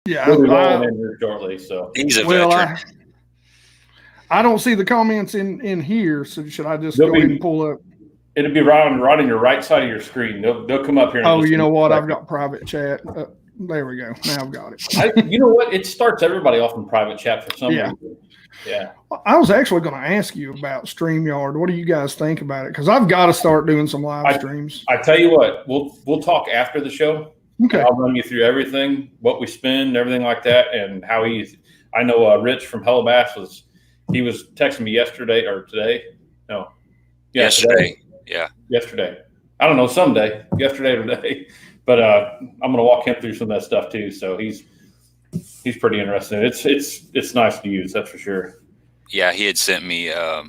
Yeah, We'll be rolling in here shortly. So he's a veteran. I don't see the comments in here, so should I just go ahead and pull up? It'll be right on your right side of your screen. They'll come up here. Oh, you know what? I've got private chat. There we go. Now I've got it. You know what? It starts everybody off in private chat for some reason. Yeah. I was actually going to ask you about StreamYard. What do you guys think about it? Because I've got to start doing some live streams. I tell you what, we'll talk after the show. Okay. I'll run you through everything, what we spend, everything like that, and how I know Rich from Hello Bass was texting me yesterday or today. No. Yesterday. Yeah. Yesterday. I don't know, someday. Yesterday or today. But I'm going to walk him through some of that stuff too. So he's pretty interested. It's nice to use, that's for sure. Yeah, he had sent me a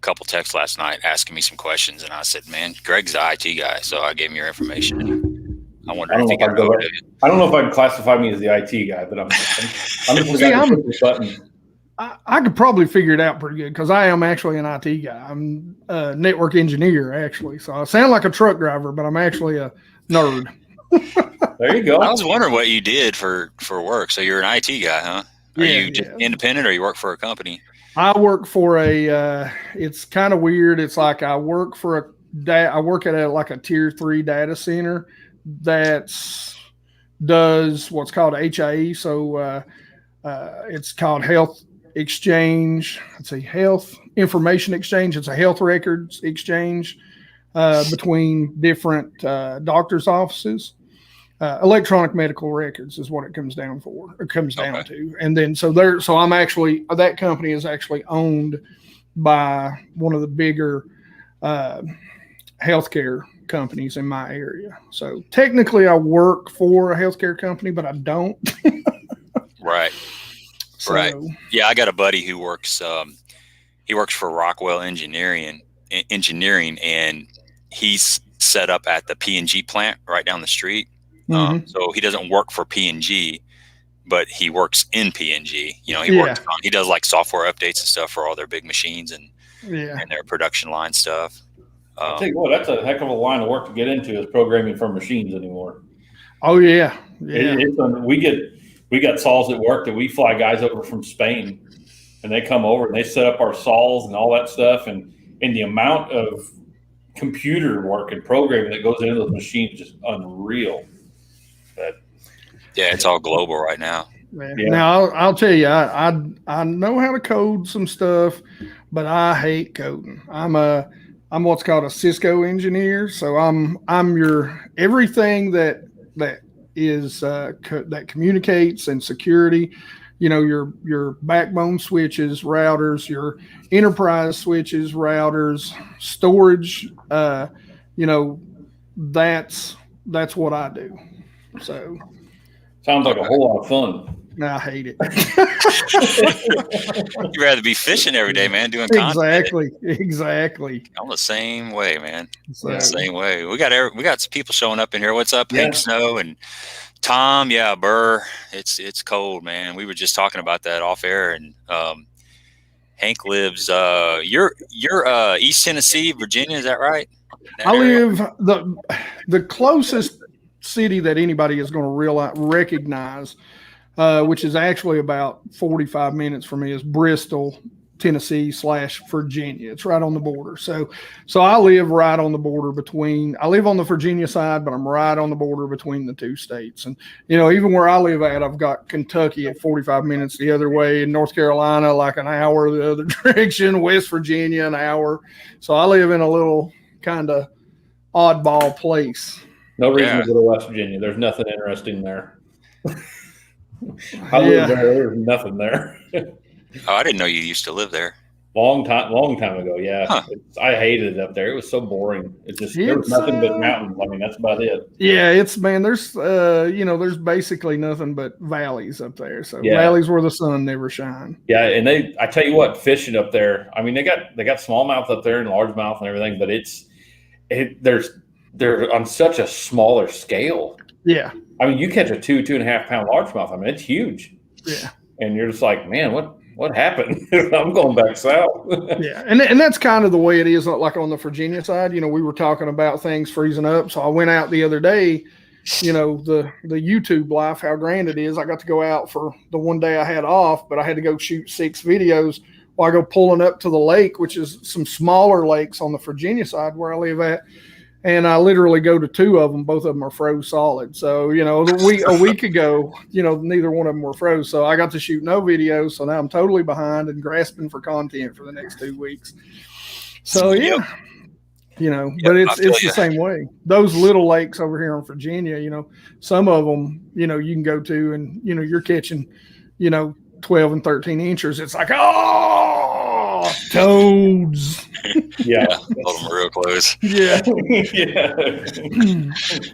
couple texts last night asking me some questions, and I said, "Man, Greg's the IT guy," so I gave him your information. I wonder if he could go to it. I don't know if I can classify me as the IT guy, but I'm just the guy who pushes buttons. I could probably figure it out pretty good because I am actually an IT guy. I'm a network engineer, actually. So I sound like a truck driver, but I'm actually a nerd. There you go. I was wondering what you did for work. So you're an IT guy, huh? Are you just independent, or you work for a company? I work for it's kind of weird. It's like I work for I work at like a tier 3 data center that does what's called HIE. So it's called Health Exchange. It's a health information exchange. It's a health records exchange between different doctors' offices. Electronic medical records is what it comes down to. And then so I'm actually, that company is actually owned by one of the bigger healthcare companies in my area. So technically I work for a healthcare company, but I don't. Right. So, right. Yeah. I got a buddy who works, he works for Rockwell Engineering, and he's set up at the P&G plant right down the street. So he doesn't work for P&G, but he works in P&G. You know, he does like software updates and stuff for all their big machines and their production line stuff. I'll tell you what, that's a heck of a line of work to get into, is programming for machines anymore. Oh yeah, we got saws at work that we fly guys over from Spain, and they come over and they set up our saws and all that stuff, and the amount of computer work and programming that goes into those machines is just unreal. But yeah, it's all global right now. Yeah. Now I'll tell you, I know how to code some stuff, but I hate coding. I'm what's called a Cisco engineer, so I'm your everything that is that communicates and security. You know, your backbone switches, routers, your enterprise switches, routers, storage. You know, that's what I do. So sounds like a whole lot of fun. I hate it. You'd rather be fishing every day, man, doing content. Exactly. I'm the same way, man. The same way. We got some people showing up in here. What's up, Hank Snow and Tom? Yeah, Burr. It's cold, man. We were just talking about that off air, and Hank lives. You're East Tennessee, Virginia. Is that right? I live the closest city that anybody is going to recognize, which is actually about 45 minutes from me, is Bristol, Tennessee / Virginia. It's right on the border. So I live right on the border I live on the Virginia side, but I'm right on the border between the two states. And, you know, even where I live at, I've got Kentucky at 45 minutes the other way, and North Carolina like an hour the other direction, West Virginia an hour. So I live in a little kind of oddball place. No reason to go to West Virginia. There's nothing interesting there. I live there. There's nothing there. Oh, I didn't know you used to live there. Long time ago. Yeah, huh. I hated it up there. It was so boring. There was nothing but mountains. I mean, that's about it. Yeah, there's there's basically nothing but valleys up there. So valleys where the sun never shines. Yeah, and I tell you what, fishing up there. I mean, they got smallmouth up there and largemouth and everything, but they're on such a smaller scale. Yeah. I mean, you catch a 2.5 pound largemouth. I mean, it's huge. Yeah. And you're just like, man, what happened? I'm going back south. Yeah. And that's kind of the way it is, like on the Virginia side. You know, we were talking about things freezing up. So I went out the other day the YouTube life, how grand it is. I got to go out for the one day I had off, but I had to go shoot 6 videos while I go pulling up to the lake, which is some smaller lakes on the Virginia side where I live at. And I literally go to 2 of them. Both of them are froze solid. So, a week ago, neither one of them were froze. So I got to shoot no videos. So now I'm totally behind and grasping for content for the next 2 weweeks. So, yeah. But it's the same way. Those little lakes over here in Virginia, some of them, you can go to and, you're catching, 12 and 13 inches. It's like, oh, toads. Yeah. Hold them real close. Yeah.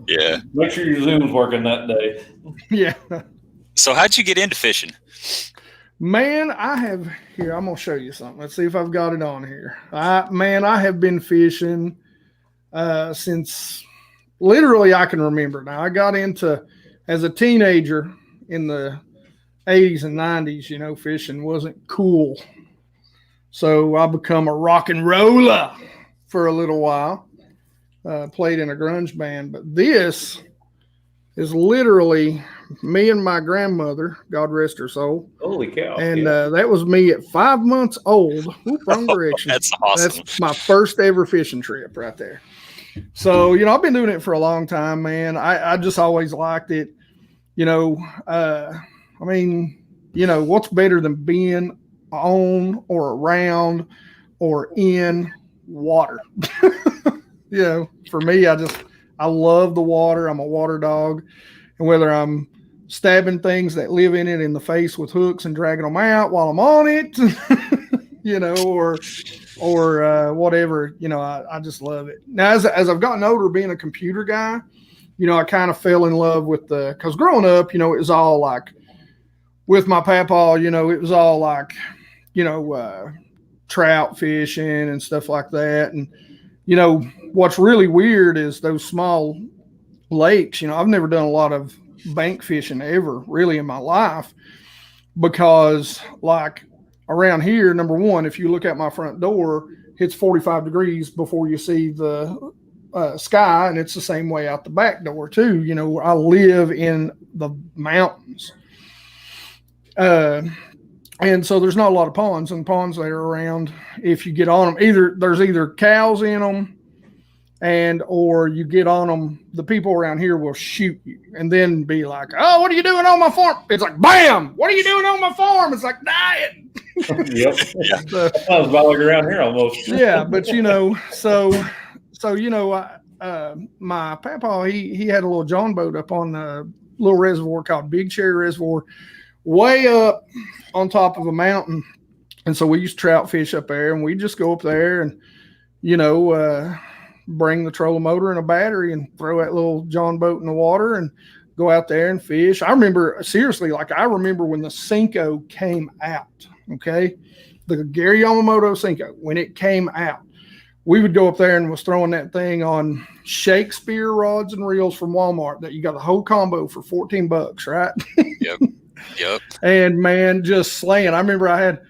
Yeah. Make sure your Zoom's working that day. Yeah. So how'd you get into fishing? Man, I'm going to show you something. Let's see if I've got it on here. I have been fishing since literally I can remember. Now, I got into, as a teenager in the 80s and 90s, fishing wasn't cool. So I become a rock and roller for a little while, played in a grunge band. But this is literally me and my grandmother, God rest her soul. Holy cow. And that was me at 5 months old. Wrong direction. That's awesome. That's my first ever fishing trip right there. So, I've been doing it for a long time, man. I just always liked it. What's better than being on or around or in water? For me, I love the water. I'm a water dog. And whether I'm stabbing things that live in it in the face with hooks and dragging them out while I'm on it, or whatever, I just love it. Now, as I've gotten older, being a computer guy, I kind of fell in love with because growing up, it was all like, with my papaw, it was all like, trout fishing and stuff like that. And, what's really weird is those small lakes. I've never done a lot of bank fishing ever really in my life, because like around here, number one, if you look at my front door, it's 45 degrees before you see the sky. And it's the same way out the back door too. I live in the mountains. And so there's not a lot of ponds, and ponds that are around, if you get on them, there's either cows in them, or you get on them, the people around here will shoot you and then be like, oh, what are you doing on my farm? It's like, bam, what are you doing on my farm? It's like, diet. Yep. So, sounds about like around here almost. Yeah. But, my papa, he had a little John boat up on a little reservoir called Big Cherry Reservoir, way up on top of a mountain. And so we used to trout fish up there, and we just go up there and, bring the trolling motor and a battery and throw that little John boat in the water and go out there and fish. I remember, seriously, I remember when the Cinco came out, okay? The Gary Yamamoto Cinco, when it came out, we would go up there and was throwing that thing on Shakespeare rods and reels from Walmart that you got the whole combo for $14, right? Yep. And man, just slaying. I remember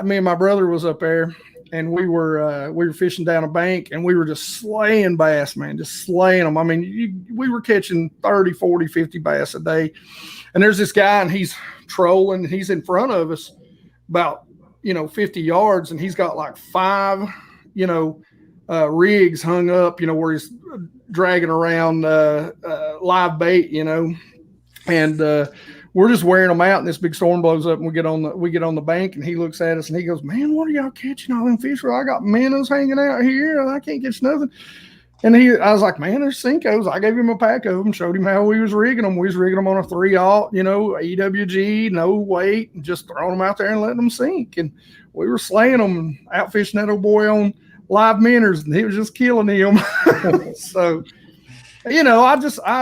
me and my brother was up there, and we were fishing down a bank, and we were just slaying bass, man, just slaying them. I mean, we were catching 30, 40, 50 bass a day. And there's this guy, and he's trolling. He's in front of us about, 50 yards, and he's got like 5, rigs hung up, where he's dragging around live bait, and we're just wearing them out, and this big storm blows up, and we get on the bank, and he looks at us and he goes, man, what are y'all catching all them fish? Well, I got minnows hanging out here, and I can't catch nothing. And I was like, man, there's Cincos. I gave him a pack of them, showed him how we was rigging them. We was rigging them on a 3/0, EWG, no weight, and just throwing them out there and letting them sink. And we were slaying them and out fishing that old boy on live minnows, and he was just killing him. So, I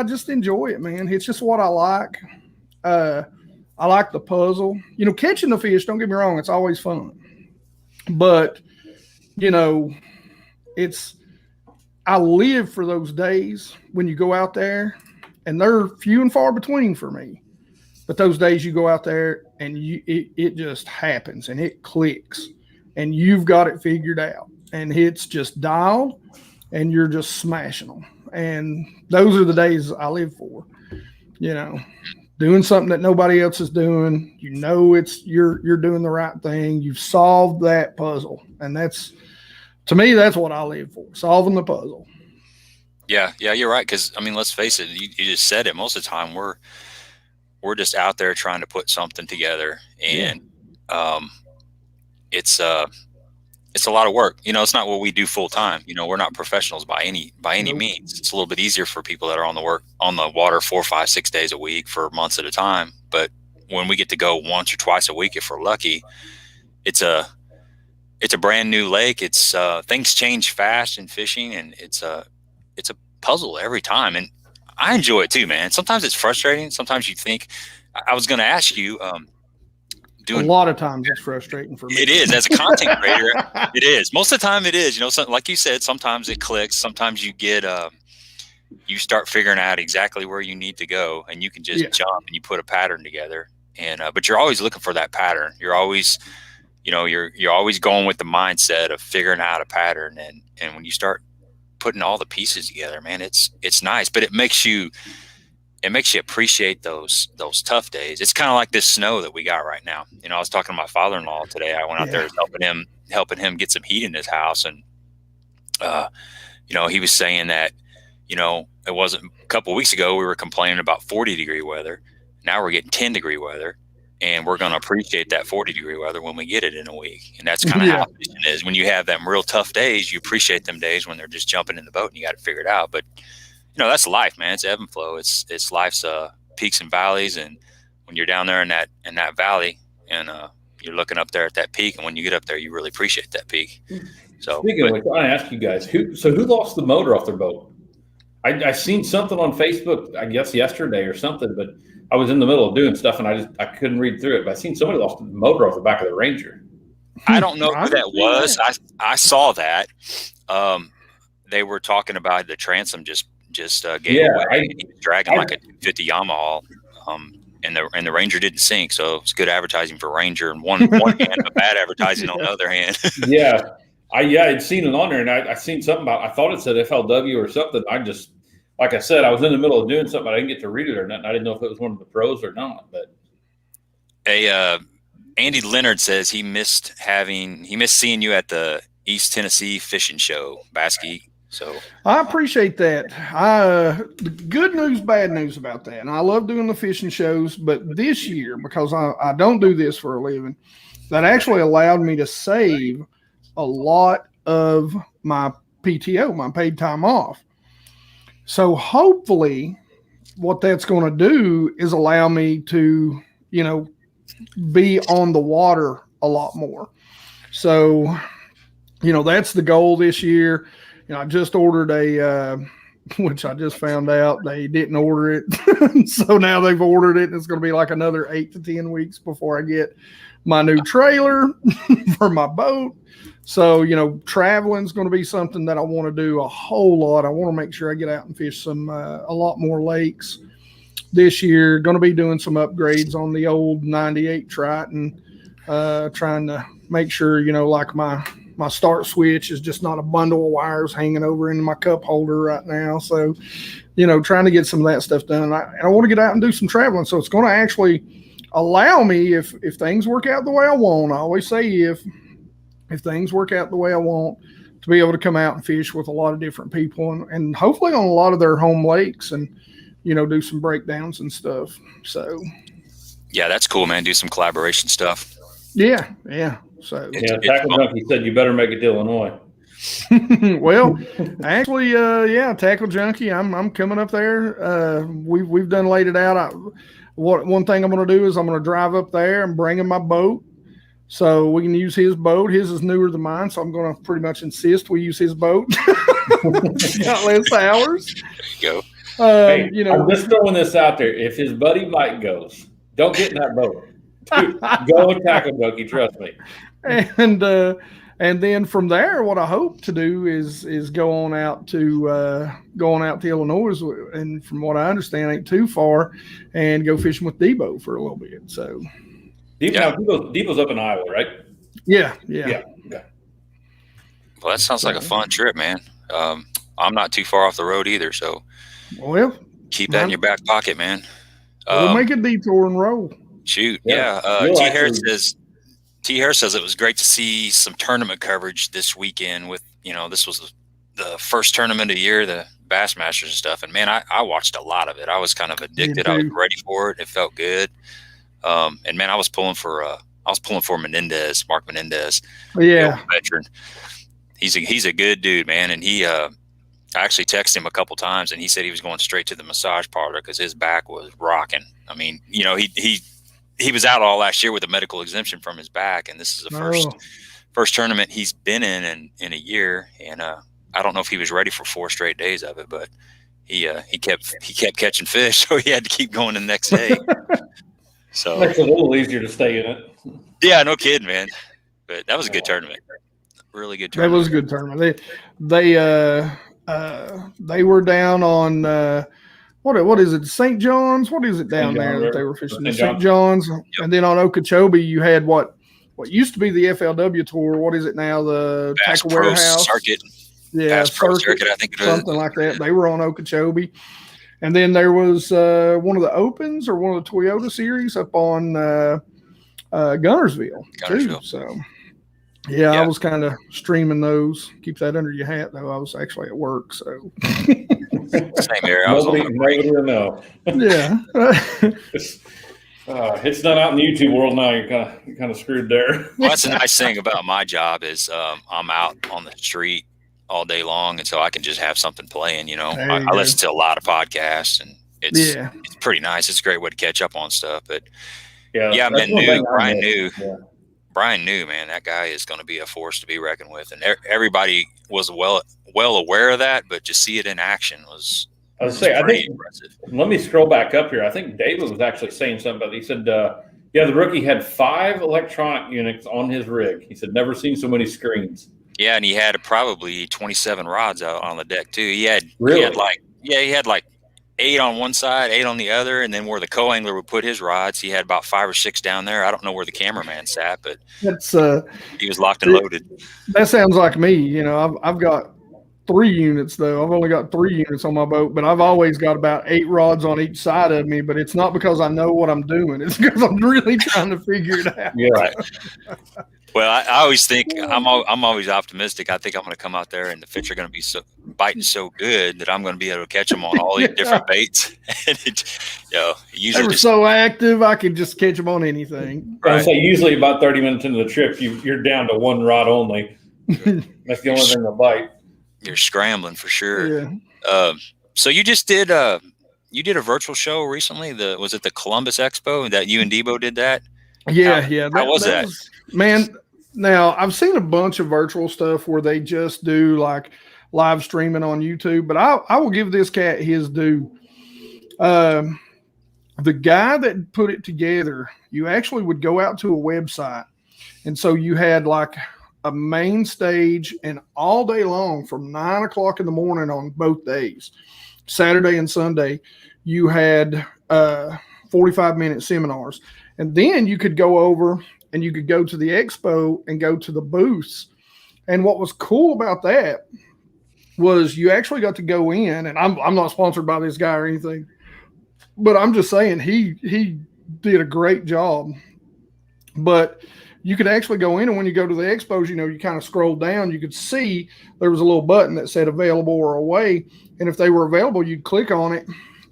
just enjoy it, man. It's just what I like. I like the puzzle. Catching the fish, don't get me wrong, it's always fun. But, I live for those days when you go out there, and they're few and far between for me. But those days you go out there and it just happens and it clicks and you've got it figured out and it's just dialed and you're just smashing them. and those are the days I live for, doing something that nobody else is doing. It's you're doing the right thing. You've solved that puzzle, and to me, that's what I live for, solving the puzzle. Yeah, you're right. Because I mean, let's face it. You just said it. Most of the time, we're just out there trying to put something together, and it's a lot of work. It's not what we do full time. We're not professionals by any Nope. means. It's a little bit easier for people that are on the water 4, 5, 6 days a week for months at a time. But when we get to go once or twice a week, if we're lucky, it's a brand new lake. It's things change fast in fishing, and it's a puzzle every time. And I enjoy it too, man. Sometimes it's frustrating. Sometimes you think, I was going to ask you, a lot of times it's frustrating for me. It is, as a content creator. It is. Most of the time it is. Like you said, sometimes it clicks. Sometimes you get you start figuring out exactly where you need to go, and you can just jump and you put a pattern together. And but you're always looking for that pattern. You're always you're always going with the mindset of figuring out a pattern. And when you start putting all the pieces together, man, it's nice. But it makes you appreciate those tough days. It's kind of like this snow that we got right now. I was talking to my father-in-law today. I went out there helping him get some heat in his house. And, he was saying that, it wasn't a couple of weeks ago, we were complaining about 40-degree weather. Now we're getting 10-degree weather, and we're going to appreciate that 40-degree weather when we get it in a week. And that's kind of how fishing is. When you have them real tough days, you appreciate them days when they're just jumping in the boat and you got it figured out. But that's life, man. It's ebb and flow. It's life's peaks and valleys. And when you're down there in that valley, and you're looking up there at that peak, and when you get up there, you really appreciate that peak. So speaking of which, I ask you guys, who lost the motor off their boat? I seen something on Facebook, I guess yesterday or something, but I was in the middle of doing stuff and I couldn't read through it. But I seen somebody lost the motor off the back of the Ranger. I don't know who that was. I saw that. They were talking about the transom just gave away. He was dragging like a 250 Yamaha, and the Ranger didn't sink, so it's good advertising for Ranger on one hand, but bad advertising on the other hand. I'd seen it on there, and I seen something about. I thought it said FLW or something. Like I said, I was in the middle of doing something. I didn't get to read it or nothing. I didn't know if it was one of the pros or not. But Andy Leonard says he missed seeing you at the East Tennessee Fishing Show, BASSGEEK. So I appreciate that. Good news, bad news about that. And I love doing the fishing shows, but this year, because I don't do this for a living, that actually allowed me to save a lot of my PTO, my paid time off. So hopefully what that's going to do is allow me to, be on the water a lot more. So, that's the goal this year. I just ordered which I just found out they didn't order it. So now they've ordered it, and it's going to be like another 8 to 10 weeks before I get my new trailer for my boat. So, traveling is going to be something that I want to do a whole lot. I want to make sure I get out and fish a lot more lakes this year. Going to be doing some upgrades on the old 98 Triton, trying to make sure, like my start switch is just not a bundle of wires hanging over in my cup holder right now. So, trying to get some of that stuff done. I want to get out and do some traveling. So it's going to actually allow me, if things work out the way I want, I always say if things work out the way I want, to be able to come out and fish with a lot of different people and hopefully on a lot of their home lakes and, do some breakdowns and stuff. So. Yeah, that's cool, man. Do some collaboration stuff. Yeah. So Tackle Junkie said you better make it to Illinois. Well, actually, Tackle Junkie, I'm coming up there. We've done laid it out. One thing I'm going to do is I'm going to drive up there and bring in my boat, so we can use his boat. His is newer than mine, so I'm going to pretty much insist we use his boat. Got less hours. There you go. Hey, I'm just throwing this out there. If his buddy Mike goes, don't get in that boat. Dude, go and Tackle Junkie, trust me. And then from there, what I hope to do is go on out to Illinois, and from what I understand, ain't too far, and go fishing with Debo for a little bit. So, Debo's up in Iowa, right? Yeah. Okay. Well, that sounds like a fun trip, man. I'm not too far off the road either. So Well, keep that in your back pocket, man. We'll make a detour and roll. Shoot. Yeah. T. Harris says it was great to see some tournament coverage this weekend with, this was the first tournament of the year, the Bassmasters and stuff. And man, I watched a lot of it. I was kind of addicted. I was ready for it. It felt good. And man, I was pulling for Menendez, Mark Menendez. Yeah. Veteran. He's a good dude, man. And I actually texted him a couple times and he said he was going straight to the massage parlor because his back was rocking. I mean, he was out all last year with a medical exemption from his back. And this is the first tournament he's been in a year. And, I don't know if he was ready for 4 straight days of it, but he kept catching fish. So he had to keep going the next day. So makes it a little easier to stay in it. Yeah, no kidding, man. But that was a good tournament. Really good tournament. That was a good tournament. They were down on what is it? St. John's? What is it down there that they were fishing? St. John's. Yep. And then on Okeechobee you had what used to be the FLW tour. What is it now? The Bass Tackle Pro Warehouse Circuit. Yeah, Bass Pro Circuit, I think it is. Something like that. They were on Okeechobee. And then there was one of the Opens or one of the Toyota series up on Gunnersville too. So yeah, I was kind of streaming those. Keep that under your hat, though. I was actually at work, so. Same here. Nobody will know. Yeah. It's not out in the YouTube world now. You're kind of screwed there. Well, that's the nice thing about my job is I'm out on the street all day long, and so I can just have something playing. I listen to a lot of podcasts, and it's pretty nice. It's a great way to catch up on stuff. But Brian knew, man, that guy is going to be a force to be reckoned with, and everybody was well aware of that. But to see it in action was. I think impressive. Let me scroll back up here. I think David was actually saying something about it. He said, the rookie had 5 electronic units on his rig. He said, never seen so many screens. Yeah, and he had probably 27 rods out on the deck too. He had like 8 on one side, 8 on the other, and then where the co-angler would put his rods, he had about 5 or 6 down there. I don't know where the cameraman sat, but he was locked and loaded. That sounds like me. I've got 3 units though. I've only got 3 units on my boat, but I've always got about 8 rods on each side of me. But it's not because I know what I'm doing; it's because I'm really trying to figure it out. Yeah. Right. Well, I always think I'm always optimistic. I think I'm going to come out there and the fish are going to be biting so good that I'm going to be able to catch them on all these different baits. And usually they were so active, I could just catch them on anything. Right. I say usually about 30 minutes into the trip, you're down to 1 rod only. That's the only thing to bite. You're scrambling for sure. Yeah. So you just did a virtual show recently. Was it the Columbus Expo that you and Debo did that? Yeah. How was that? Man. Now, I've seen a bunch of virtual stuff where they just do like live streaming on YouTube, but I will give this cat his due. The guy that put it together, you actually would go out to a website. And so you had like a main stage, and all day long from 9 o'clock in the morning on both days, Saturday and Sunday, you had 45-minute seminars. And then you could go over and you could go to the expo and go to the booths. And what was cool about that was you actually got to go in, and I'm not sponsored by this guy or anything, but I'm just saying he did a great job. But you could actually go in, and when you go to the expos, you kind of scroll down, you could see there was a little button that said available or away. And if they were available, you'd click on it.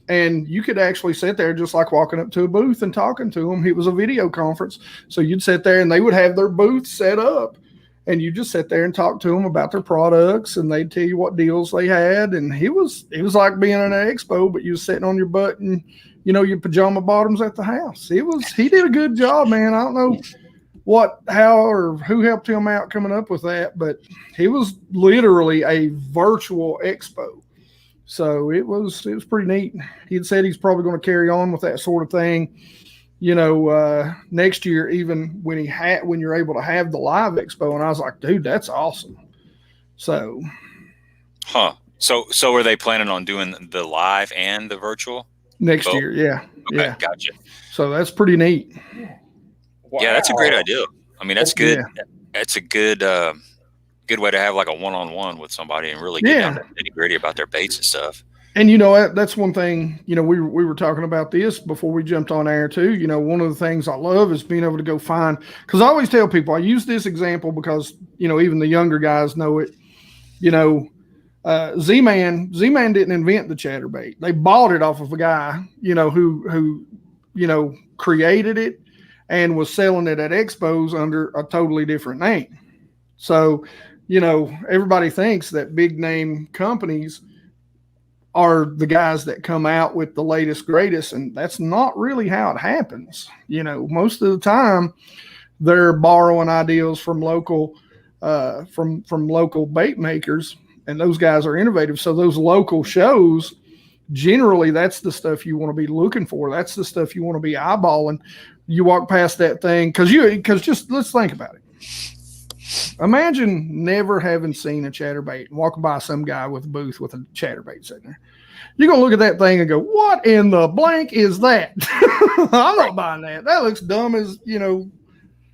And you could actually sit there just like walking up to a booth and talking to them. It was a video conference. So you'd sit there and they would have their booth set up. And you just sit there and talk to them about their products. And they'd tell you what deals they had. And it was like being in an expo, but you was sitting on your butt and, your pajama bottoms at the house. He did a good job, man. I don't know how or who helped him out coming up with that. But it was literally a virtual expo. So it was pretty neat. He had said he's probably going to carry on with that sort of thing, next year, even when you're able to have the live expo. And I was like, dude, that's awesome. So, So are they planning on doing the live and the virtual next year? Yeah. Okay, yeah. Gotcha. So that's pretty neat. Wow. Yeah, that's a great idea. I mean, that's good. Yeah. That's a good good way to have like a one-on-one with somebody and really get down to the nitty-gritty about their baits and stuff. And you know, that's one thing, you know, we were talking about this before we jumped on air too. You know, one of the things I love is being able to go find, because I always tell people, I use this example because, you know, even the younger guys know it. You know, Z-Man didn't invent the chatterbait. They bought it off of a guy, you know, who, you know, created it and was selling it at expos under a totally different name. So, you know, everybody thinks that big name companies are the guys that come out with the latest, greatest, and that's not really how it happens. You know, most of the time they're borrowing ideas from local local bait makers, and those guys are innovative. So those local shows, generally, that's the stuff you want to be looking for. That's the stuff you want to be eyeballing. You walk past that thing because just let's think about it. Imagine never having seen a chatterbait and walking by some guy with a booth with a chatterbait sitting there. You're going to look at that thing and go, what in the blank is that? I'm not buying that. That looks dumb as, you know,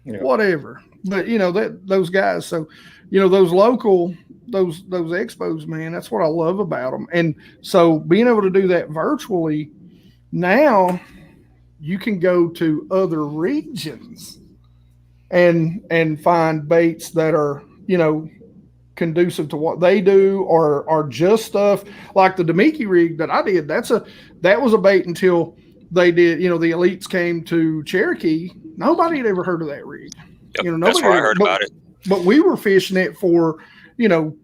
whatever. But, you know, those guys. So, you know, those local, those expos, man, that's what I love about them. And so being able to do that virtually, now you can go to other regions and find baits that are, you know, conducive to what they do, or just stuff like the Demiki rig that I did. That was a bait until they did, you know, the elites came to Cherokee. Nobody had ever heard of that rig. Yep, you know, that's where I heard about it. But we were fishing it for, you know,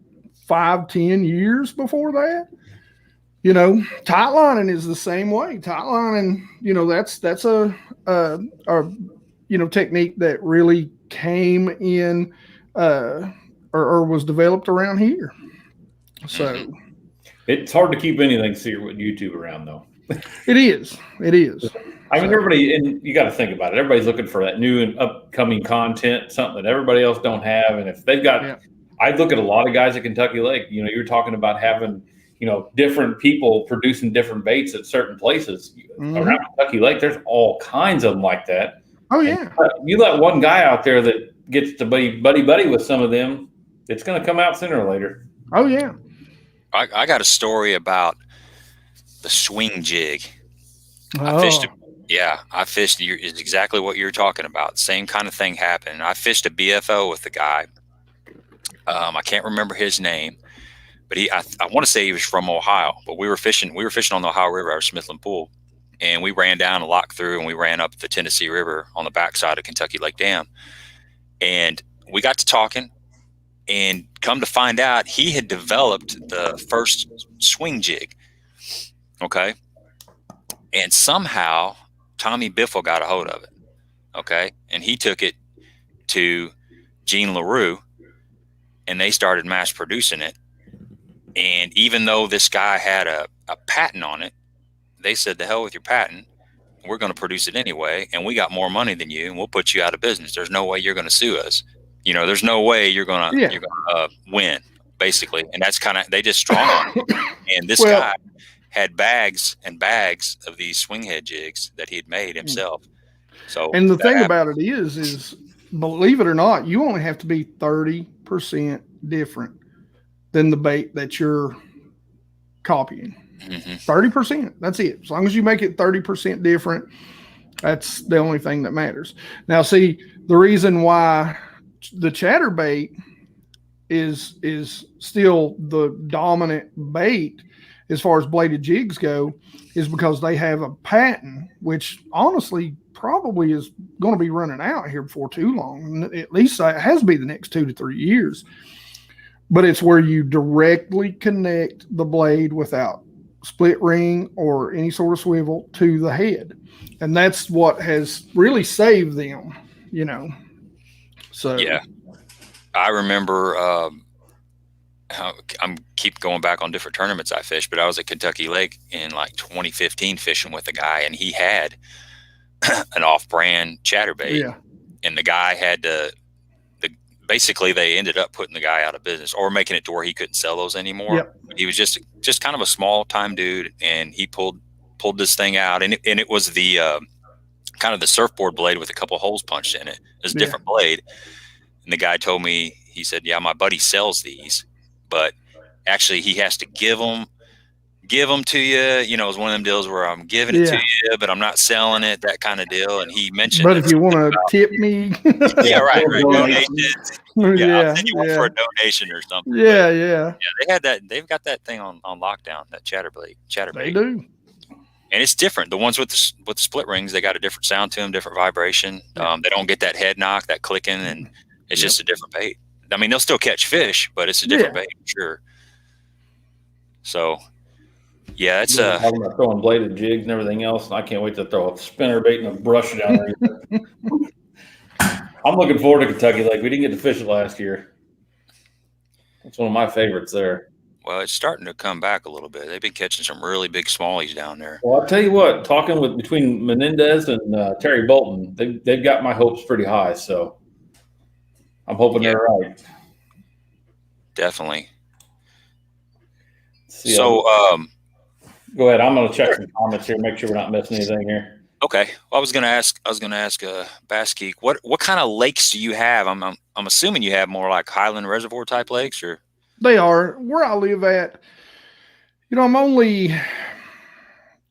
5-10 years before that. You know, tight lining is the same way. Tight lining, you know, that's a you know, technique that really came in or was developed around here. So it's hard to keep anything secret with YouTube around, though. It is. I mean, everybody, and you got to think about it. Everybody's looking for that new and upcoming content, something that everybody else don't have. And if they've got, I look at a lot of guys at Kentucky Lake. You know, you're talking about having, you know, different people producing different baits at certain places around Kentucky Lake. There's all kinds of them like that. Oh yeah. And you let one guy out there that gets to be buddy with some of them, it's going to come out sooner or later. Oh yeah. I got a story about the swing jig. Oh. I fished. It's exactly what you're talking about. Same kind of thing happened. I fished a BFO with the guy. I can't remember his name, but I want to say he was from Ohio. But we were fishing on the Ohio River, our Smithland Pool, and we ran down a lock through, and we ran up the Tennessee River on the backside of Kentucky Lake Dam, and we got to talking. And come to find out, he had developed the first swing jig. Okay. And somehow Tommy Biffle got a hold of it. Okay. And he took it to Gene LaRue, and they started mass producing it. And even though this guy had a patent on it, they said, the hell with your patent. We're going to produce it anyway. And we got more money than you, and we'll put you out of business. There's no way you're going to sue us. You know, there's no way you're gonna win, basically, and that's kind of, they just strong on it. And this guy had bags and bags of these swing head jigs that he had made himself. So, and the thing about it is believe it or not, you only have to be 30% different than the bait that you're copying. 30%. That's it. As long as you make it 30% different, that's the only thing that matters. Now, see, the reason why the chatterbait is still the dominant bait as far as bladed jigs go is because they have a patent, which honestly probably is going to be running out here before too long. At least it has to be the next 2 to 3 years. But it's where you directly connect the blade without split ring or any sort of swivel to the head. And that's what has really saved them, you know. So yeah, I remember. I'm keep going back on different tournaments I fished, but I was at Kentucky Lake in like 2015 fishing with a guy, and he had an off-brand chatterbait. Yeah, and the guy had to. Basically, they ended up putting the guy out of business or making it to where he couldn't sell those anymore. Yep. He was just kind of a small time dude, and he pulled this thing out, and it was the kind of the surfboard blade with a couple holes punched in it. It was a different blade. And the guy told me he said, yeah, my buddy sells these, but actually he has to give them to you. You know, it's one of them deals where I'm giving it to you, but I'm not selling it, that kind of deal. And he mentioned, but if you want to tip me, yeah, right. Donations. Yeah, I'll send you one for a donation or something. Yeah, but, yeah. They had that. They've got that thing on lockdown. That chatterbait. They do. And it's different. The ones with the split rings, they got a different sound to them, different vibration. They don't get that head knock, that clicking, and it's just a different bait. I mean, they'll still catch fish, but it's a different bait, for sure. So, yeah, it's talking about throwing bladed jigs and everything else, and I can't wait to throw a spinner bait and a brush down there. I'm looking forward to Kentucky Lake. We didn't get to fish it last year. It's one of my favorites there. Well, it's starting to come back a little bit. They've been catching some really big smallies down there. Well, I'll tell you what, talking between Menendez and Terry Bolton, they've got my hopes pretty high. So I'm hoping they're right. Definitely. So, go ahead. I'm going to check some comments here, make sure we're not missing anything here. Okay. Well, I was going to ask Bass Geek, what kind of lakes do you have? I'm assuming you have more like Highland Reservoir type lakes, or they are where I live at. You know, I'm only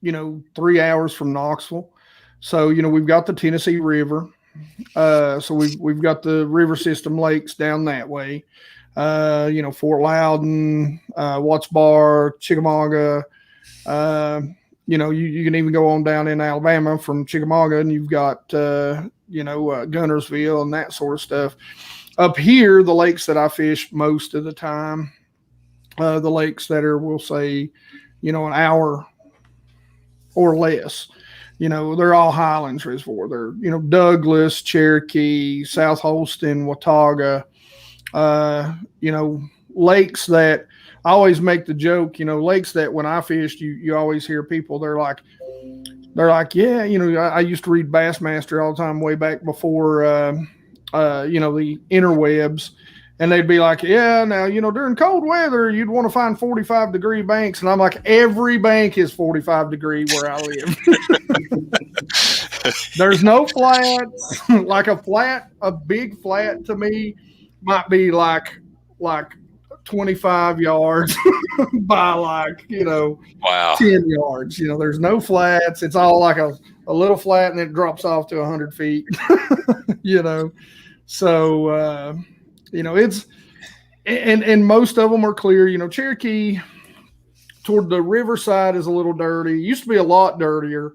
3 hours from Knoxville, so we've got the Tennessee River. So we've got the river system lakes down that way. Fort Loudon, Watts Bar, Chickamauga. You can even go on down in Alabama from Chickamauga, and you've got Gunnersville and that sort of stuff. Up here, the lakes that I fish most of the time, the lakes that are, we'll say, an hour or less. They're all Highlands Reservoir. They're, Douglas, Cherokee, South Holston, Watauga, lakes that I always make the joke, lakes that when I fished, you always hear people, they're like, yeah, I used to read Bassmaster all the time way back before, the interwebs. And they'd be like, yeah, now, during cold weather, you'd want to find 45-degree banks. And I'm like, every bank is 45-degree where I live. There's no flats. Like a big flat to me might be like 25 yards by 10 yards. There's no flats. It's all like a little flat, and it drops off to 100 feet. So it's and most of them are clear. Cherokee toward the riverside is a little dirty. It used to be a lot dirtier.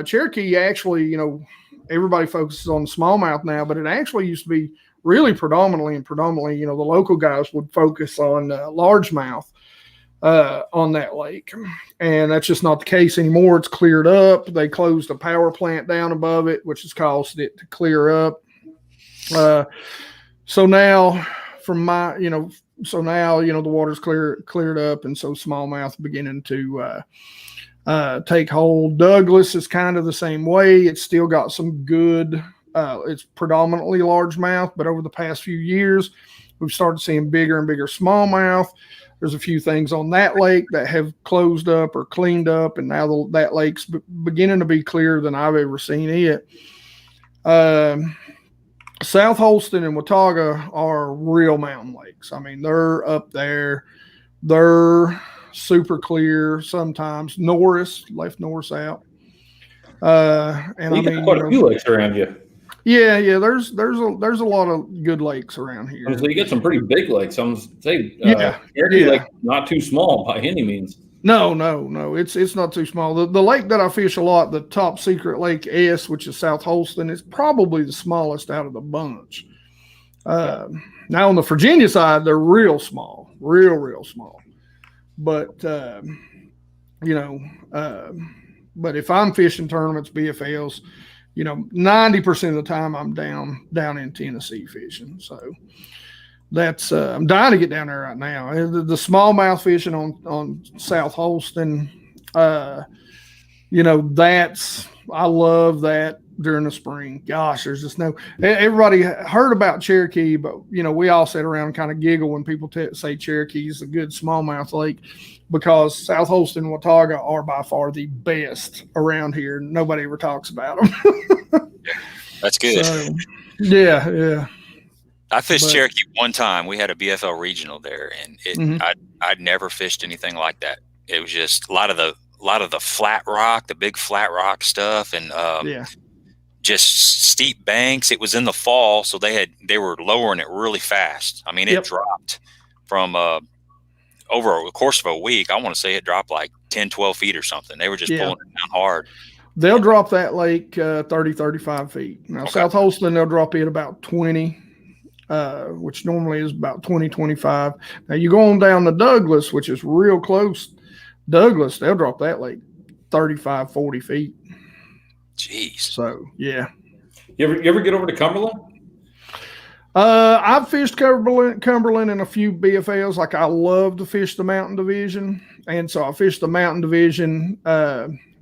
Cherokee actually, everybody focuses on the smallmouth now, but it actually used to be really predominantly, the local guys would focus on largemouth on that lake. And that's just not the case anymore. It's cleared up. They closed a power plant down above it, which has caused it to clear up. So now the water's cleared up, and so smallmouth beginning to take hold. Douglas is kind of the same way. It's still got some good, it's predominantly largemouth, but over the past few years, we've started seeing bigger and bigger smallmouth. There's a few things on that lake that have closed up or cleaned up, and now that lake's beginning to be clearer than I've ever seen it. South Holston and Watauga are real mountain lakes. I mean, they're up there. They're super clear sometimes. Left Norris out. And you got quite a few lakes around you. Yeah. There's a lot of good lakes around here. So you get some pretty big lakes. I'm saying, Cherokee Lake, not too small by any means. No. It's not too small. The lake that I fish a lot, the Top Secret Lake S, which is South Holston, is probably the smallest out of the bunch. Now on the Virginia side, they're real small, real small. But but if I'm fishing tournaments, BFLs, 90% of the time I'm down in Tennessee fishing. So that's I'm dying to get down there right now. The smallmouth fishing on South Holston, I love that during the spring. Gosh, there's just everybody heard about Cherokee, but we all sit around and kind of giggle when people say Cherokee is a good smallmouth lake, because South Holston and Watauga are by far the best around here. Nobody ever talks about them. That's good. So, yeah. I fished But- Cherokee one time. We had a BFL regional there, and I'd never fished anything like that. It was just a lot of the flat rock, the big flat rock stuff, and just steep banks. It was in the fall, so they were lowering it really fast. I mean, it dropped from over a course of a week. I want to say it dropped like 10, 12 feet or something. They were just pulling it down hard. They'll drop that lake 30, 35 feet. Now, South Holston, they'll drop it about 20, which normally is about 20, 25. Now, you go on down to Douglas, which is real close. Douglas, they'll drop that lake 35, 40 feet. Jeez. So, yeah. You ever get over to Cumberland? I've fished Cumberland in a few BFLs. Like, I love to fish the Mountain Division. And so I fished the Mountain Division.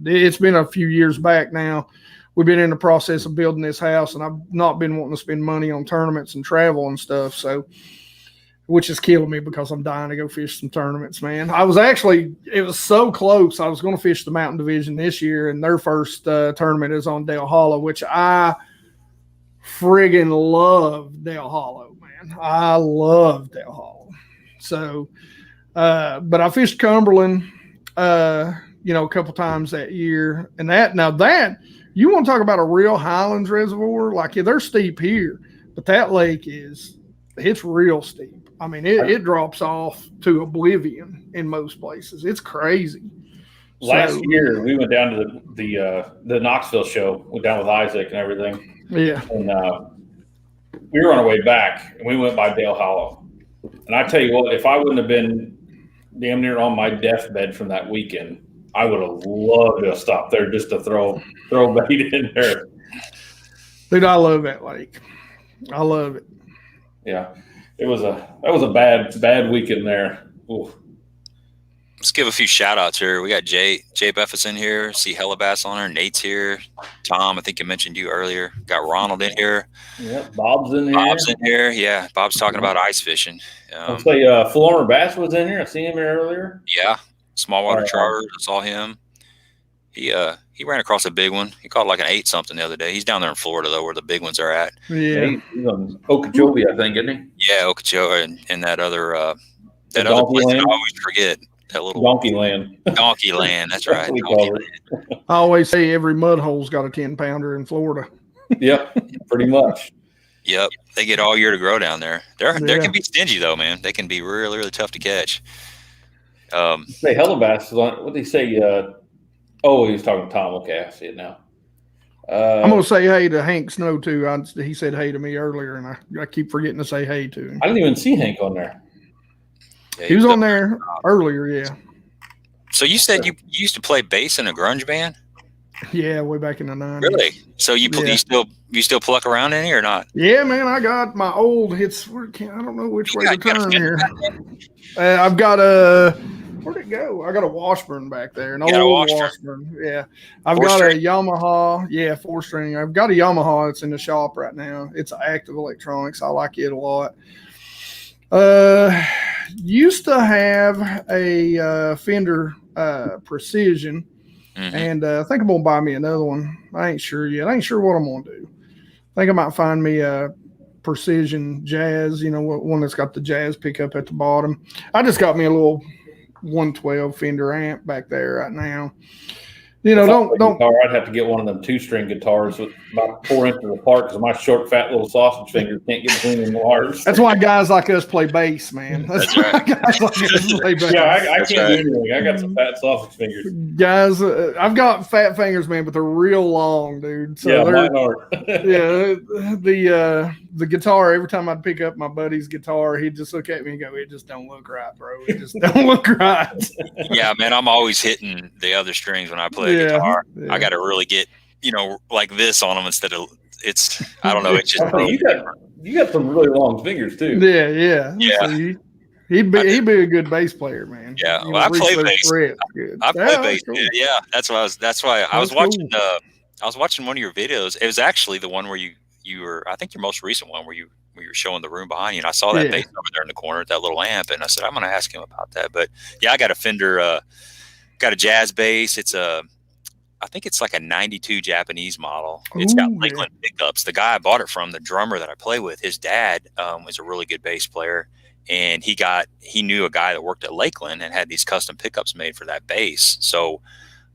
It's been a few years back now. We've been in the process of building this house, and I've not been wanting to spend money on tournaments and travel and stuff. So, which is killing me because I'm dying to go fish some tournaments, man. It was so close. I was going to fish the Mountain Division this year, and their first tournament is on Dale Hollow, which I friggin' love Dale Hollow, man. I love Dale Hollow. So, but I fished Cumberland, a couple times that year. And that, you want to talk about a real Highlands reservoir? Like, they're steep here, but that lake it's real steep. I mean, it drops off to oblivion in most places. It's crazy. Last year, we went down to the Knoxville show. Went down with Isaac and everything. Yeah. And we were on our way back, and we went by Dale Hollow. And I tell you what, if I wouldn't have been damn near on my deathbed from that weekend, I would have loved to stop there just to throw bait in there. Dude, I love that lake. I love it. Yeah. That was a bad weekend there. Oof. Let's give a few shout outs here. We got Jay Beffis in here. See Hellabass on her. Nate's here. Tom, I think I mentioned you earlier. Got Ronald in here. Yeah, Bob's in here. Yeah, Bob's talking about ice fishing. I'll say Fulmer Bass was in here. I seen him here earlier. Yeah, smallwater charter. I saw him. He ran across a big one. He caught like an 8-something the other day. He's down there in Florida though, where the big ones are at. Yeah, he's on Okeechobee, I think, isn't he? Yeah, Okeechobee and that other place that I always forget. That little Donkey Land. Donkey Land, that's right. I always say every mud hole's got a 10-pounder in Florida. Yep, pretty much. Yep, they get all year to grow down there. They can be stingy though, man. They can be really, really tough to catch. Say Hellabass. What did he say? He was talking to Tom. Okay, I see it now. I'm gonna say hey to Hank Snow too. He said hey to me earlier, and I keep forgetting to say hey to him. I didn't even see Hank on there. Yeah, he was on there earlier, yeah. So you said you used to play bass in a grunge band? Yeah, way back in the 90s. Really? So you still pluck around any or not? Yeah, man. I got my old hits. I don't know which way to turn here. I've got where'd it go? I got a Washburn back there, an old Washburn. Yeah, I've got a Yamaha. Yeah, 4-string. I've got a Yamaha that's in the shop right now. It's active electronics. I like it a lot. Used to have a Fender Precision, and I think I'm gonna buy me another one. I ain't sure yet. I ain't sure what I'm gonna do. I think I might find me a Precision Jazz, one that's got the jazz pickup at the bottom. I just got me a little 112 Fender amp back there right now. Don't. Guitar, I'd have to get one of them 2-string guitars with about 4 inches apart because my short, fat little sausage fingers can't get between them wires. That's why guys like us play bass, man. That's why guys like us play bass. Yeah, I can't do anything. I got some fat sausage fingers. Guys, I've got fat fingers, man, but they're real long, dude. So yeah, mine are. Yeah, the guitar. Every time I'd pick up my buddy's guitar, he'd just look at me and go, "It just don't look right, bro. It just don't look right." Yeah, man, I'm always hitting the other strings when I play guitar. Yeah. I got to really get like this on them instead of I don't know. It's just you got some really long fingers too. Yeah. So he'd be a good bass player, man. Yeah, well, I play bass. I play bass. Cool. Yeah, that's why I was watching. I was watching one of your videos. It was actually the one where you were. I think your most recent one where you were showing the room behind you. And I saw that bass over there in the corner at that little amp, and I said I'm going to ask him about that. But yeah, I got a Fender. Got a jazz bass. It's a I think it's like a 92 Japanese model. It's got Lakeland pickups. The guy I bought it from, the drummer that I play with, his dad was a really good bass player. And he knew a guy that worked at Lakeland and had these custom pickups made for that bass. So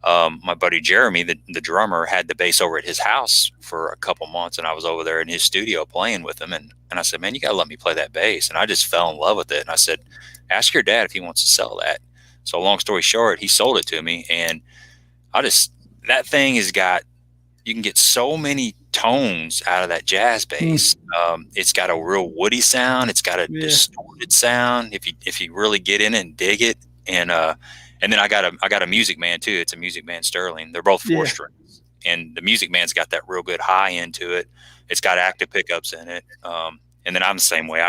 my buddy Jeremy, the drummer, had the bass over at his house for a couple months, and I was over there in his studio playing with him. And I said, man, you got to let me play that bass. And I just fell in love with it. And I said, ask your dad if he wants to sell that. So long story short, he sold it to me. And that thing has got, you can get so many tones out of that jazz bass. It's got a real woody sound. It's got a distorted sound if you really get in it and dig it. And then I got a Music Man too. It's a Music Man Sterling. They're both 4 strings, and the Music Man's got that real good high end to it. It's got active pickups in it. And then I'm the same way.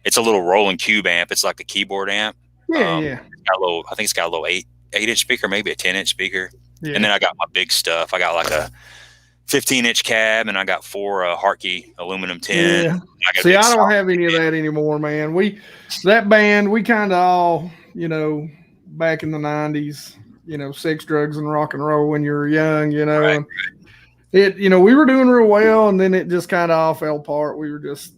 It's a little rolling cube amp. It's like a keyboard amp. It's got I think it's got a little 8-inch speaker, maybe a 10-inch speaker. Yeah. And then I got my big stuff. I got like a 15-inch cab, and I got 4 Hartke aluminum tin. Yeah. I don't have any of that anymore, man. That band, we kind of all, back in the 90s, sex, drugs, and rock and roll when you were young, Right. And we were doing real well, and then it just kind of all fell apart. We were just,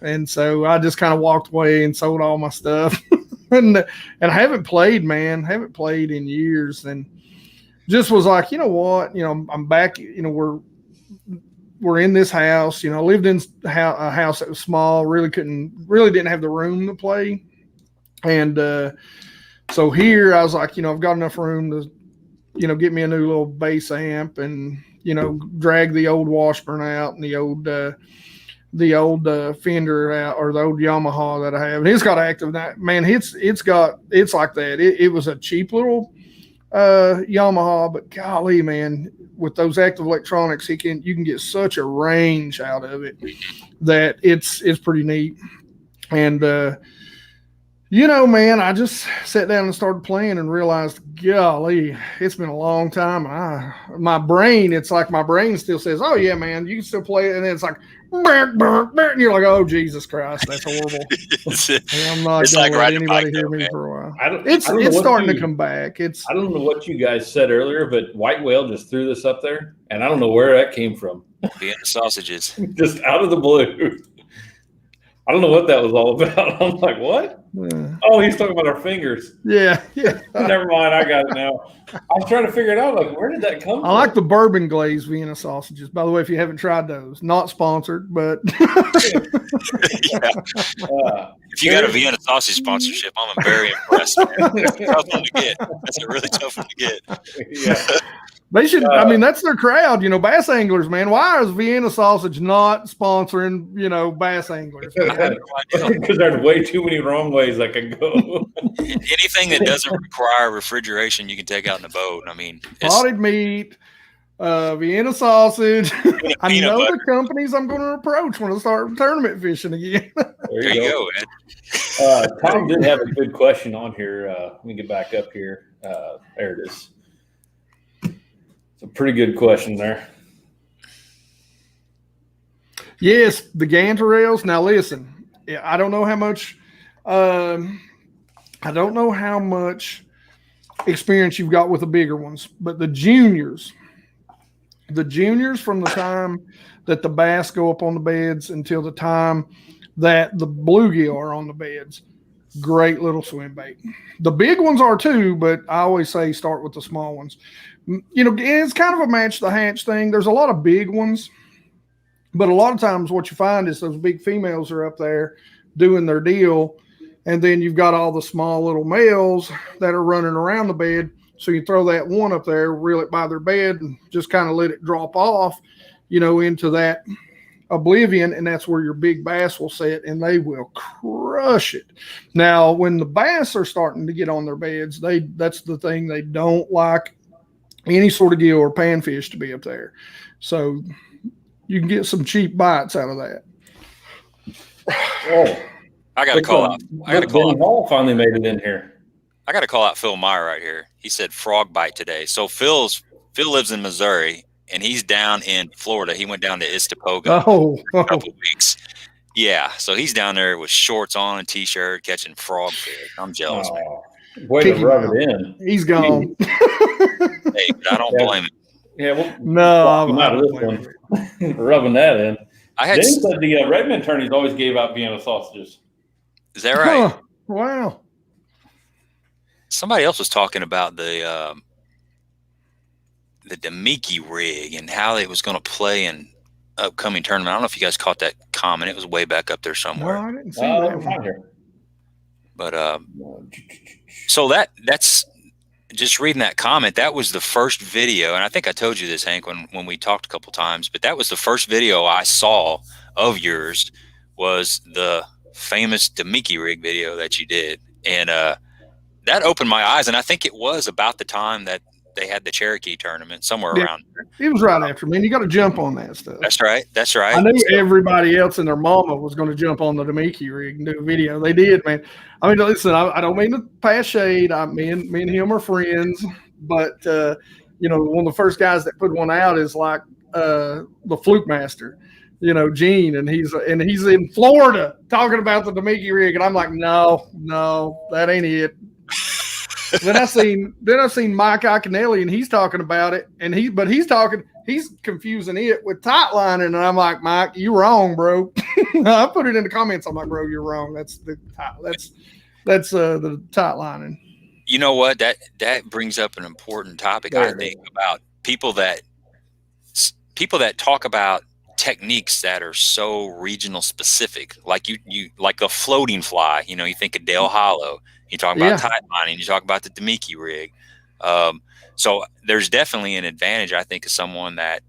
and so I just kind of walked away and sold all my stuff. and I haven't played in years, and just was like, you know what, I'm back, we're in this house, lived in a house that was small, really didn't have the room to play. And so here I was like, I've got enough room to, get me a new little bass amp and, drag the old Washburn out and the old Fender out, or the old Yamaha that I have. And it's got active, man, it's like that. It was a cheap little Yamaha, but golly, man, with those active electronics, you can get such a range out of it that it's pretty neat. And man, I just sat down and started playing and realized, golly, it's been a long time. My brain still says, oh yeah, man, you can still play it. And then it's like, and you're like, oh Jesus Christ, that's horrible. I'm not going to let anybody hear me for a while. It's starting to come back. I don't know what you guys said earlier, but White Whale just threw this up there, and I don't know where that came from. Vienna sausages. Just out of the blue. I don't know what that was all about. I'm like, what? Yeah. Oh, he's talking about our fingers. Yeah. Never mind. I got it now. I was trying to figure it out. Like, where did that come from? I like the bourbon glazed Vienna sausages. By the way, if you haven't tried those, not sponsored, but. If you got a Vienna sausage sponsorship, I'm very impressed. That's a tough one to get. That's a really tough one to get. Yeah. They should, that's their crowd, bass anglers, man. Why is Vienna sausage not sponsoring, bass anglers? Because there's way too many wrong ways I can go. Anything that doesn't require refrigeration, you can take out in the boat. Potted meat, Vienna sausage. I know butter. The companies I'm going to approach when I start tournament fishing again. There you go, Ed. Tom did have a good question on here. Let me get back up here. There it is. A pretty good question there. Yes, the Ganter rails. Now listen, I don't know how much experience you've got with the bigger ones, but the juniors from the time that the bass go up on the beds until the time that the bluegill are on the beds, great little swim bait. The big ones are too, but I always say start with the small ones. It's kind of a match the hatch thing. There's a lot of big ones, but a lot of times what you find is those big females are up there doing their deal, and then you've got all the small little males that are running around the bed. So you throw that one up there, reel it by their bed, and just kind of let it drop off, into that oblivion, and that's where your big bass will sit, and they will crush it. Now, when the bass are starting to get on their beds, that's the thing they don't like any sort of gill or panfish to be up there. So you can get some cheap bites out of that. Oh, I got to call out. Hall finally made it in here. I got to call out Phil Meyer right here. He said frog bite today. So Phil lives in Missouri, and he's down in Florida. He went down to Istapoga for a couple of weeks. Yeah, so he's down there with shorts on and T-shirt catching frog fish. I'm jealous, man. Way to rub it in. He's gone. Hey, I don't blame him. Yeah, well, No, I'm out of this one. Rubbing that in. James said the Redmond attorneys always gave out Vienna sausages. Is that right? Huh. Wow. Somebody else was talking about the Demiki rig and how it was going to play in upcoming tournament. I don't know if you guys caught that comment. It was way back up there somewhere. No, I didn't see that one. Here. But so that's just reading that comment. That was the first video, and I think I told you this, Hank, when we talked a couple times. But that was the first video I saw of yours, was the famous Demiki rig video that you did, and that opened my eyes. And I think it was about the time that they had the Cherokee tournament, somewhere around there. It was right after, man. You got to jump on that stuff. That's right. That's right. I knew everybody else and their mama was going to jump on the Demiki rig and do a video. They did, man. I mean, listen, I don't mean to pass shade. Me and him are friends, but one of the first guys that put one out is like the Fluke Master, Gene, and he's in Florida talking about the Demiki rig, and I'm like, no, that ain't it. Then I seen Mike Iaconelli, and he's talking about it, and he's confusing it with tight lining, and I'm like, Mike, you wrong, bro. I put it in the comments. I'm like, bro, you're wrong. That's the tight lining. You know what? That brings up an important topic. I think about people that talk about techniques that are so regional specific, like you like a floating fly. You think of Dale Hollow. You talk about tight lining. You talk about the Demiki rig. So there's definitely an advantage, I think, of someone that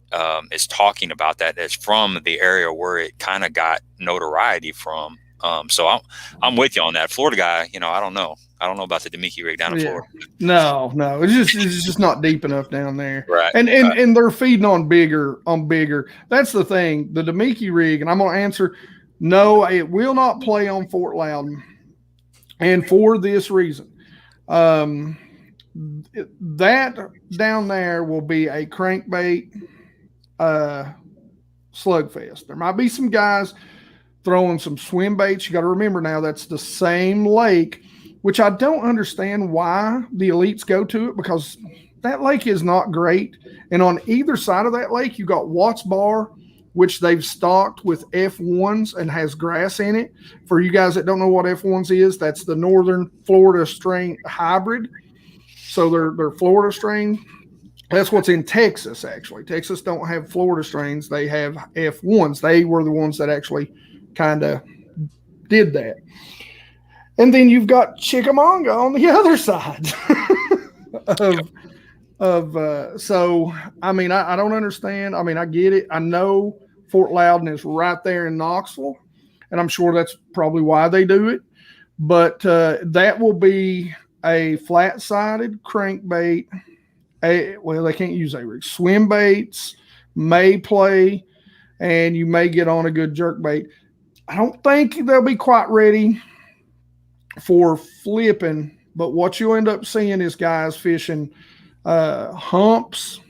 is talking about that's from the area where it kind of got notoriety from. So I'm with you on that. Florida guy, I don't know. I don't know about the Demiki rig down in Florida. No, it's just not deep enough down there. Right. And they're feeding on bigger. That's the thing. The Demiki rig, and I'm going to answer, no, it will not play on Fort Loudon. And for this reason, that down there will be a crankbait slugfest. There might be some guys throwing some swim baits. You got to remember now, that's the same lake, which I don't understand why the elites go to it, because that lake is not great. And on either side of that lake, you got Watts Bar, which they've stocked with F1s and has grass in it. For you guys that don't know what F1s is, that's the Northern Florida strain hybrid. So they're Florida strain. That's what's in Texas, actually. Texas don't have Florida strains. They have F1s. They were the ones that actually kind of did that. And then you've got Chickamauga on the other side so, I mean, I don't understand. I mean, I get it. I know Fort Loudon is right there in Knoxville, and I'm sure that's probably why they do it. But that will be a flat-sided crankbait. Well, they can't use a rig. Swim baits may play, and you may get on a good jerk bait. I don't think they'll be quite ready for flipping, but what you'll end up seeing is guys fishing humps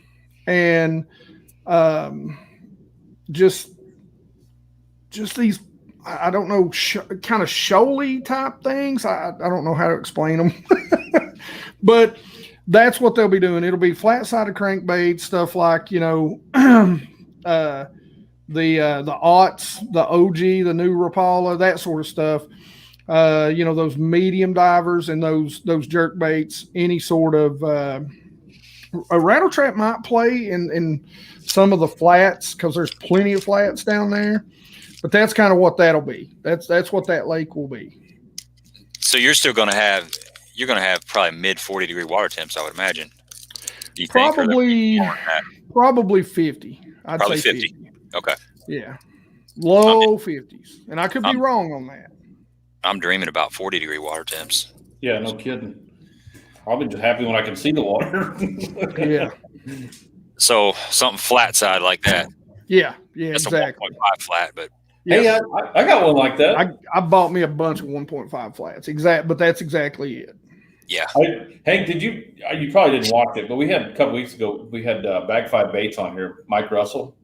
and just these, I don't know, kind of shoaly type things. I don't know how to explain them, but that's what they'll be doing. It'll be flat-sided crankbait, stuff like, the aughts, the OG, the new Rapala, that sort of stuff. Those medium divers and those jerk baits, any sort of a rattle trap might play in some of the flats, because there's plenty of flats down there. But that's kind of what that'll be. That's what that lake will be. So you're still going to have probably mid 40-degree water temps, I would imagine. Do you probably 50. I'd probably say 50. Okay. Yeah. Low 50s. And I could be wrong on that. I'm dreaming about 40-degree water temps. Yeah, no kidding. I'll be just happy when I can see the water. Yeah. So something flat side like that. Yeah, That's exactly. a 1.5 flat, but hey, I got one like that. I bought me a bunch of 1.5 flats. But that's exactly it. Yeah. Hank, did you probably didn't watch it, but we had a couple weeks ago, we had Bag 5 Baits on here, Mike Russell.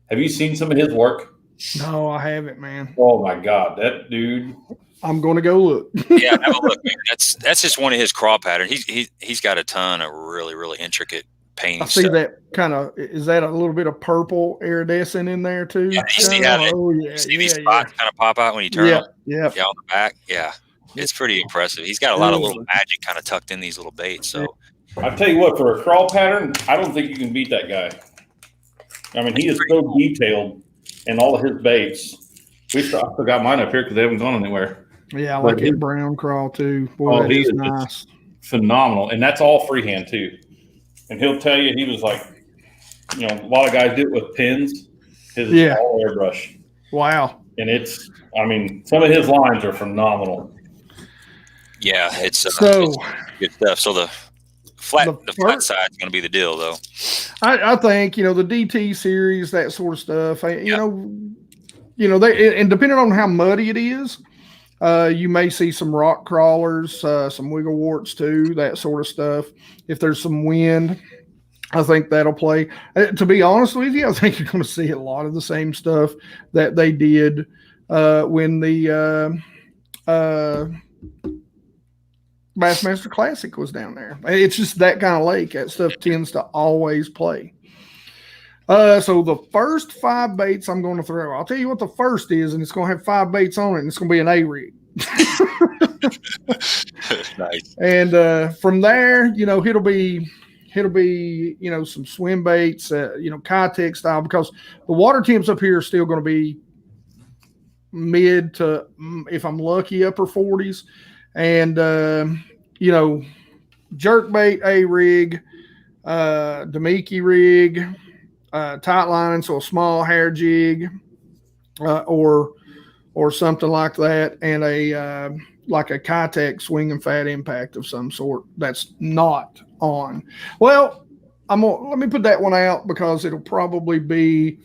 Have you seen some of his work? No, I haven't, man. Oh my God, that dude. I'm going to go look. Yeah, have a look, man. That's just one of his crawl patterns. He's got a ton of really, really intricate painting I see stuff. that kind of, is that a little bit of purple iridescent in there too? Yeah, you see how you see these spots kind of pop out when you turn them? Yeah. Yeah, on the back. Yeah. It's pretty impressive. He's got a lot of little magic kind of tucked in these little baits. So I'll tell you what, for a crawl pattern, I don't think you can beat that guy. I mean, he is so detailed in all of his baits. I still got mine up here because they haven't gone anywhere. Yeah, I like that brown crawl too. Boy, he is nice. Phenomenal. And that's all freehand too. And he'll tell you, he was like, you know, a lot of guys do it with pins. His is all airbrush. Wow. And I mean, some of his lines are phenomenal. Yeah, it's good stuff. So the flat side is going to be the deal, though. I think, you know, the DT series, that sort of stuff. You know, they, and depending on how muddy it is, you may see some rock crawlers, some wiggle warts too, that sort of stuff. If there's some wind, I think that'll play. To be honest with you, I think you're going to see a lot of the same stuff that they did when the Bassmaster Classic was down there. It's just that kind of lake. That stuff tends to always play. So the first 5 baits I'm going to throw, I'll tell you what the first is, and it's going to have 5 baits on it, and it's going to be an A-rig. Nice. And from there, you know, it'll be, you know, some swim baits, you know, Kitech style, because the water temps up here are still going to be mid to, if I'm lucky, upper 40s. And, you know, jerkbait, A-rig, Demiki rig, tight line, so a small hair jig, or something like that, and a like a Kitech swing and fat impact of some sort that's not on. Well, let me put that one out because it'll probably be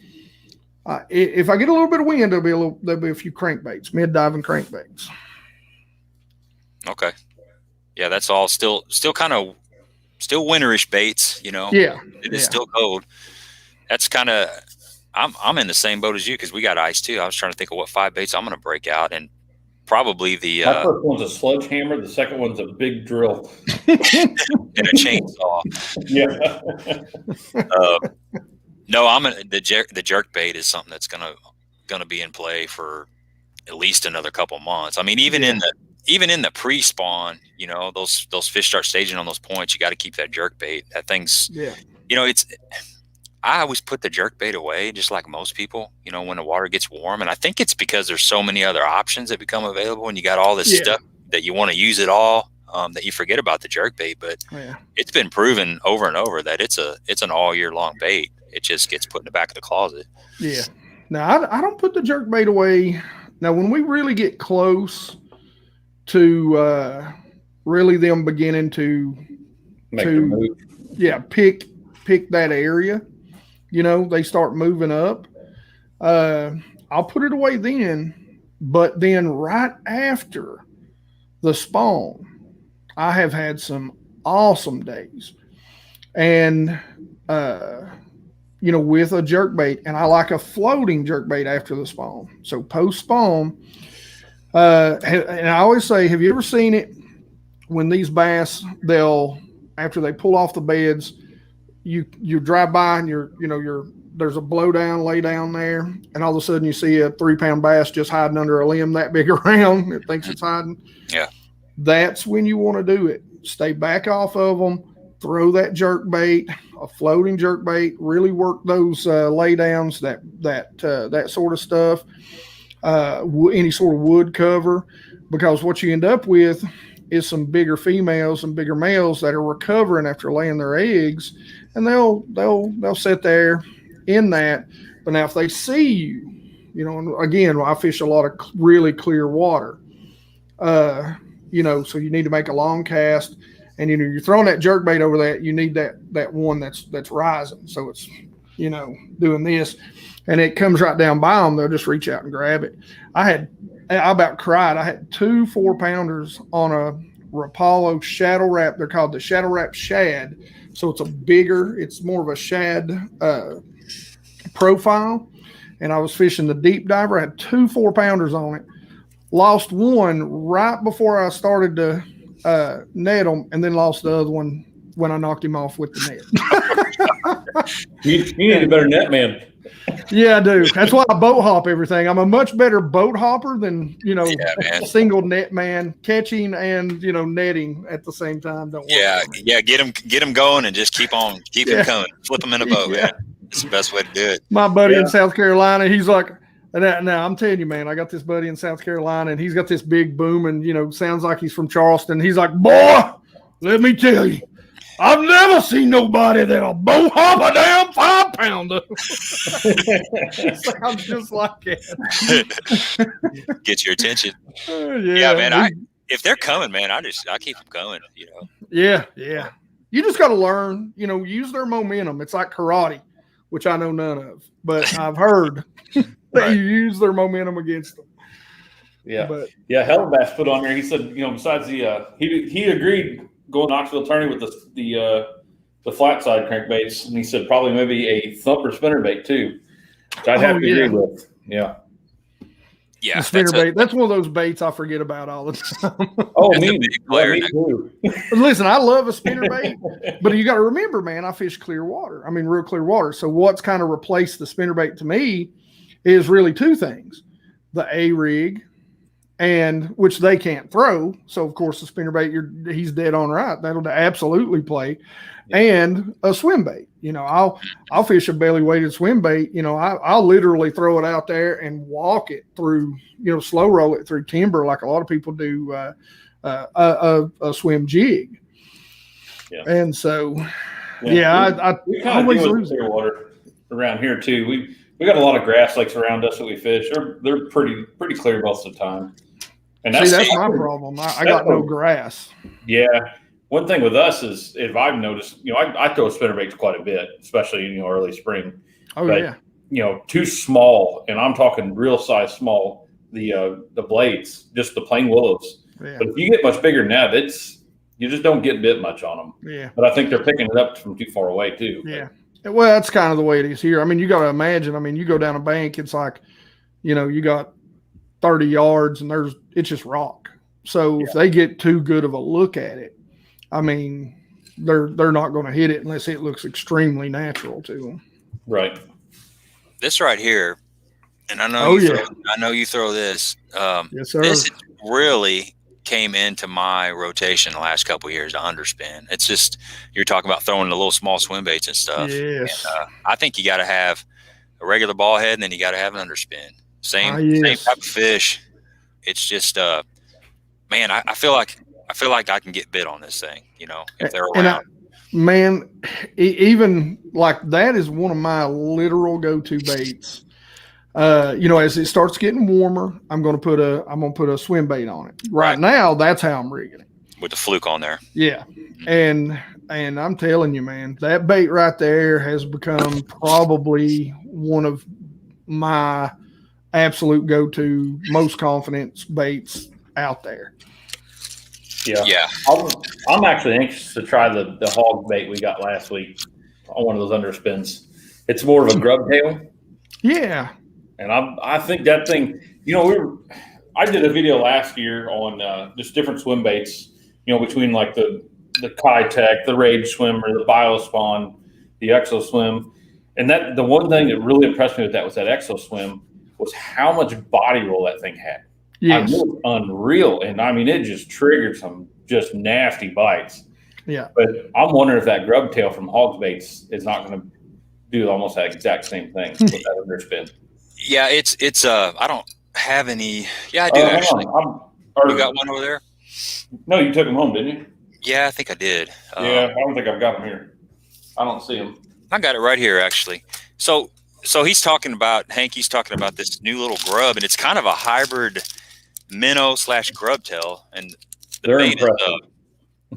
if I get a little bit of wind, there'll be a few crankbaits, mid diving crankbaits. Okay. Yeah, that's all still kind of winterish baits, you know. Yeah. It is still cold. That's kind of I'm in the same boat as you because we got ice too. I was trying to think of what 5 baits I'm going to break out, and probably the my first one's a sledgehammer. The second one's a big drill and a chainsaw. Yeah. No, the jerk bait is something that's gonna be in play for at least another couple months. I mean, even in the pre-spawn, you know, those fish start staging on those points. You got to keep that jerk bait. That thing's, you know, I always put the jerk bait away, just like most people, you know, when the water gets warm. And I think it's because there's so many other options that become available, and you got all this stuff that you want to use it all, that you forget about the jerk bait. But it's been proven over and over that it's an all year long bait. It just gets put in the back of the closet. Yeah. Now I don't put the jerk bait away. Now, when we really get close to really them beginning to pick that area, you know, they start moving up, I'll put it away then. But then right after the spawn, I have had some awesome days, and you know, with a jerkbait, and I like a floating jerkbait after the spawn. So post spawn, and I always say, have you ever seen it when these bass, after they pull off the beds, you drive by and there's a blowdown, lay down there, and all of a sudden you see a 3-pound bass just hiding under a limb that big around. It thinks it's hiding. Yeah. That's when you want to do it. Stay back off of them, throw that jerk bait, a floating jerk bait, really work those lay downs, that sort of stuff, any sort of wood cover, because what you end up with is some bigger females and bigger males that are recovering after laying their eggs, and they'll sit there in that. But now if they see you, you know, and again, I fish a lot of really clear water, you know, so you need to make a long cast, and, you know, you're throwing that jerk bait over that, you need that one that's rising. So it's, you know, doing this, and it comes right down by them. They'll just reach out and grab it. I about cried. I had 2 4-pounders on a Rapallo shadow wrap. They're called the shadow wrap shad. So it's more of a shad profile. And I was fishing the deep diver. I had 2 4-pounders on it. Lost one right before I started to net him, and then lost the other one when I knocked him off with the net. You need a better net man. Yeah, I do. That's why I boat hop everything. I'm a much better boat hopper than, single net man, catching and, netting at the same time. Don't work. Yeah. Get them going and just keep them coming. Flip them in a boat, man. It's the best way to do it. My buddy in South Carolina, he's like, now I'm telling you, man, I got this buddy in South Carolina, and he's got this big boom, and, sounds like he's from Charleston. He's like, boy, let me tell you, I've never seen nobody that'll boat hop a damn 5-pounder. Sounds just like it. Get your attention. Yeah, man. If they're coming, man, I keep them coming. Yeah. You just got to learn. Use their momentum. It's like karate, which I know none of, but I've heard that you use their momentum against them. Yeah, Hellbass put on there. He said, besides the he agreed. Going Knoxville tourney with the flat side crankbaits, and he said probably maybe a thumper spinnerbait too, which I'd have to agree with. Yeah, the spinnerbait. That's one of those baits I forget about all the time. Oh, me too. Listen, I love a spinnerbait, but you got to remember, man, I fish clear water. I mean, real clear water. So what's kind of replaced the spinnerbait to me is really two things: the A-rig, and which they can't throw. So of course the spinnerbait, he's dead on right. That'll absolutely play. And a swim bait. I'll fish a belly weighted swim bait. I'll literally throw it out there and walk it through, slow roll it through timber like a lot of people do a swim jig. Yeah. And so I always lose clear water around here too. We got a lot of grass lakes around us that we fish. They're pretty clear most of the time. And that's my problem. I got no grass. Yeah. One thing with us is, if I've noticed, I throw spinnerbaits quite a bit, especially in early spring. Too small, and I'm talking real size small. The blades, just the plain willows. Yeah. But if you get much bigger than that, you just don't get bit much on them. Yeah. But I think they're picking it up from too far away too. Yeah. Well, that's kind of the way it is here. I mean, you got to imagine. I mean, you go down a bank, it's like, you got 30 yards, and it's just rock. So if they get too good of a look at it, I mean, they're not going to hit it unless it looks extremely natural to them. Right. This right here, and I know you throw this. Yes, sir. This really came into my rotation the last couple of years, the underspin. It's just, you're talking about throwing the little small swim baits and stuff. Yes. And, I think you got to have a regular ball head, and then you got to have an underspin. Same type of fish. It's just, man, I feel like I can get bit on this thing, if they're around. Even like that is one of my literal go-to baits. As it starts getting warmer, I'm gonna put a swim bait on it. Right now, that's how I'm rigging it. With the fluke on there. Yeah. And I'm telling you, man, that bait right there has become probably one of my absolute go-to, most confidence baits out there. Yeah. I'm actually anxious to try the hog bait we got last week on one of those underspins. It's more of a grub tail. Yeah. And I think that thing, I did a video last year on just different swim baits, between like the Kitech, the Rage Swimmer, the Biospawn, the Exo Swim. And the one thing that really impressed me with that was that Exo Swim was how much body roll that thing had. Yes. It was unreal. And I mean, it just triggered some just nasty bites. Yeah. But I'm wondering if that grub tail from Hog's Baits is not going to do almost that exact same thing with that underspin. Yeah, it's I don't have any. Yeah, I do actually. You got one over there? No, you took them home, didn't you? Yeah, I think I did. Yeah, I don't think I've got them here. I don't see them. I got it right here, actually. So Hank's talking about this new little grub, and it's kind of a hybrid minnow / grub tail, and the they're bait impressive.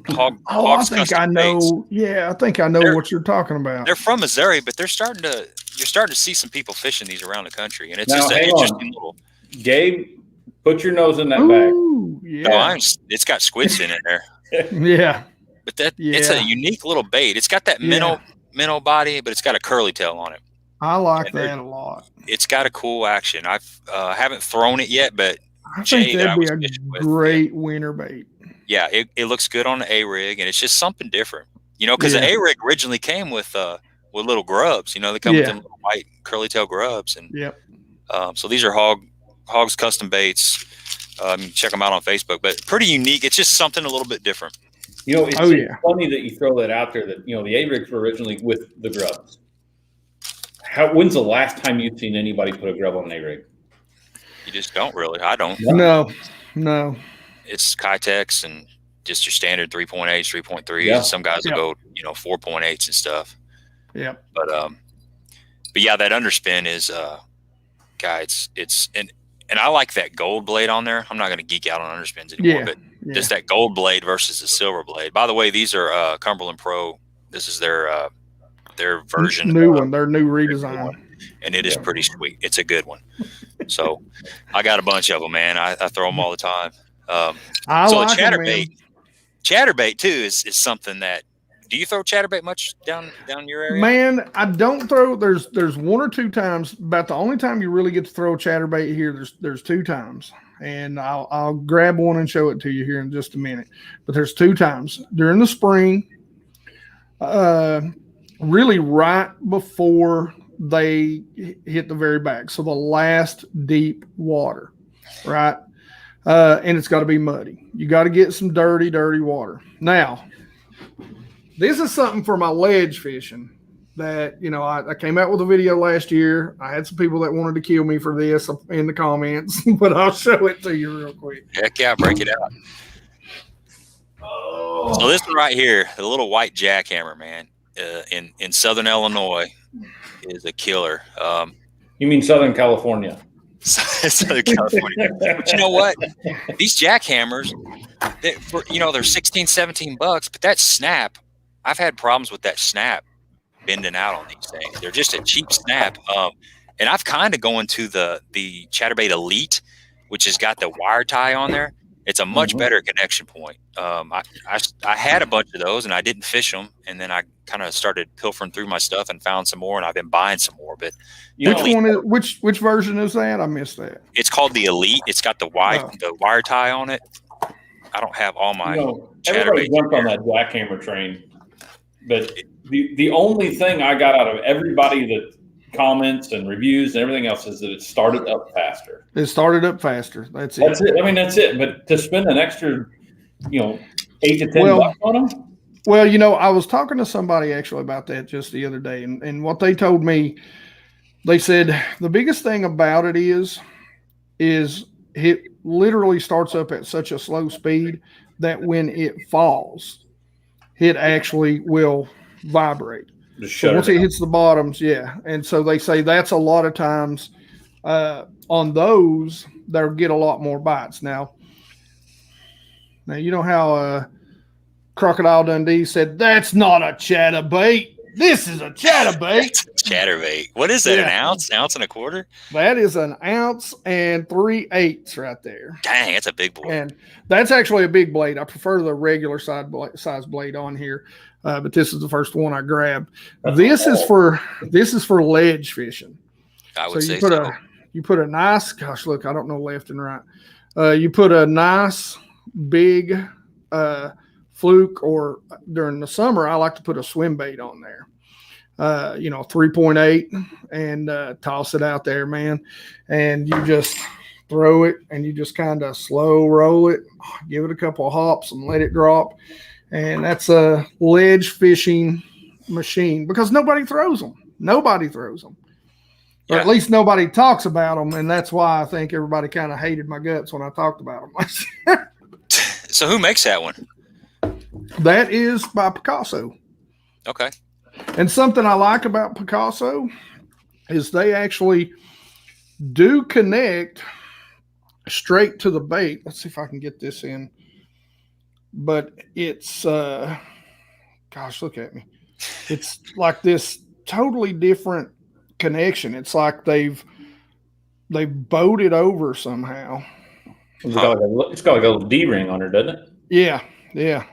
is hog. I think I know. Baits. Yeah, I think I know what you're talking about. They're from Missouri, but you're starting to see some people fishing these around the country, and it's now, just an interesting little. Gabe, put your nose in that bag. Yeah. No, it's got squid fin in there. Yeah. But it's a unique little bait. It's got that minnow body, but it's got a curly tail on it. I like that a lot. It's got a cool action. I haven't thrown it yet, but I Jay think that I that'd be was a fishing with. great winter bait. Yeah, it looks good on the A-rig, and it's just something different. You know, because the A-rig originally came with little grubs. You know, they come with them little white curly tail grubs, and so these are Hogs custom baits. You can check them out on Facebook, but pretty unique. It's just something a little bit different. You know, it's funny that you throw that out there. That, you know, the A-rigs were originally with the grubs. When's the last time you've seen anybody put a grub on an A-rig? You just don't really. I don't. No. It's Kytex and just your standard 3.8s, 3.3s. Yeah. Some guys will go, 4.8s and stuff. Yeah. But yeah, that underspin is, guys, and I like that gold blade on there. I'm not going to geek out on underspins anymore, but just that gold blade versus the silver blade. By the way, these are Cumberland Pro. This is their version. Their new redesign. And it is pretty sweet. It's a good one. So I got a bunch of them, man. I throw them all the time. So like a chatterbait too is something that. Do you throw chatterbait much down your area? Man, I don't throw. There's one or two times. About the only time you really get to throw chatterbait here. There's two times, and I'll grab one and show it to you here in just a minute. But there's two times during the spring. Really right before they hit the very back, so the last deep water, right? And it's got to be muddy. You got to get some dirty water. Now, this is something for my ledge fishing that, I came out with a video last year. I had some people that wanted to kill me for this in the comments, but I'll show it to you real quick. Heck yeah, break it out. Oh. So this one right here, the little white jackhammer, man, in Southern Illinois is a killer. You mean Southern California? Southern California. But you know what? These jackhammers, they're 16, 17 bucks, but that snap, I've had problems with that snap bending out on these things. They're just a cheap snap. And I've kind of gone to the Chatterbait Elite, which has got the wire tie on there. It's a much better connection point. I had a bunch of those and I didn't fish them. And then I kind of started pilfering through my stuff and found some more, and I've been buying some more. But which version is that? I missed that. It's called the Elite. It's got the wire tie on it. I don't have all my everybody jumped on that jackhammer train. But the only thing I got out of everybody that comments and reviews and everything else is that it started up faster. It started up faster. That's it. That's it. I mean, that's it. But to spend an extra, $8 to $10 bucks on them. Well, I was talking to somebody actually about that just the other day, and what they told me, they said the biggest thing about it is it literally starts up at such a slow speed that when it falls, it actually will vibrate. So once it hits the bottoms, and so they say that's a lot of times on those they'll get a lot more bites. Now you know how Crocodile Dundee said that's not a chatterbait. This is a chatterbait. Chatterbait. What is that? An ounce and a quarter? That is an ounce and 3/8 right there. Dang, that's a big boy. And that's actually a big blade. I prefer the regular size blade on here, but this is the first one I grabbed. This is for ledge fishing. I would say you put a nice. Gosh, look, I don't know left and right. You put a nice big fluke, or during the summer, I like to put a swim bait on there. 3.8 and toss it out there, man. And you just throw it and you just kind of slow roll it, give it a couple of hops and let it drop. And that's a ledge fishing machine because nobody throws them. Or at least nobody talks about them. And that's why I think everybody kind of hated my guts when I talked about them. So who makes that one? That is by Picasso. Okay. And something I like about Picasso is they actually do connect straight to the bait. Let's see if I can get this in. But it's, gosh, look at me. It's like this totally different connection. It's like they've boated over somehow. It's got like a little D-ring on it, doesn't it? Yeah.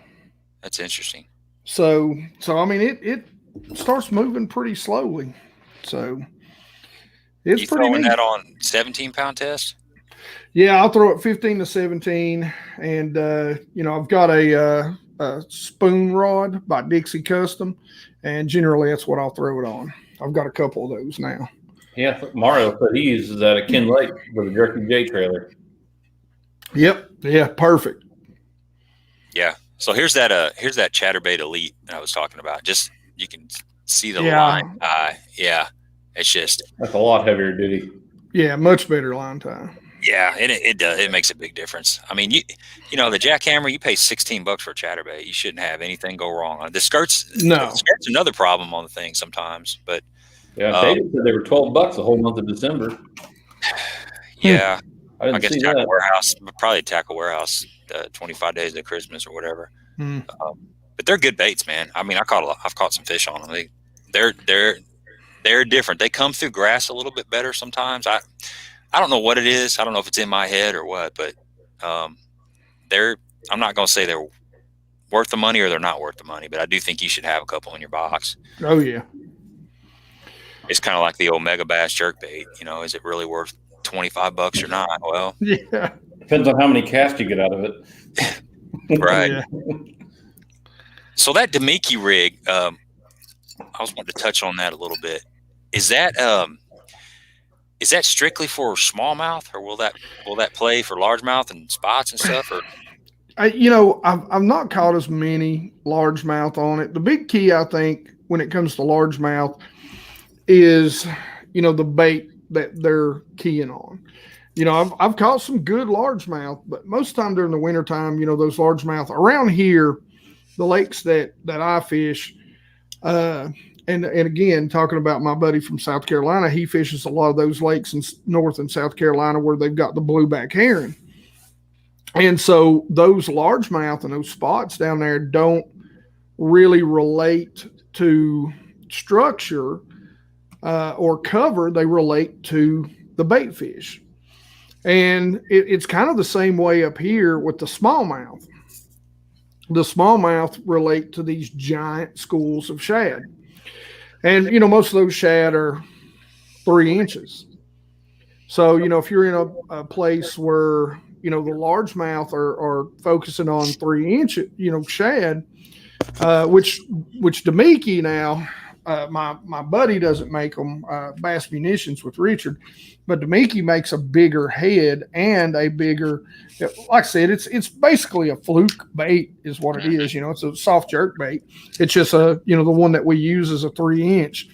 That's interesting. So I mean, it starts moving pretty slowly. So it's you pretty throwing neat. that on 17-pound test? Yeah, I'll throw it 15 to 17, and I've got a spoon rod by Dixie Custom, and generally that's what I'll throw it on. I've got a couple of those now. Yeah, Mario said he uses that at Ken Lake with a Jerky J trailer. Yep. Yeah, perfect. Yeah. So here's that Chatterbait Elite that I was talking about. Just you can see the line tie. Yeah. That's a lot heavier duty. Yeah, much better line tie. Yeah, it does. It makes a big difference. I mean, you know, the jackhammer, you pay $16 for a chatterbait. You shouldn't have anything go wrong on it. The skirt's another problem on the thing sometimes. But yeah, David said they were $12 the whole month of December. Yeah, I guess Tackle Warehouse, probably Tackle Warehouse, 25 days of Christmas or whatever. But they're good baits, man. I mean, I've caught some fish on them. They're different. They come through grass a little bit better sometimes. I don't know what it is. I don't know if it's in my head or what, but I'm not going to say they're worth the money or they're not worth the money, but I do think you should have a couple in your box. Oh, yeah. It's kind of like the old Mega Bass jerkbait. You know, is it really worth $25 or not? Well, yeah. Depends on how many casts you get out of it. Right. Yeah. So that Demiki rig, I was wanting to touch on that a little bit. Is that strictly for smallmouth, or will that play for largemouth and spots and stuff? Or I've not caught as many largemouth on it. The big key, I think, when it comes to largemouth is the bait that they're keying on. I've caught some good largemouth, but most of the time during the wintertime, those largemouth around here, the lakes that I fish, and again, talking about my buddy from South Carolina, he fishes a lot of those lakes in North and South Carolina where they've got the blueback herring. And so those largemouth and those spots down there don't really relate to structure or cover. They relate to the bait fish. And it's kind of the same way up here with the smallmouth. The smallmouth relate to these giant schools of shad. And, most of those shad are 3 inches. So, if you're in a place where, the largemouth are focusing on 3 inch, shad, which Demiki now, my buddy doesn't make them, Bass Munitions with Richard, but Demiki makes a bigger head and a bigger, like I said, it's basically a fluke bait is what it is. It's a soft jerk bait. It's just the one that we use is a 3 inch.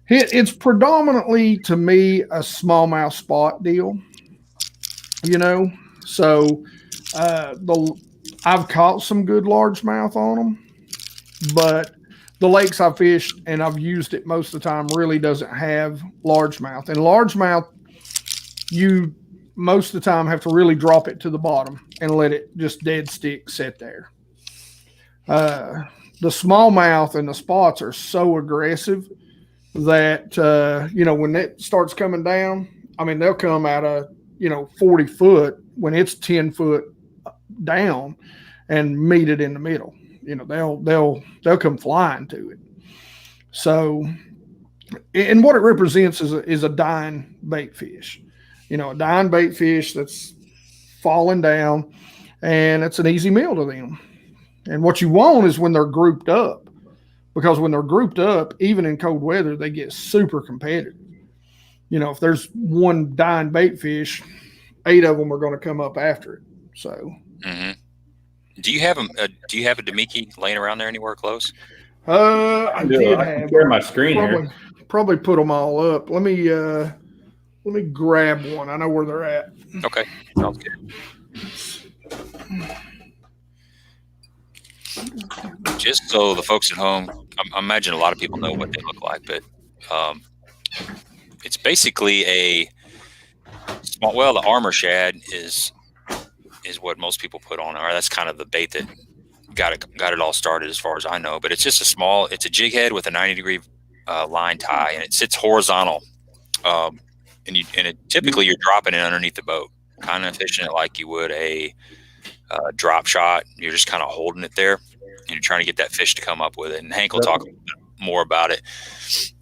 It's predominantly, to me, a smallmouth spot deal, so I've caught some good largemouth on them, but the lakes I fished and I've used it most of the time really doesn't have largemouth. And largemouth, you most of the time have to really drop it to the bottom and let it just dead stick sit there. The smallmouth and the spots are so aggressive that, when it starts coming down, I mean, they'll come out of, 40 foot when it's 10 foot down and meet it in the middle. They'll come flying to it. So, and what it represents is a dying bait fish. A dying bait fish that's falling down, and it's an easy meal to them. And what you want is when they're grouped up, because when they're grouped up, even in cold weather, they get super competitive. If there's one dying bait fish, 8 of them are going to come up after it. So. Mm-hmm. Do you have a Demiki laying around there anywhere close? I did have. Share my screen here. Probably put them all up. Let me grab one. I know where they're at. Okay, sounds good. Just so the folks at home, I imagine a lot of people know what they look like, but it's basically the armor shad is what most people put on, or that's kind of the bait that got it all started as far as I know. But it's just it's a jig head with a 90-degree line tie, and it sits horizontal. Typically you're dropping it underneath the boat, kind of fishing it like you would a drop shot. You're just kind of holding it there, and you're trying to get that fish to come up with it. And Hank will talk more about it.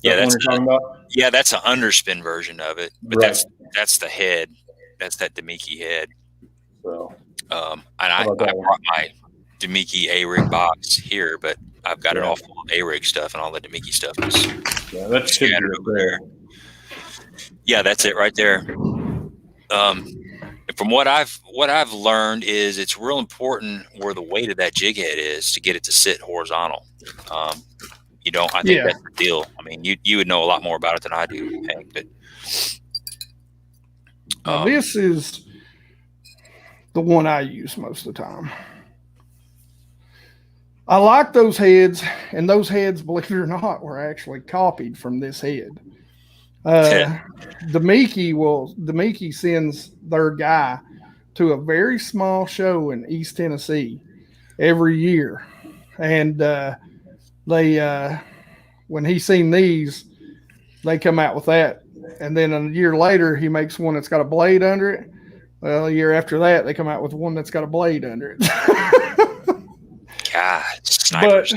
Yeah, that's an underspin version of it, but right. That's the head. that Demiki head. So, and I brought my Demiki A-rig box here, but I've got it all full of A-rig stuff, and all the Demiki stuff is that's scattered over there. Yeah, that's it right there. From what I've learned is it's real important where the weight of that jig head is to get it to sit horizontal. I think that's the deal. I mean, you would know a lot more about it than I do, Hank, but this is the one I use most of the time. I like those heads, and those heads, believe it or not, were actually copied from this head. Demiki sends their guy to a very small show in East Tennessee every year. And when he seen these, they come out with that. And then a year later, he makes one that's got a blade under it. Well, a year after that, they come out with one that's got a blade under it. God, snipers.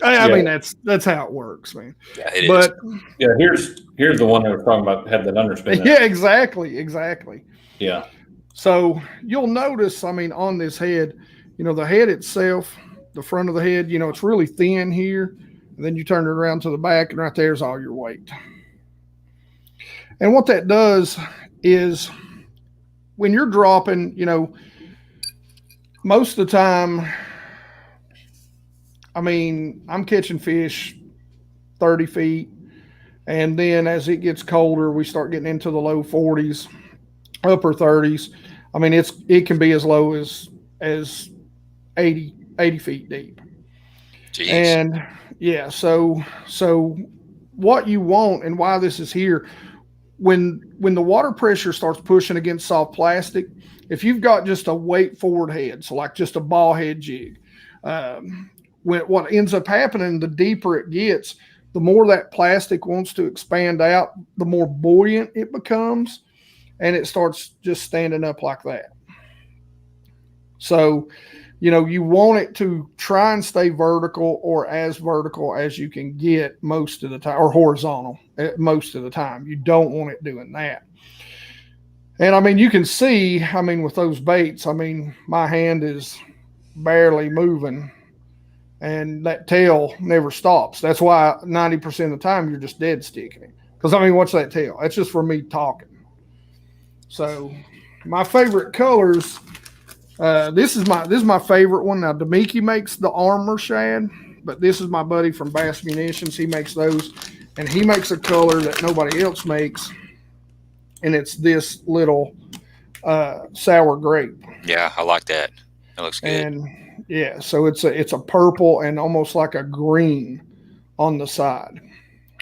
But I mean, that's how it works, man. Yeah, it is. Here's the one that we're talking about, had that underspin. Yeah, exactly. Yeah. So you'll notice, I mean, on this head, the head itself, the front of the head, it's really thin here. And then you turn it around to the back, and right there's all your weight. And what that does is when you're dropping, most of the time, I mean, I'm catching fish 30 feet. And then as it gets colder, we start getting into the low 40s, upper 30s. I mean, it can be as low as 80 feet deep. Jeez. And yeah, so what you want and why this is here, when the water pressure starts pushing against soft plastic, if you've got just a weight forward head, so like just a ball head jig, what ends up happening, the deeper it gets, the more that plastic wants to expand out, the more buoyant it becomes, and it starts just standing up like that. So, you want it to try and stay vertical or as vertical as you can get most of the time, or horizontal most of the time. You don't want it doing that. And I mean, you can see, I mean, with those baits, I mean, my hand is barely moving. And that tail never stops. That's why 90% of the time you're just dead sticking it. Because, I mean, what's that tail? That's just for me talking. So, my favorite colors, this is my favorite one. Now, Demiki makes the armor shad, but this is my buddy from Bass Munitions. He makes those, and he makes a color that nobody else makes, and it's this little sour grape. Yeah, I like that. That looks good. And yeah, so it's a purple and almost like a green on the side.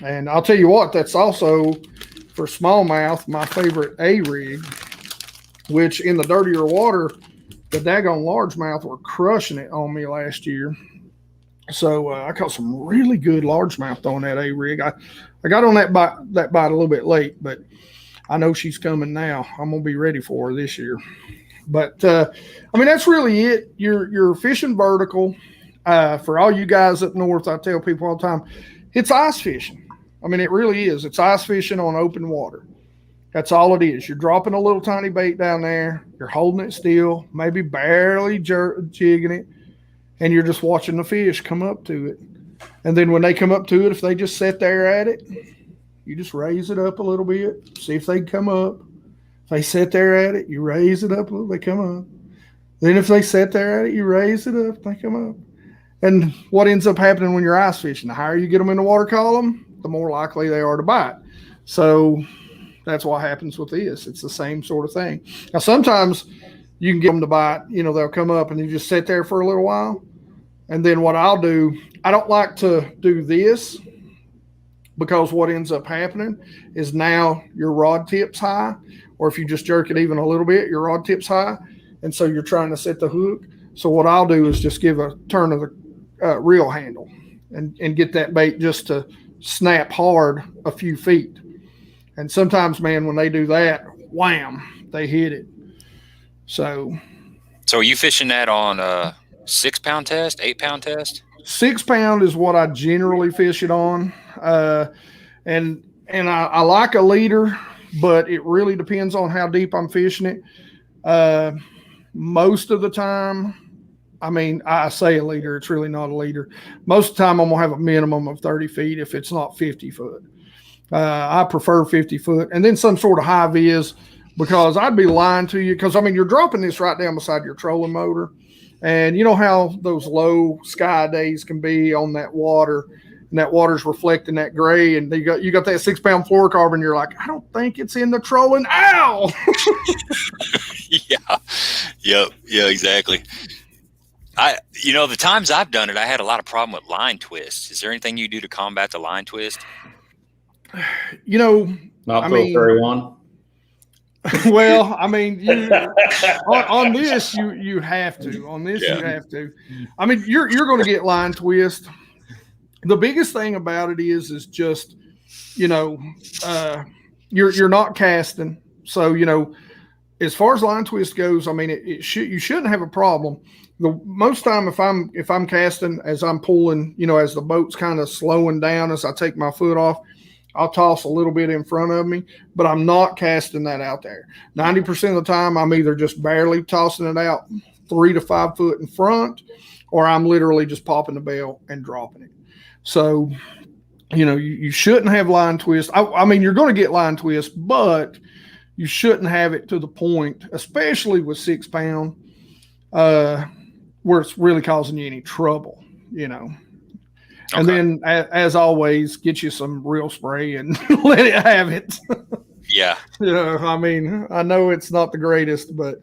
And I'll tell you what, that's also for smallmouth my favorite A-rig, which in the dirtier water, the daggone largemouth were crushing it on me last year. So I caught some really good largemouth on that A-rig. I got on that bite a little bit late, but I know she's coming now. I'm gonna be ready for her this year. But I mean, that's really it. You're fishing vertical. For all you guys up north, I tell people all the time, it's ice fishing. I mean, it really is. It's ice fishing on open water. That's all it is. You're dropping a little tiny bait down there. You're holding it still, maybe barely jigging it, and you're just watching the fish come up to it. And then when they come up to it, if they just sit there at it, you just raise it up a little bit, see if they come up. If they sit there at it, you raise it up a little, they come up. Then if they sit there at it, you raise it up, they come up. And what ends up happening when you're ice fishing, the higher you get them in the water column, the more likely they are to bite. So that's what happens with this. It's the same sort of thing. Now, sometimes you can get them to bite, they'll come up and you just sit there for a little while. And then what I'll do, I don't like to do this, because what ends up happening is now your rod tip's high, or if you just jerk it even a little bit, your rod tip's high, and so you're trying to set the hook. So what I'll do is just give a turn of the reel handle and get that bait just to snap hard a few feet. And sometimes, man, when they do that, wham, they hit it. So are you fishing that on a 6-pound test, 8-pound test? 6 pound is what I generally fish it on. And I like a leader, but it really depends on how deep I'm fishing it. Most of the time, I mean, I say a leader, it's really not a leader. Most of the time I'm gonna have a minimum of 30 feet if it's not 50 foot. I prefer 50 foot, and then some sort of high vis, because I'd be lying to you, because I mean, you're dropping this right down beside your trolling motor, and you know how those low sky days can be on that water, and that water's reflecting that gray, and you got that 6-pound fluorocarbon. You're like, I don't think it's in the trolling. Ow! Yeah, exactly. The times I've done it, I had a lot of problem with line twists. Is there anything you do to combat the line twist? Not throw fairy one. Well, I mean, on this you have to. On this, you have to. I mean, you're going to get line twist. The biggest thing about it is just, you're not casting. So, as far as line twist goes, I mean, you shouldn't have a problem. The most time if I'm casting, as I'm pulling, as the boat's kind of slowing down as I take my foot off, I'll toss a little bit in front of me, but I'm not casting that out there. 90% of the time, I'm either just barely tossing it out 3 to 5 foot in front, or I'm literally just popping the bail and dropping it. So, you shouldn't have line twist. I mean, you're going to get line twist, but you shouldn't have it to the point, especially with 6-pound, where it's really causing you any trouble, Okay. And then, as always, get you some real spray and let it have it. Yeah. I mean, I know it's not the greatest, but,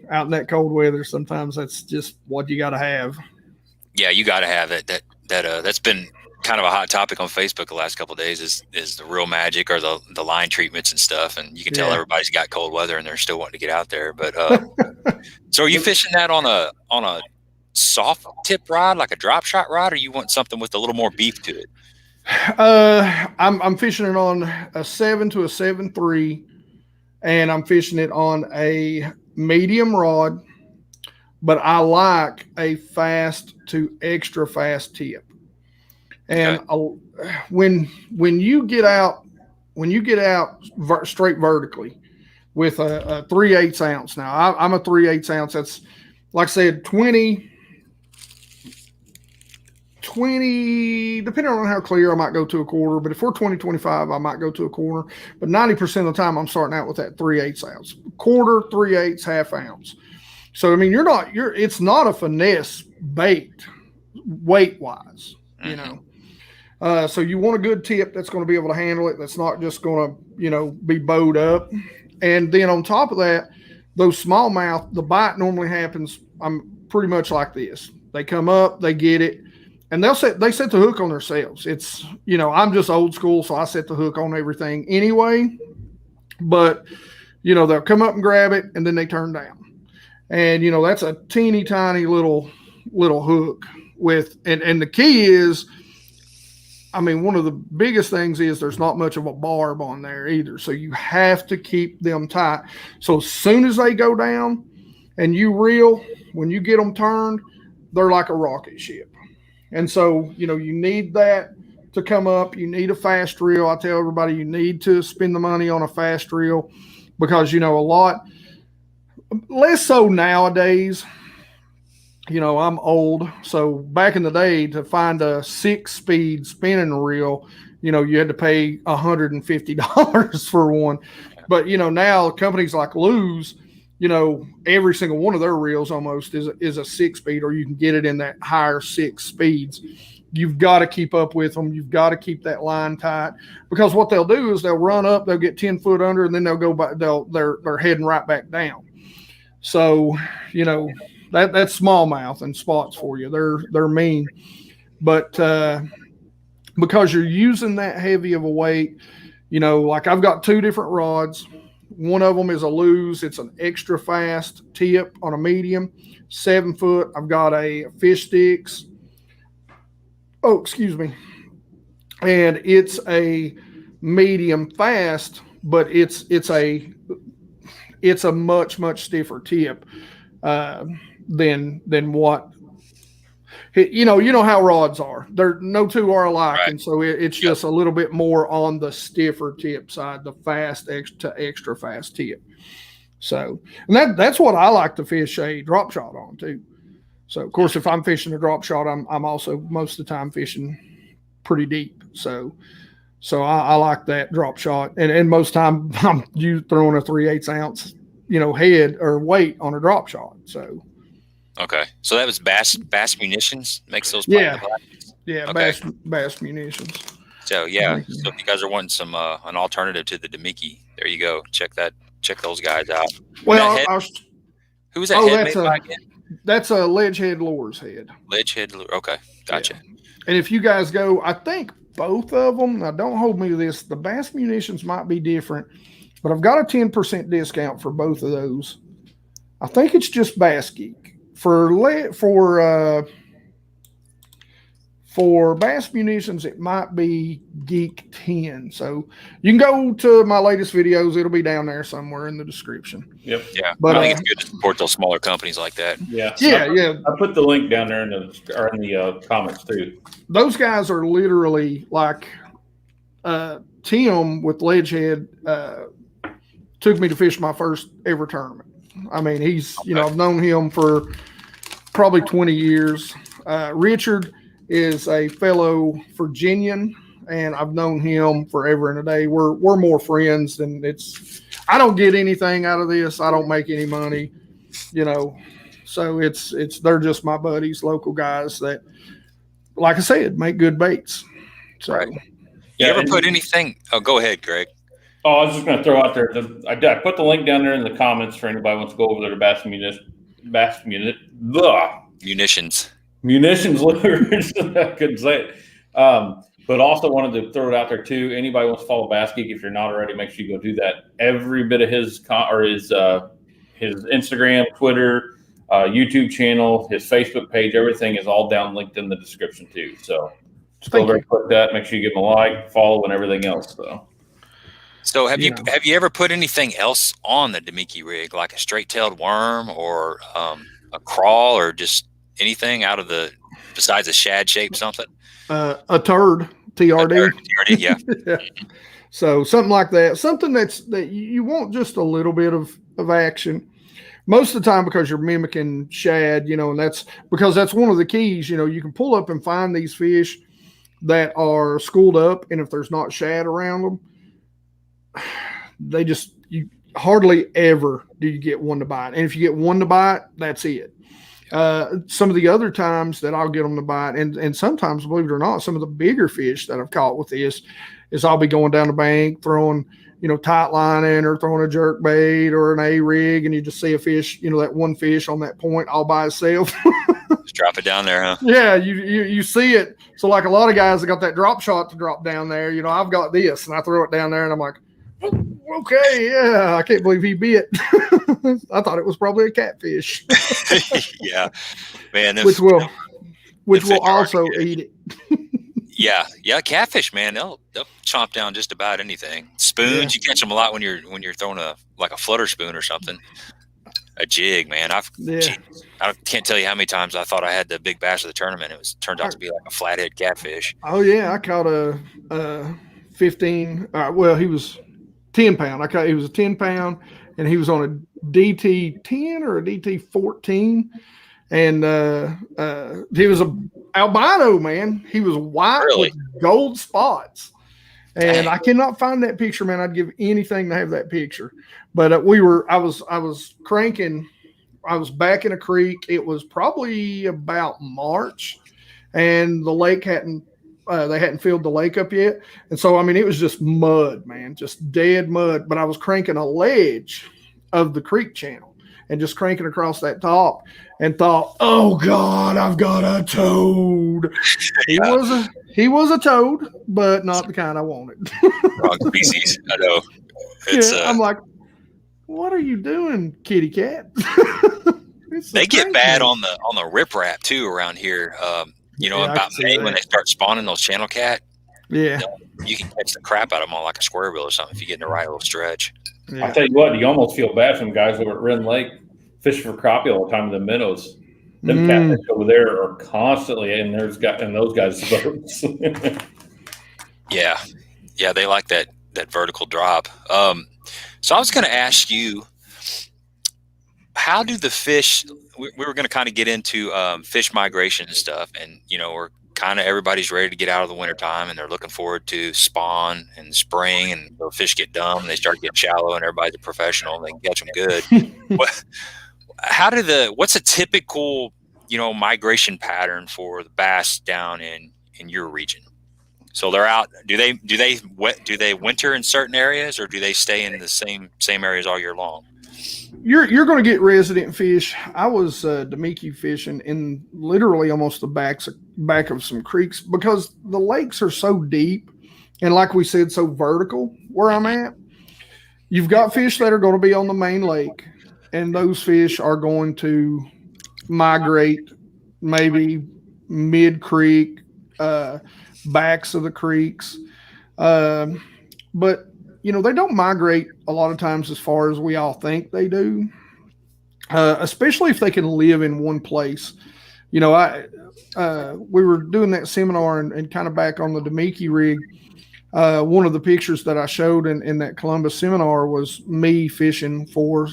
out in that cold weather, sometimes that's just what you got to have. Yeah, you got to have it. That's been kind of a hot topic on Facebook the last couple of days is the real magic or the line treatments and stuff. And you can tell everybody's got cold weather and they're still wanting to get out there. But so are you fishing that on a soft tip rod, like a drop shot rod, or you want something with a little more beef to it? I'm fishing it on a 7 to a 7.3, and I'm fishing it on a medium rod, but I like a fast to extra fast tip. And when you get out straight vertically with a 3/8 ounce. Now I'm a 3/8 ounce. That's, like I said, 20, depending on how clear, I might go to a quarter, but if we're 20-25, I might go to a quarter. But 90% of the time, I'm starting out with that 3/8 ounce, quarter, 3/8, half ounce. So, I mean, it's not a finesse bait weight wise, So you want a good tip that's going to be able to handle it. That's not just going to, be bowed up. And then on top of that, those smallmouth, the bite normally happens, I'm pretty much like this. They come up, they get it, and they set the hook on themselves. It's, I'm just old school, so I set the hook on everything anyway. But, they'll come up and grab it, and then they turn down. And, that's a teeny tiny little hook with, and the key is, I mean, one of the biggest things is there's not much of a barb on there either. So you have to keep them tight. So as soon as they go down and you reel, when you get them turned, they're like a rocket ship. And so, you need that to come up. You need a fast reel. I tell everybody you need to spend the money on a fast reel because, a lot less so nowadays. I'm old. So back in the day, to find a 6-speed spinning reel, you had to pay $150 for one. But, now companies like Lew's, every single one of their reels almost is a 6-speed, or you can get it in that higher 6 speeds. You've got to keep up with them. You've got to keep that line tight, because what they'll do is they'll run up, they'll get 10 foot under, and then they'll go back. They're heading right back down. So, that's smallmouth and spots for you. They're mean, but because you're using that heavy of a weight, like I've got 2 different rods. One of them is a Lew's. It's an extra fast tip on a medium, 7 foot. I've got a Fish Sticks. Oh, excuse me. And it's a medium fast, but it's a much, much stiffer tip than what. you know how rods are. There no two are alike, Right. and so it's just a little bit more on the stiffer tip side, the fast to extra fast tip. So, and that's what I like to fish a drop shot on too. So, of course, if I'm fishing a drop shot, I'm also most of the time fishing pretty deep. So I like that drop shot, and most time I'm throwing a 3/8 ounce, head or weight on a drop shot. So. Okay, so that was Bass Munitions makes those. Yeah, okay. Bass Munitions. So so if you guys are wanting some an alternative to the Demiki, there you go. Check those guys out. Well, who was that head made by again? That's a Ledge Head Lures head. Ledge Head. Okay, gotcha. Yeah. And if you guys go, I think both of them. Now, don't hold me to this. The Bass Munitions might be different, but I've got a 10% discount for both of those. I think it's just Bass Geek. For Bass Munitions, it might be Geek 10. So you can go to my latest videos. It'll be down there somewhere in the description. Yep. Yeah. But I think it's good to support those smaller companies like that. Yeah. Yeah. I put the link down there in the comments too. Those guys are literally like Tim with Ledgehead took me to fish my first ever tournament. I mean, he's, I've known him for probably 20 years. Richard is a fellow Virginian, and I've known him forever and a day. We're more friends than I don't get anything out of this. I don't make any money, so they're just my buddies, local guys that, like I said, make good baits. So, right. You ever put anything? Oh, go ahead, Greg. Oh, I was just going to throw out there. I put the link down there in the comments for anybody who wants to go over there to Munitions Lures. I couldn't say it. But also wanted to throw it out there too. Anybody wants to follow Bass Geek, if you're not already, make sure you go do that. Every bit of his Instagram, Twitter, YouTube channel, his Facebook page, everything is all down linked in the description too. So just go over and click that. Make sure you give him a like, follow, and everything else. So have you ever put anything else on the Demiki rig, like a straight-tailed worm or a crawl or just anything besides a shad shape something? A turd, TRD. TRD, yeah. Yeah. So something like that, something that you want just a little bit of action. Most of the time, because you're mimicking shad, and that's one of the keys. You can pull up and find these fish that are schooled up, and if there's not shad around them, you hardly ever do you get one to bite. And if you get one to bite, that's it. Some of the other times that I'll get them to bite, and sometimes, believe it or not, some of the bigger fish that I've caught with this is I'll be going down the bank throwing, tight lining or throwing a jerk bait or an A-rig, and you just see a fish, that one fish on that point all by itself. Just drop it down there, huh? Yeah, you see it. So like a lot of guys that got that drop shot to drop down there, I've got this, and I throw it down there, and I'm like, okay, yeah, I can't believe he bit. I thought it was probably a catfish. Yeah, man. Which will also eat it. Yeah, catfish, man. They'll chomp down just about anything. Spoons, you catch them a lot when you're throwing a flutter spoon or something. A jig, man. I can't tell you how many times I thought I had the big bass of the tournament. It turned out to be like a flathead catfish. Oh yeah, I caught a 15. Well, he was 10 pound. He was a 10 pound, and he was on a DT 10 or a DT 14, and he was a albino, man. He was white with gold spots, and I cannot find that picture, man. I'd give anything to have that picture. But I was cranking. I was back in a creek. It was probably about March, and the lake they hadn't filled the lake up yet. And so, it was just mud, man, just dead mud. But I was cranking a ledge of the creek channel and just cranking across that top and thought, oh God, I've got a toad. He was a toad, but not the kind I wanted. Wrong species. I know. I'm like, what are you doing, kitty cat? They get bad on the riprap too around here. About May when they start spawning those channel cat. Yeah. You can catch the crap out of them on like a square bill or something if you get in the right little stretch. Yeah. I tell you what, you almost feel bad for them guys over at Wren Lake fishing for crappie all the time in the minnows. Them catfish over there are constantly in those guys' boats. Yeah. Yeah, they like that vertical drop. So I was going to ask you, how do the fish, we were going to kind of get into fish migration and stuff, and we're kind of, everybody's ready to get out of the wintertime, and they're looking forward to spawn and spring, and the fish get dumb and they start getting shallow, and everybody's a professional and they can catch them good. What's a typical migration pattern for the bass down in your region? So they're out. Do they winter in certain areas, or do they stay in the same areas all year long? You're going to get resident fish. I was Damiki fishing in literally almost the back of some creeks, because the lakes are so deep and, like we said, so vertical where I'm at. You've got fish that are going to be on the main lake, and those fish are going to migrate maybe mid-creek, backs of the creeks. But they don't migrate a lot of times as far as we all think they do, especially if they can live in one place. We were doing that seminar and kind of back on the Damiki rig. One of the pictures that I showed in that Columbus seminar was me fishing for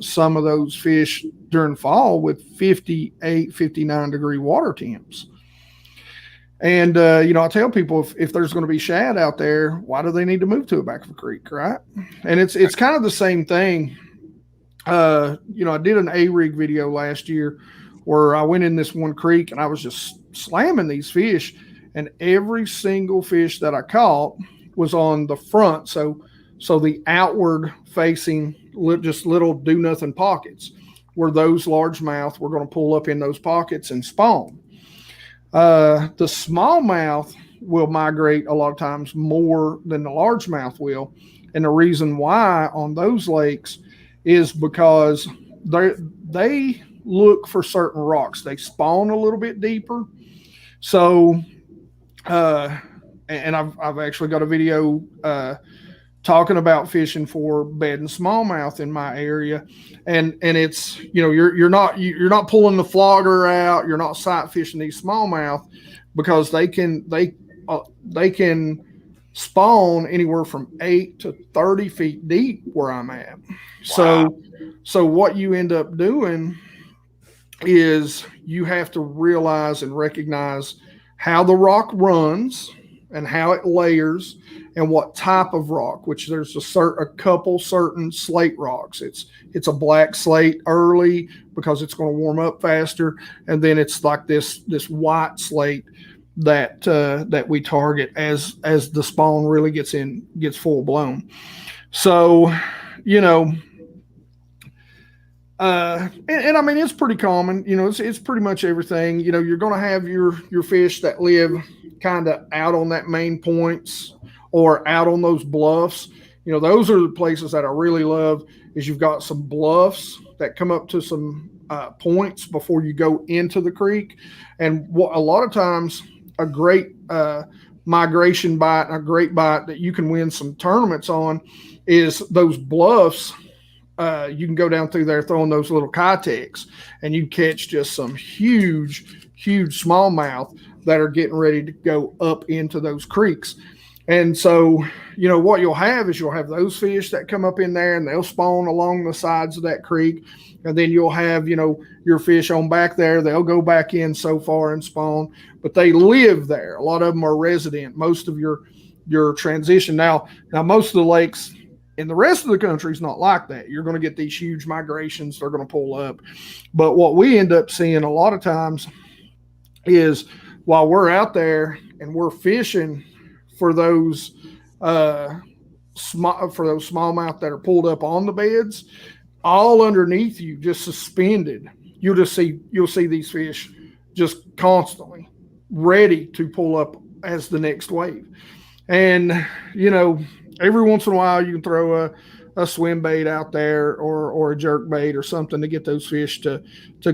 some of those fish during fall with 58, 59 degree water temps. And, I tell people if there's going to be shad out there, why do they need to move to the back of a creek, right? And it's kind of the same thing. I did an A-rig video last year where I went in this one creek and I was just slamming these fish, and every single fish that I caught was on the front. So the outward facing, just little do-nothing pockets, where those largemouth were going to pull up in those pockets and spawn. The smallmouth will migrate a lot of times more than the largemouth will. And the reason why on those lakes is because they look for certain rocks. They spawn a little bit deeper. So, and I've actually got a video, talking about fishing for bed and smallmouth in my area, and it's you're not pulling the flogger out, you're not sight fishing these smallmouth, because they can spawn anywhere from 8 to 30 feet deep where I'm at. Wow. So what you end up doing is you have to realize and recognize how the rock runs and how it layers, and what type of rock, which there's a couple certain slate rocks. It's a black slate early because it's going to warm up faster, and then it's like this white slate that we target as the spawn really gets full blown. So, and I mean, it's pretty common, it's pretty much everything. You're going to have your fish that live kind of out on that main points or out on those bluffs. Those are the places that I really love, is you've got some bluffs that come up to some points before you go into the creek. And what a lot of times a great migration bite and a great bite that you can win some tournaments on is those bluffs. You can go down through there throwing those little Kitex, and you catch just some huge smallmouth that are getting ready to go up into those creeks. And so, what you'll have those fish that come up in there, and they'll spawn along the sides of that creek. And then you'll have, your fish on back there. They'll go back in so far and spawn, but they live there. A lot of them are resident. Most of your transition. Now most of the lakes in the rest of the country is not like that. You're going to get these huge migrations. They're going to pull up. But what we end up seeing a lot of times is, while we're out there and we're fishing for those smallmouth that are pulled up on the beds, all underneath you, just suspended, you'll see these fish just constantly ready to pull up as the next wave. And every once in a while you can throw a swim bait out there or a jerk bait or something to get those fish to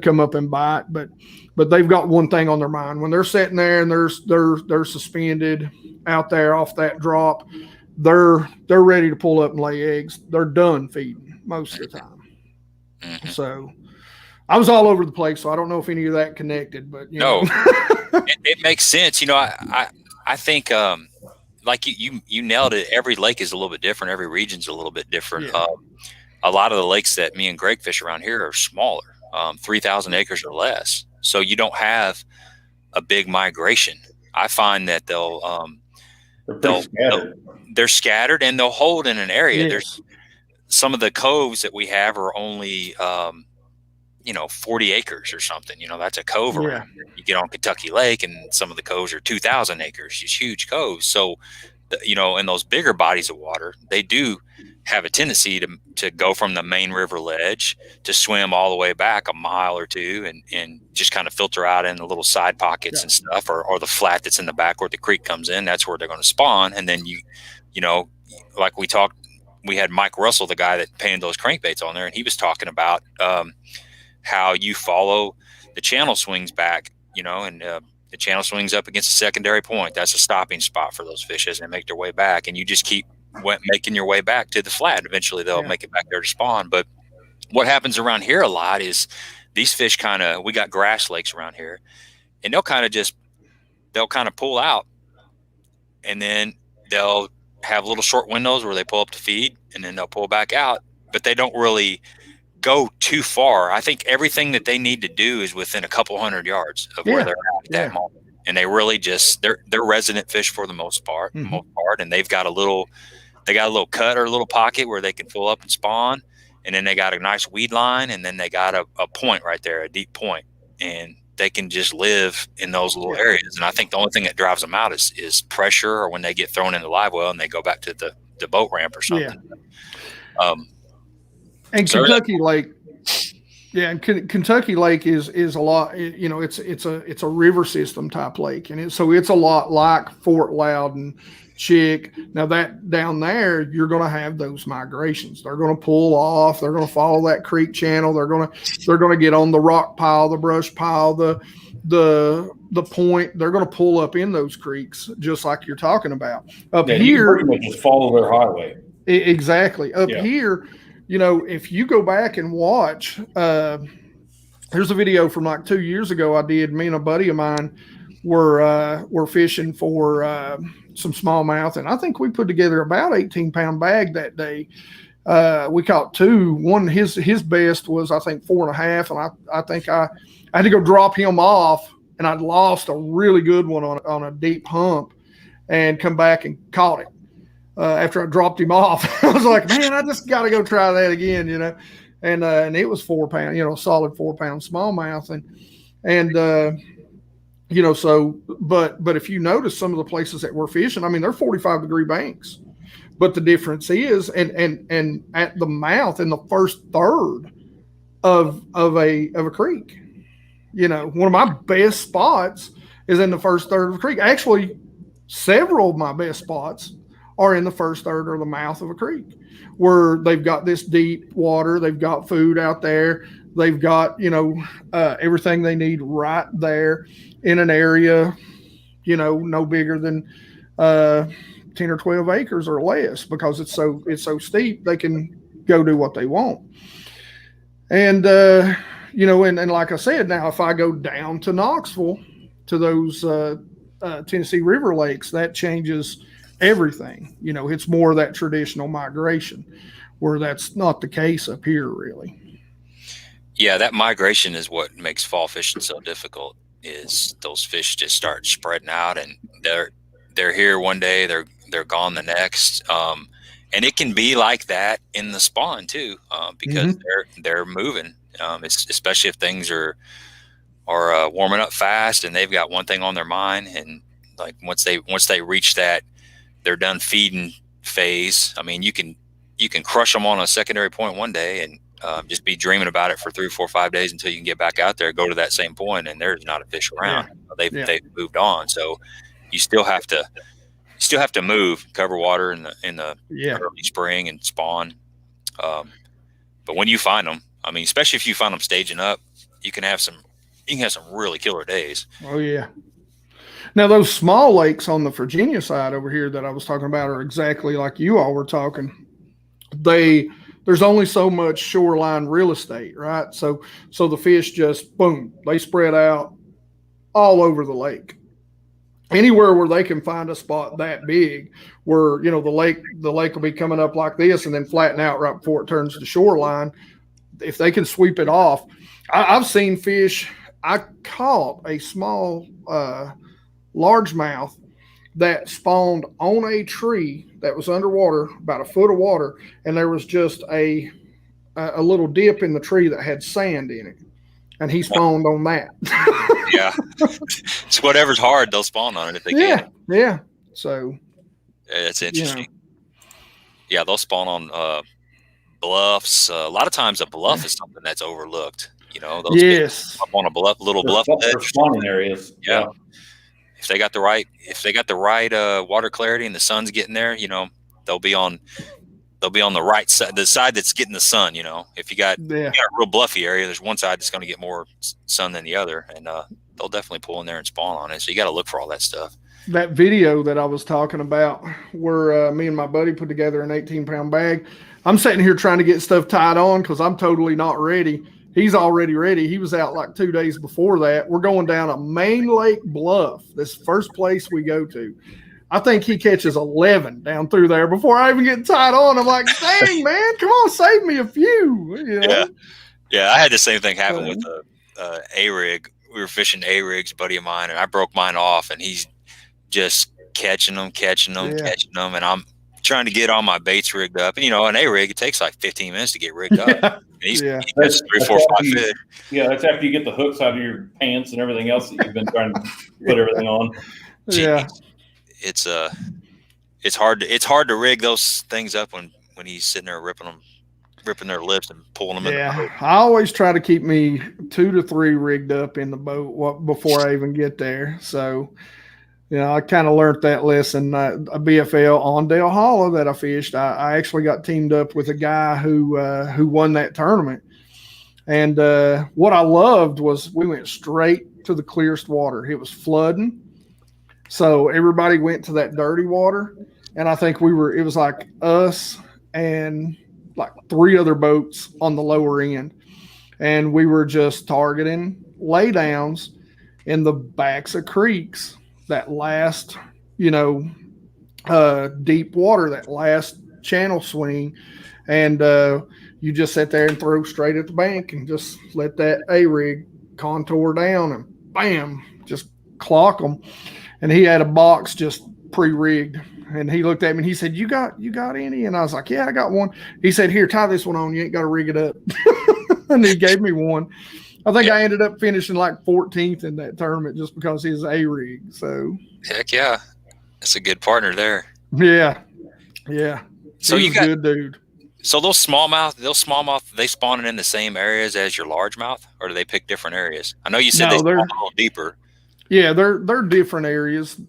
come up and bite. But they've got one thing on their mind when they're sitting there and they're suspended out there off that drop. They're ready to pull up and lay eggs. They're done feeding most of the time. So I was all over the place, so I don't know if any of that connected, but No, it makes sense. I think like you nailed it. Every lake is a little bit different. Every region's a little bit different. Yeah. A lot of the lakes that me and Greg fish around here are smaller, 3,000 acres or less. So you don't have a big migration. I find that they're scattered and they'll hold in an area. Yes. There's some of the coves that we have are only 40 acres or something. That's a cove around here. You get on Kentucky Lake and some of the coves are 2,000 acres, these huge coves. So in those bigger bodies of water, they do have a tendency to go from the main river ledge to swim all the way back a mile or two and just kind of filter out in the little side pockets and stuff, or the flat that's in the back where the creek comes in. That's where they're going to spawn. And then like we had Mike Russell, the guy that painted those crankbaits on there, and he was talking about how you follow the channel swings back, and the channel swings up against a secondary point. That's a stopping spot for those fish as they make their way back, and you just keep making your way back to the flat. Eventually they'll make it back there to spawn. But what happens around here a lot is these fish we got grass lakes around here, and they'll kind of pull out, and then they'll have little short windows where they pull up to feed, and then they'll pull back out, but they don't really go too far. I think everything that they need to do is within a couple 100 yards of where they're at that moment. And they really they're resident fish for the most part, and they've got a little cut or a little pocket where they can pull up and spawn. And then they got a nice weed line, and then they got a point right there, a deep point, and they can just live in those little areas. And I think the only thing that drives them out is pressure, or when they get thrown in the live well and they go back to the boat ramp or something. And Kentucky Lake, and Kentucky Lake is a lot. It's a river system type lake, and it's a lot like Fort Loudon, Chick. Now that down there, you're going to have those migrations. They're going to pull off. They're going to follow that creek channel. They're going to get on the rock pile, the brush pile, the point. They're going to pull up in those creeks, just like you're talking about. Up here, you pretty much just follow their highway. Exactly. Up here, if you go back and watch, there's a video from like 2 years ago I did. Me and a buddy of mine were fishing for some smallmouth, and I think we put together about 18-pound bag that day. We caught two. One, his best was I think 4.5, and I think I had to go drop him off, and I'd lost a really good one on a deep hump, and come back and caught it. After I dropped him off, I was like, man, I just got to go try that again, and it was 4 pound, solid 4 pound smallmouth. But if you notice some of the places that we're fishing, I mean, they're 45-degree banks, but the difference is, and at the mouth in the first third of a creek, one of my best spots is in the first third of a creek. Actually, several of my best spots are in the first third or the mouth of a creek, where they've got this deep water, they've got food out there, they've got everything they need right there in an area, no bigger than 10 or 12 acres or less, because it's so steep they can go do what they want. And and like I said, now if I go down to Knoxville to those Tennessee River lakes, that changes everything. It's more of that traditional migration, where that's not the case up here, really. Yeah, that migration is what makes fall fishing so difficult, is those fish just start spreading out, and they're here one day, they're gone the next. And it can be like that in the spawn too, because they're moving, especially if things are warming up fast and they've got one thing on their mind. And like once they reach that they're done feeding phase, I mean, you can crush them on a secondary point one day and just be dreaming about it for 3, 4, 5 days until you can get back out there, go to that same point, and there's not a fish around. They've moved on. So you still have to move, cover water in the early spring and spawn. But when you find them, I mean, especially if you find them staging up, you can have some really killer days. Oh yeah. Now those small lakes on the Virginia side over here that I was talking about are exactly like you all were talking. there's only so much shoreline real estate, right? So the fish just boom, they spread out all over the lake. Anywhere where they can find a spot that big where, the lake will be coming up like this and then flatten out right before it turns to shoreline. If they can sweep it off, I've seen fish. I caught a small largemouth that spawned on a tree that was underwater, about a foot of water, and there was just a little dip in the tree that had sand in it, and he spawned on that. Yeah, it's whatever's hard, they'll spawn on it if they can. Yeah. So that's interesting. Yeah, they'll spawn on bluffs. A lot of times, a bluff is something that's overlooked. Those up on a little bluff spawning areas. Yeah. If they got the right water clarity and the sun's getting there, they'll be on the right side, the side that's getting the sun. If you got a real bluffy area, there's one side that's going to get more sun than the other, and they'll definitely pull in there and spawn on it. So you got to look for all that stuff. That video that I was talking about, where me and my buddy put together an 18-pound bag, I'm sitting here trying to get stuff tied on because I'm totally not ready. He's already ready. He was out like 2 days before that. We're going down a main lake bluff, this first place we go to. I think he catches 11 down through there before I even get tied on. I'm like, dang, man, come on, save me a few. Yeah. I had the same thing happen with A-rig. We were fishing A-rigs, a buddy of mine, and I broke mine off, and he's just catching them, and I'm trying to get all my baits rigged up. And, an A-rig, it takes like 15 minutes to get rigged up. He gets 3, 4, 5 fish. Yeah, that's after you get the hooks out of your pants and everything else that you've been trying to put everything on. Yeah. It's hard to rig those things up when he's sitting there ripping their lips and pulling them in the boat. I always try to keep me 2 to 3 rigged up in the boat before I even get there. So, I kind of learned that lesson. A BFL on Dale Hollow that I fished, I actually got teamed up with a guy who won that tournament. And what I loved was we went straight to the clearest water. It was flooding. So everybody went to that dirty water. And I think it was like us and like 3 other boats on the lower end. And we were just targeting laydowns in the backs of creeks that last, deep water, that last channel swing. And you just sit there and throw straight at the bank and just let that A-rig contour down and bam, just clock them. And he had a box just pre-rigged. And he looked at me and he said, you got any? And I was like, yeah, I got one. He said, here, tie this one on. You ain't got to rig it up. And he gave me one. I think I ended up finishing like 14th in that tournament just because he's A-rig. So heck yeah, that's a good partner there. Yeah. So he's a good dude. So those smallmouth, they spawning in the same areas as your largemouth, or do they pick different areas? I know you said they spawn a little deeper. Yeah, they're different areas.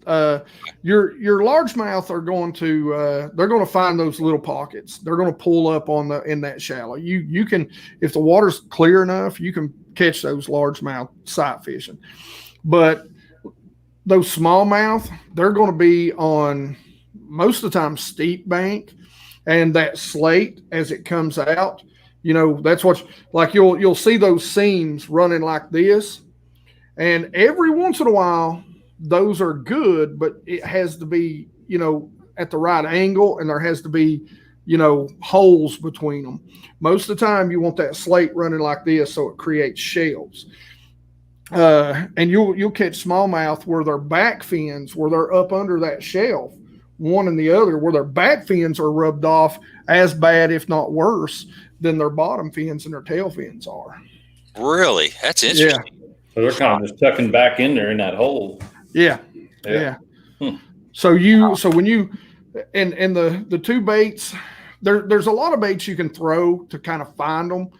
Your largemouth are going to they're going to find those little pockets. They're going to pull up in that shallow. You can, if the water's clear enough, you can catch those largemouth sight fishing. But those smallmouth, they're going to be on most of the time steep bank, and that slate as it comes out. That's what like you'll see those seams running like this. And every once in a while, those are good, but it has to be, at the right angle, and there has to be, holes between them. Most of the time, you want that slate running like this so it creates shells. And you'll catch smallmouth where their back fins, where they're up under that shelf, one and the other, where their back fins are rubbed off as bad, if not worse, than their bottom fins and their tail fins are. Really? That's interesting. Yeah. So they're kind of just tucking back in there in that hole. Yeah. So when you and the 2 baits, there's a lot of baits you can throw to kind of find them.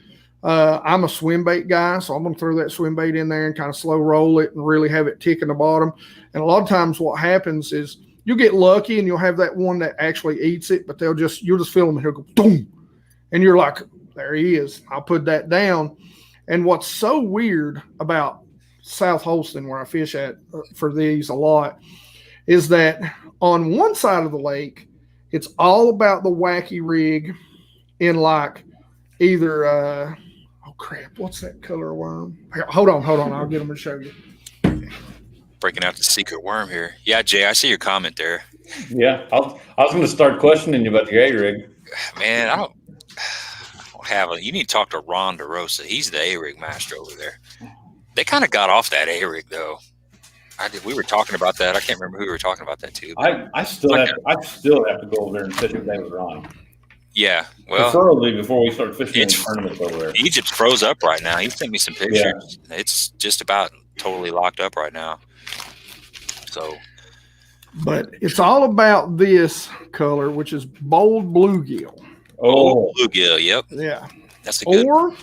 I'm a swim bait guy, so I'm going to throw that swim bait in there and kind of slow roll it and really have it tick in the bottom. And a lot of times what happens is you'll get lucky and you'll have that one that actually eats it, but you'll just feel them and he'll go boom, and you're like, there he is. I'll put that down. And what's so weird about South Holston, where I fish at for these a lot, is that on one side of the lake, it's all about the wacky rig in like either oh crap, what's that color worm? Here, hold on, I'll get them to show you. Breaking out the secret worm here. Yeah, Jay, I see your comment there. Yeah, I was going to start questioning you about the A-rig. Man, I don't have a. You need to talk to Ron DeRosa. He's the A-rig master over there. They kind of got off that A-rig though. We were talking about that. I can't remember who we were talking about that too. I still have to go over there and fish with David Ron. Yeah, well, preferably before we start fishing in tournaments over there. Egypt's froze up right now. He sent me some pictures. Yeah. It's just about totally locked up right now. So, but it's all about this color, which is bold bluegill. Oh, bluegill. Yep. Yeah, that's a good. Or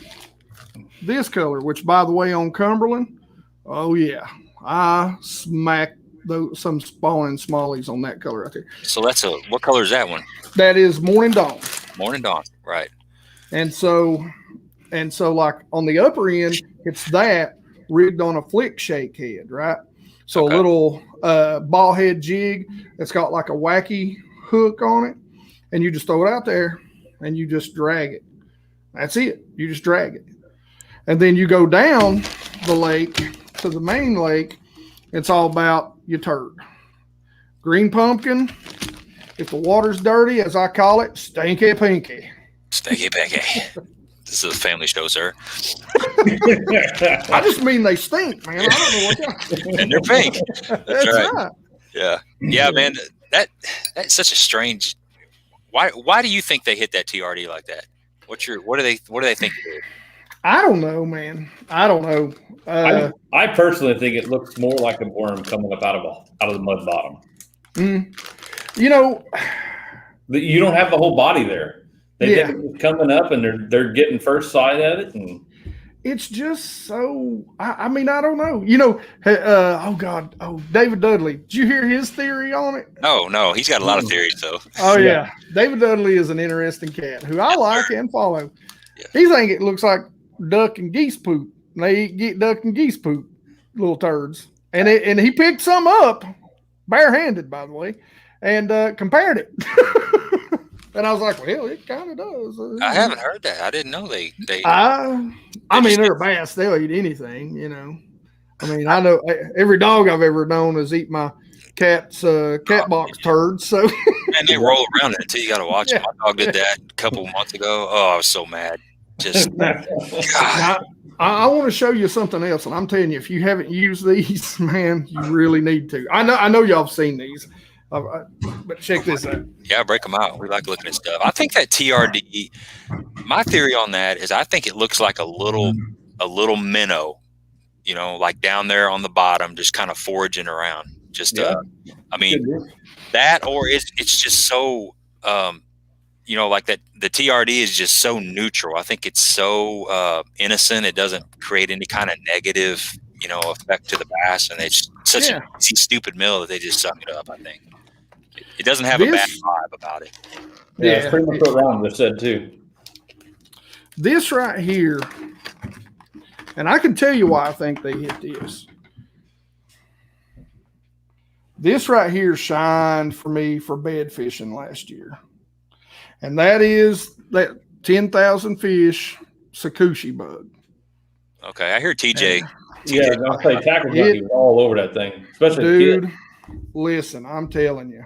this color, which by the way on Cumberland, oh yeah, I smacked some spawning smallies on that color right there. So that's what color is that one? That is Morning Dawn. Morning Dawn, right. And so like on the upper end, it's that rigged on a flick shake head, right? So a little ball head jig that's got like a wacky hook on it, and you just throw it out there and you just drag it. That's it. You just drag it. And then you go down the lake to the main lake. It's all about your turd. Green pumpkin. If the water's dirty, as I call it, stinky pinky. Stinky pinky. This is a family show, sir. I just mean they stink, man. I don't know what and they're pink. That's right. Yeah. Yeah, man. That's such a strange. Why do you think they hit that TRD like that? What do they think it is? I don't know, man. I don't know. I personally think it looks more like a worm coming up out of the mud bottom. You know, you don't have the whole body there. They think it's coming up, and they're getting first sight at it, and it's just so. I mean, I don't know. You know, David Dudley. Did you hear his theory on it? No, he's got a lot of theories though. Oh yeah, David Dudley is an interesting cat who I like and follow. Yeah. He thinks it looks like duck and geese poop. They get duck and geese poop, little turds, and he picked some up, barehanded, by the way, and compared it. And I was like, well, it kind of does. I haven't heard that. I didn't know they I mean, they're bass. They'll eat anything, you know. I mean, I know every dog I've ever known has eaten my cat's cat box turds. So, and they roll around it too. You got to watch it. My dog did that a couple months ago. Oh, I was so mad. Just I want to show you something else, and I'm telling you, if you haven't used these, man, you really need to. I know y'all have seen these, but check this out. Yeah, break them out. We like looking at stuff. I think that TRD. My theory on that is I think it looks like a little minnow, you know, like down there on the bottom, just kind of foraging around. Just I mean that, or it's just so. You know, like that the TRD is just so neutral. I think it's so innocent. It doesn't create any kind of negative, you know, effect to the bass. And it's such an easy, stupid mill that they just suck it up, I think. It doesn't have a bad vibe about it. Yeah, it's pretty much what Ron just said, too. This right here, and I can tell you why I think they hit this. This right here shined for me for bed fishing last year. And that is that 10,000 fish Sakushi bug. Okay, I hear TJ. I'll say tackle junkie was all over that thing, especially dude. Listen, I'm telling you,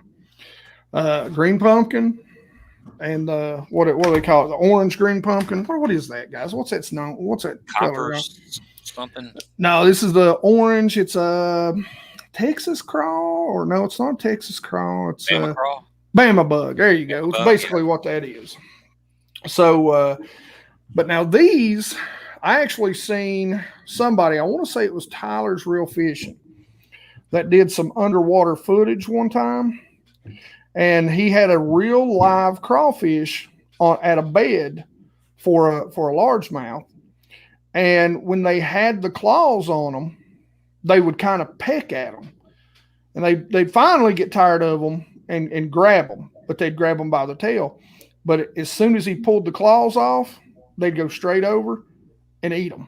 green pumpkin and what do they call it? The orange green pumpkin. What is that, guys? What's that snow? What's that color? Something. No, this is the orange. It's a Texas crawl, or no, it's not Texas crawl. It's Bama crawl. Bama bug. There you go. It's basically what that is. So, but now these, I actually seen somebody, I want to say it was Tyler's Real Fishing, that did some underwater footage one time. And he had a real live crawfish at a bed for a largemouth. And when they had the claws on them, they would kind of peck at them. And they'd finally get tired of them and grab them, but they'd grab them by the tail. But as soon as he pulled the claws off, they'd go straight over and eat them.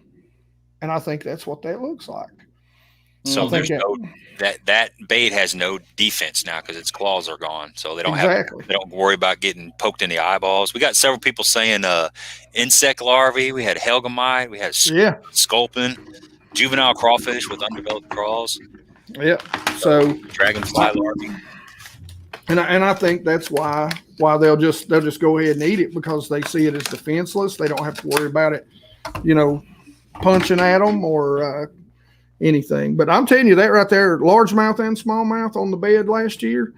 And I think that's what that looks like. So there's that bait has no defense now because its claws are gone. So they don't they don't worry about getting poked in the eyeballs. We got several people saying insect larvae. We had helgamite. We had sculpin, juvenile crawfish with undeveloped craws. Yeah. So dragonfly larvae. And I think that's why they'll just go ahead and eat it, because they see it as defenseless. They don't have to worry about it, punching at them or anything. But I'm telling you, that right there, largemouth and smallmouth on the bed last year,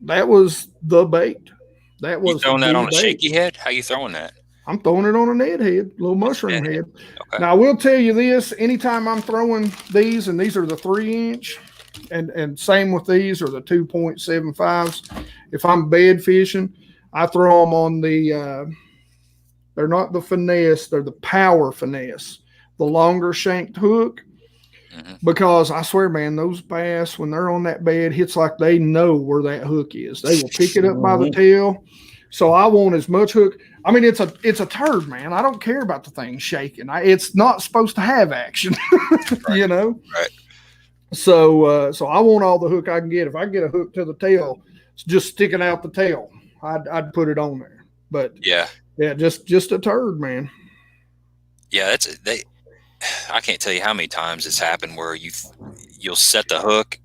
that was the bait. That was you throwing that on a shaky head? How you throwing that? I'm throwing it on a Ned head, little mushroom head. Okay. Now I will tell you this: anytime I'm throwing these, and these are the 3-inch, and same with these are the 2.75s. If I'm bed fishing, I throw them on the. They're not the finesse; they're the power finesse, the longer shanked hook. Because I swear, man, those bass, when they're on that bed, it's like they know where that hook is. They will pick it up by the tail. So I want as much hook. I mean, it's a turd, man. I don't care about the thing shaking. It's not supposed to have action, Right. So I want all the hook I can get. If I can get a hook to the tail, it's just sticking out the tail, I'd put it on there. But yeah, just a turd, man. Yeah, I can't tell you how many times it's happened where you'll set the hook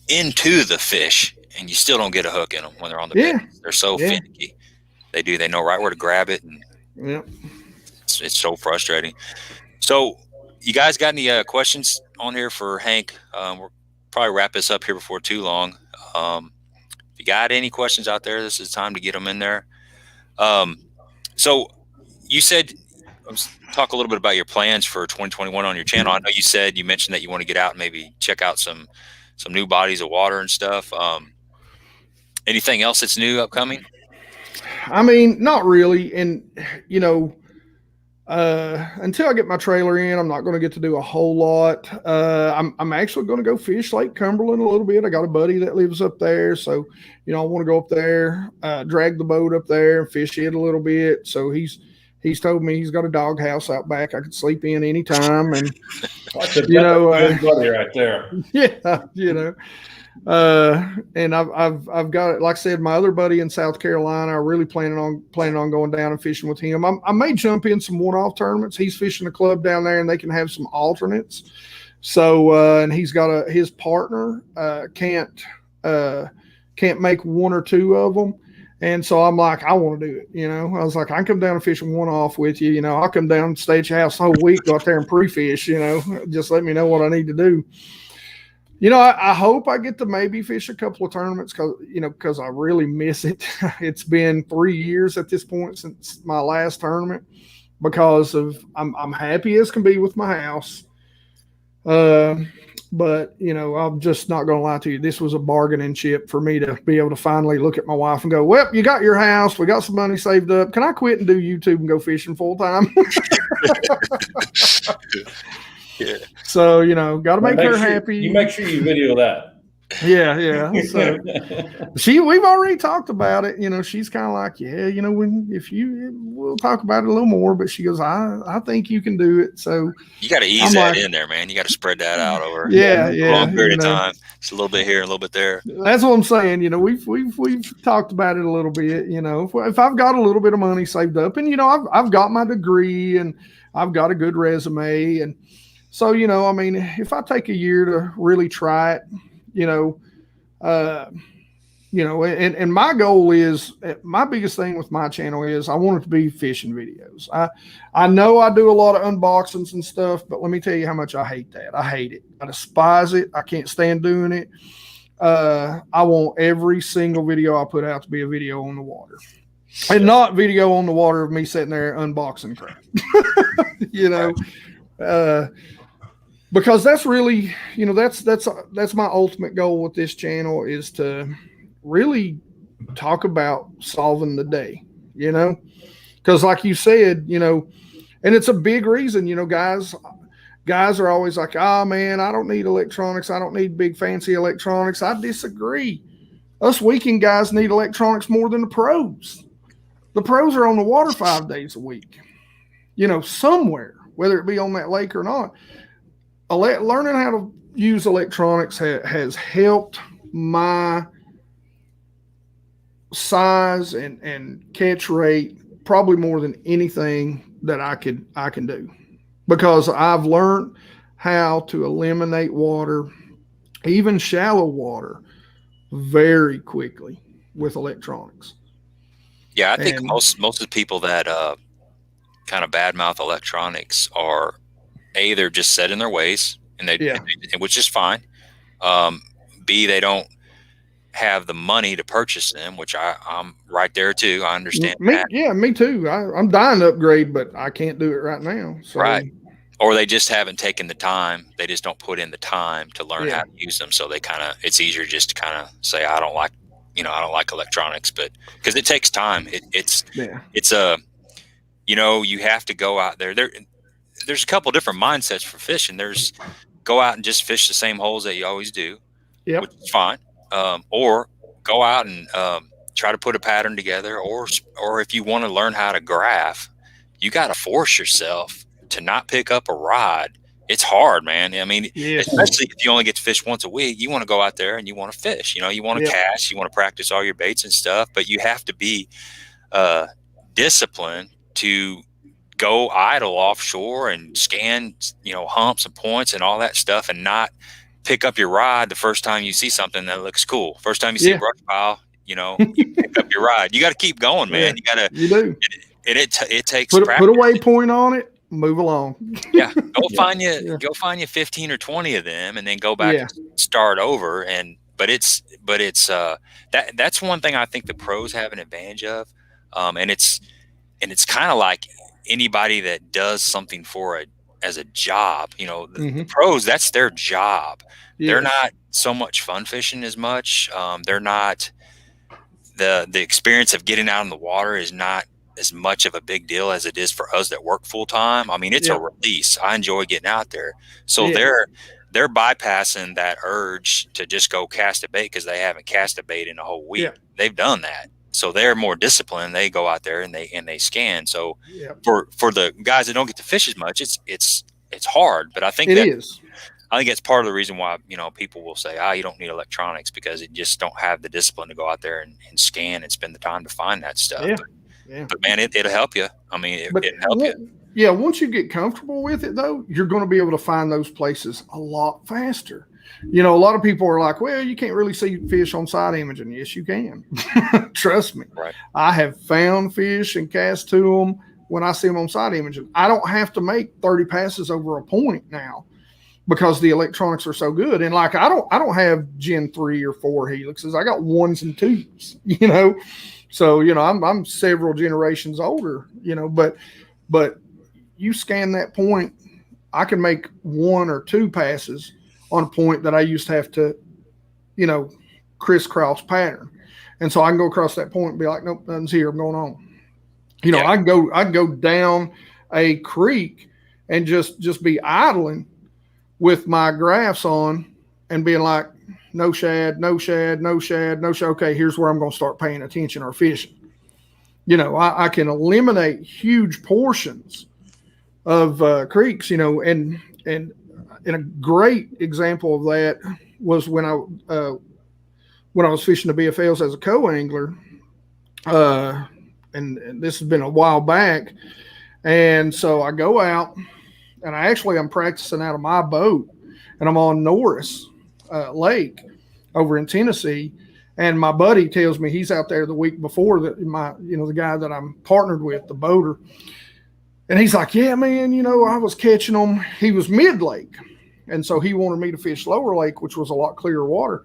into the fish and you still don't get a hook in them when they're on the bed. They're so finicky. They know right where to grab it, and it's so frustrating. So you guys got any questions on here for Hank? We'll probably wrap this up here before too long. If you got any questions out there, this is the time to get them in there. So you said, let's talk a little bit about your plans for 2021 on your channel. I know you mentioned that you want to get out and maybe check out some new bodies of water and stuff. Anything else that's new upcoming? I mean, not really. And, until I get my trailer in, I'm not going to get to do a whole lot. I'm actually going to go fish Lake Cumberland a little bit. I got a buddy that lives up there. So, I want to go up there, drag the boat up there and fish it a little bit. So he's told me he's got a dog house out back I could sleep in anytime. And, that's a good buddy right there. Yeah, and I've got it. Like I said, my other buddy in South Carolina, I'm really planning on going down and fishing with him. I may jump in some one-off tournaments. He's fishing a club down there, and they can have some alternates. So, and he's got his partner can't make one or two of them. And so I'm like, I want to do it. I was like, I can come down and fish one off with you. I'll come down and stay at your house the whole week, go out there and pre-fish, just let me know what I need to do. I hope I get to maybe fish a couple of tournaments because I really miss it. It's been 3 years at this point since my last tournament because I'm happy as can be with my house. But, I'm just not going to lie to you. This was a bargaining chip for me to be able to finally look at my wife and go, well, you got your house. We got some money saved up. Can I quit and do YouTube and go fishing full time? Yeah. So, got to make her happy. You make sure you video that. Yeah. So we've already talked about it. She's kind of like, we'll talk about it a little more, but she goes, I think you can do it. So you got to ease that in there, man. You got to spread that out over a long period of time. It's a little bit here, a little bit there. That's what I'm saying. We've talked about it a little bit, if I've got a little bit of money saved up and, I've got my degree and I've got a good resume. And so, if I take a year to really try it, and my goal is, my biggest thing with my channel is I want it to be fishing videos. I know I do a lot of unboxings and stuff, but let me tell you how much I hate that. I hate it. I despise it. I can't stand doing it. I want every single video I put out to be a video on the water. And not video on the water of me sitting there unboxing crap. Because that's really, that's my ultimate goal with this channel is to really talk about solving the day, because like you said, and it's a big reason, guys are always like, oh man, I don't need electronics. I don't need big fancy electronics. I disagree. Us weekend guys need electronics more than the pros. The pros are on the water 5 days a week, somewhere, whether it be on that lake or not. learning how to use electronics has helped my size and catch rate probably more than anything that I can do, because I've learned how to eliminate water, even shallow water, very quickly with electronics. Yeah, I think most of the people that kind of badmouth electronics are they're just set in their ways, and which is fine. B, they don't have the money to purchase them, which I'm right there too. I understand that. Yeah, me too. I'm dying to upgrade, but I can't do it right now. So. Right. Or they just haven't taken the time. They just don't put in the time to learn how to use them. So it's easier just to kind of say, I don't like electronics, but because it takes time. It's you have to go out there. There's a couple different mindsets for fishing. There's go out and just fish the same holes that you always do, which is fine. Or go out and try to put a pattern together, or if you want to learn how to graph, you got to force yourself to not pick up a rod. It's hard, man. I mean, especially if you only get to fish once a week, you want to go out there and you want to fish. You want to cast, you want to practice all your baits and stuff, but you have to be disciplined to go idle offshore and scan, humps and points and all that stuff, and not pick up your rod the first time you see something that looks cool. First time you see a brush pile, you pick up your rod. You got to keep going, man. You do. It takes practice. Put a waypoint on it. Move along. Go find you 15 or 20 of them, and then go back and start over. But it's that's one thing I think the pros have an advantage of, and it's kind of like anybody that does something as a job. The pros, that's their job. They're not so much fun fishing as much. They're not the experience of getting out in the water is not as much of a big deal as it is for us that work full time. I mean, it's a release. I enjoy getting out there. So they're bypassing that urge to just go cast a bait because they haven't cast a bait in a whole week. They've done that. So they're more disciplined. They go out there and they scan. So for the guys that don't get to fish as much, it's hard. But I think I think it's part of the reason why, people will say, you don't need electronics, because it just don't have the discipline to go out there and scan and spend the time to find that stuff. But man, it'll help you. I mean, it'll help you. Yeah, once you get comfortable with it, though, you're going to be able to find those places a lot faster. A lot of people are like, well, you can't really see fish on side imaging. Yes, you can. Trust me. Right. I have found fish and cast to them when I see them on side imaging. I don't have to make 30 passes over a point now because the electronics are so good. And like, I don't have Gen 3 or 4 helixes. I got 1s and 2s, So, I'm several generations older, but you scan that point, I can make 1 or 2 passes on a point that I used to have to, crisscross pattern. And so I can go across that point and be like, nope, nothing's here. I'm going on. I can go down a creek and just be idling with my graphs on and being like, no shad, no shad, no shad, no shad. Okay, here's where I'm going to start paying attention or fishing. I can eliminate huge portions of creeks, and a great example of that was when I was fishing the BFLs as a co-angler, and this has been a while back. And so I go out, and I'm practicing out of my boat, and I'm on Norris Lake over in Tennessee. And my buddy tells me he's out there the week before the guy that I'm partnered with, the boater. And he's like, yeah, man, I was catching them. He was mid-lake. And so he wanted me to fish lower lake, which was a lot clearer water.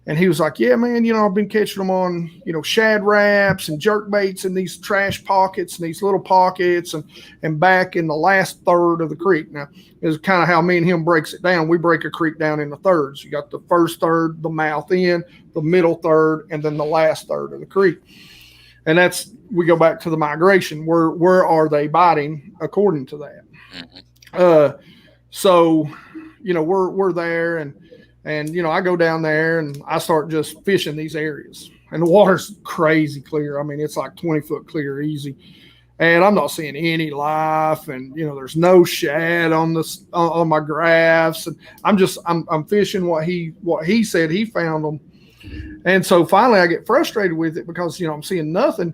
And he was like, yeah, man, I've been catching them on, shad wraps and jerk baits in these trash pockets and these little pockets and back in the last third of the creek. Now, is kind of how me and him breaks it down. We break a creek down into thirds. You got the first third, the mouth end, the middle third, and then the last third of the creek. And we go back to the migration. Where are they biting according to that? So, we're there and I go down there and I start just fishing these areas, and the water's crazy clear. I mean, it's like 20 foot clear, easy. and I'm not seeing any life, and there's no shad on this on my graphs, and I'm fishing what he said he found them, and so finally I get frustrated with it because I'm seeing nothing,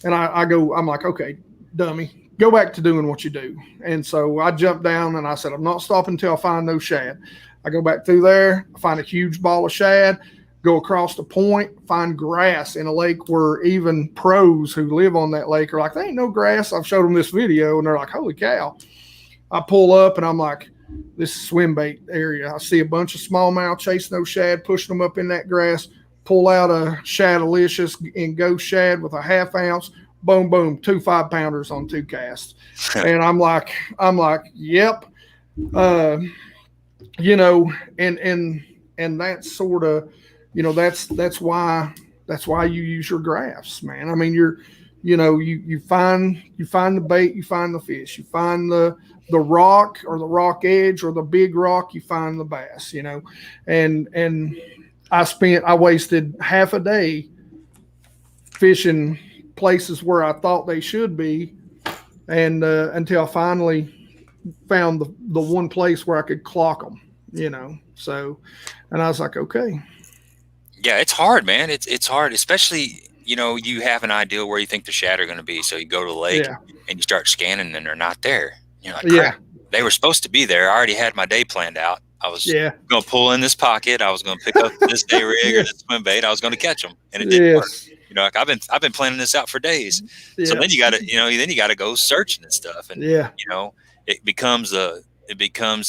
and I'm like, okay, dummy, go back to doing what you do. And so I jumped down and I said, I'm not stopping until I find no shad. I go back through there, I find a huge ball of shad, go across the point, find grass in a lake where even pros who live on that lake are like, there ain't no grass. I've showed them this video and they're like, holy cow. I pull up and I'm like, this is swim bait area. I see a bunch of smallmouth chasing those shad, pushing them up in that grass, pull out a Shadalicious and go shad with a 1/2 ounce. Boom, boom, 2 5-pounders on 2 casts. And I'm like, yep. And that's sort of, that's why you use your graphs, man. I mean, you find the bait, you find the fish, you find the rock or the rock edge or the big rock, you find the bass, and I wasted half a day fishing places where I thought they should be, and until I finally found the one place where I could clock them, so, and I was like, okay. Yeah, it's hard, man. It's hard, especially, you have an idea where you think the shad are going to be. So you go to the lake and you start scanning and they're not there. You're like, crap, they were supposed to be there. I already had my day planned out. I was going to pull in this pocket. I was going to pick up this day rig or this swim bait. I was going to catch them, and it didn't work. Like I've been planning this out for days. So then you got to, go searching and stuff. And, it becomes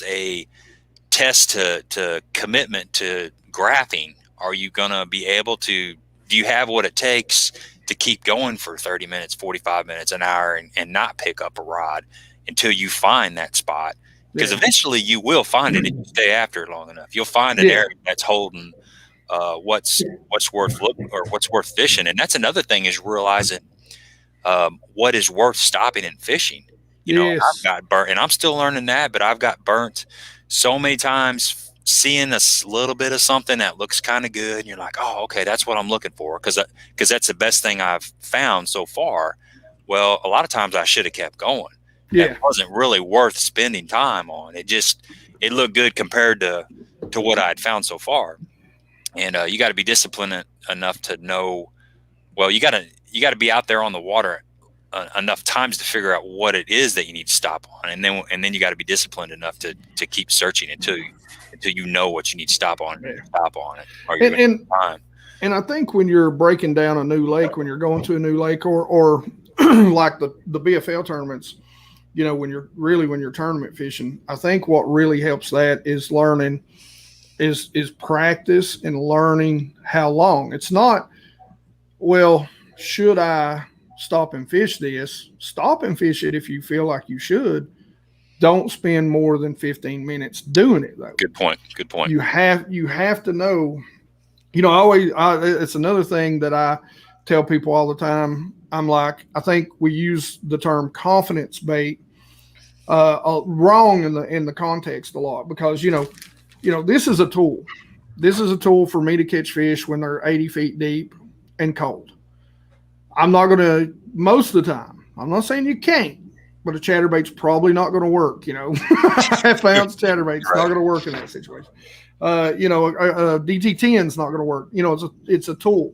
a test to commitment to graphing. Are you going to be able to, do you have what it takes to keep going for 30 minutes, 45 minutes, an hour, and not pick up a rod until you find that spot? Because eventually you will find it if you stay after it long enough. You'll find an area that's holding what's worth looking or what's worth fishing. And that's another thing, is realizing what is worth stopping and fishing. I've got burnt, and I'm still learning that, but I've got burnt so many times seeing a little bit of something that looks kind of good. And you're like, oh, okay, that's what I'm looking for. Because that's the best thing I've found so far. Well, a lot of times I should have kept going. That wasn't really worth spending time on. It looked good compared to what I'd found so far. And you got to be disciplined enough to know, well, you got to be out there on the water enough times to figure out what it is that you need to stop on. And then you got to be disciplined enough to keep searching until you know what you need to stop on and stop on it. Or you're and I think when you're breaking down a new lake, when you're going to a new lake or like the BFL tournaments, when you're tournament fishing, I think what really helps that is learning is practice and learning how long. It's not, well, should I stop and fish this? Stop and fish it if you feel like you should. Don't spend more than 15 minutes doing it, though. Good point. You have to know, it's another thing that I tell people all the time. I'm like, I think we use the term confidence bait wrong in the context a lot, because this is a tool. This is a tool for me to catch fish when they're 80 feet deep and cold. I'm not going to, most of the time, I'm not saying you can't, but a chatterbait's probably not going to work. 1/2 ounce chatterbait's not going to work in that situation. A DT10 is not going to work. It's a tool.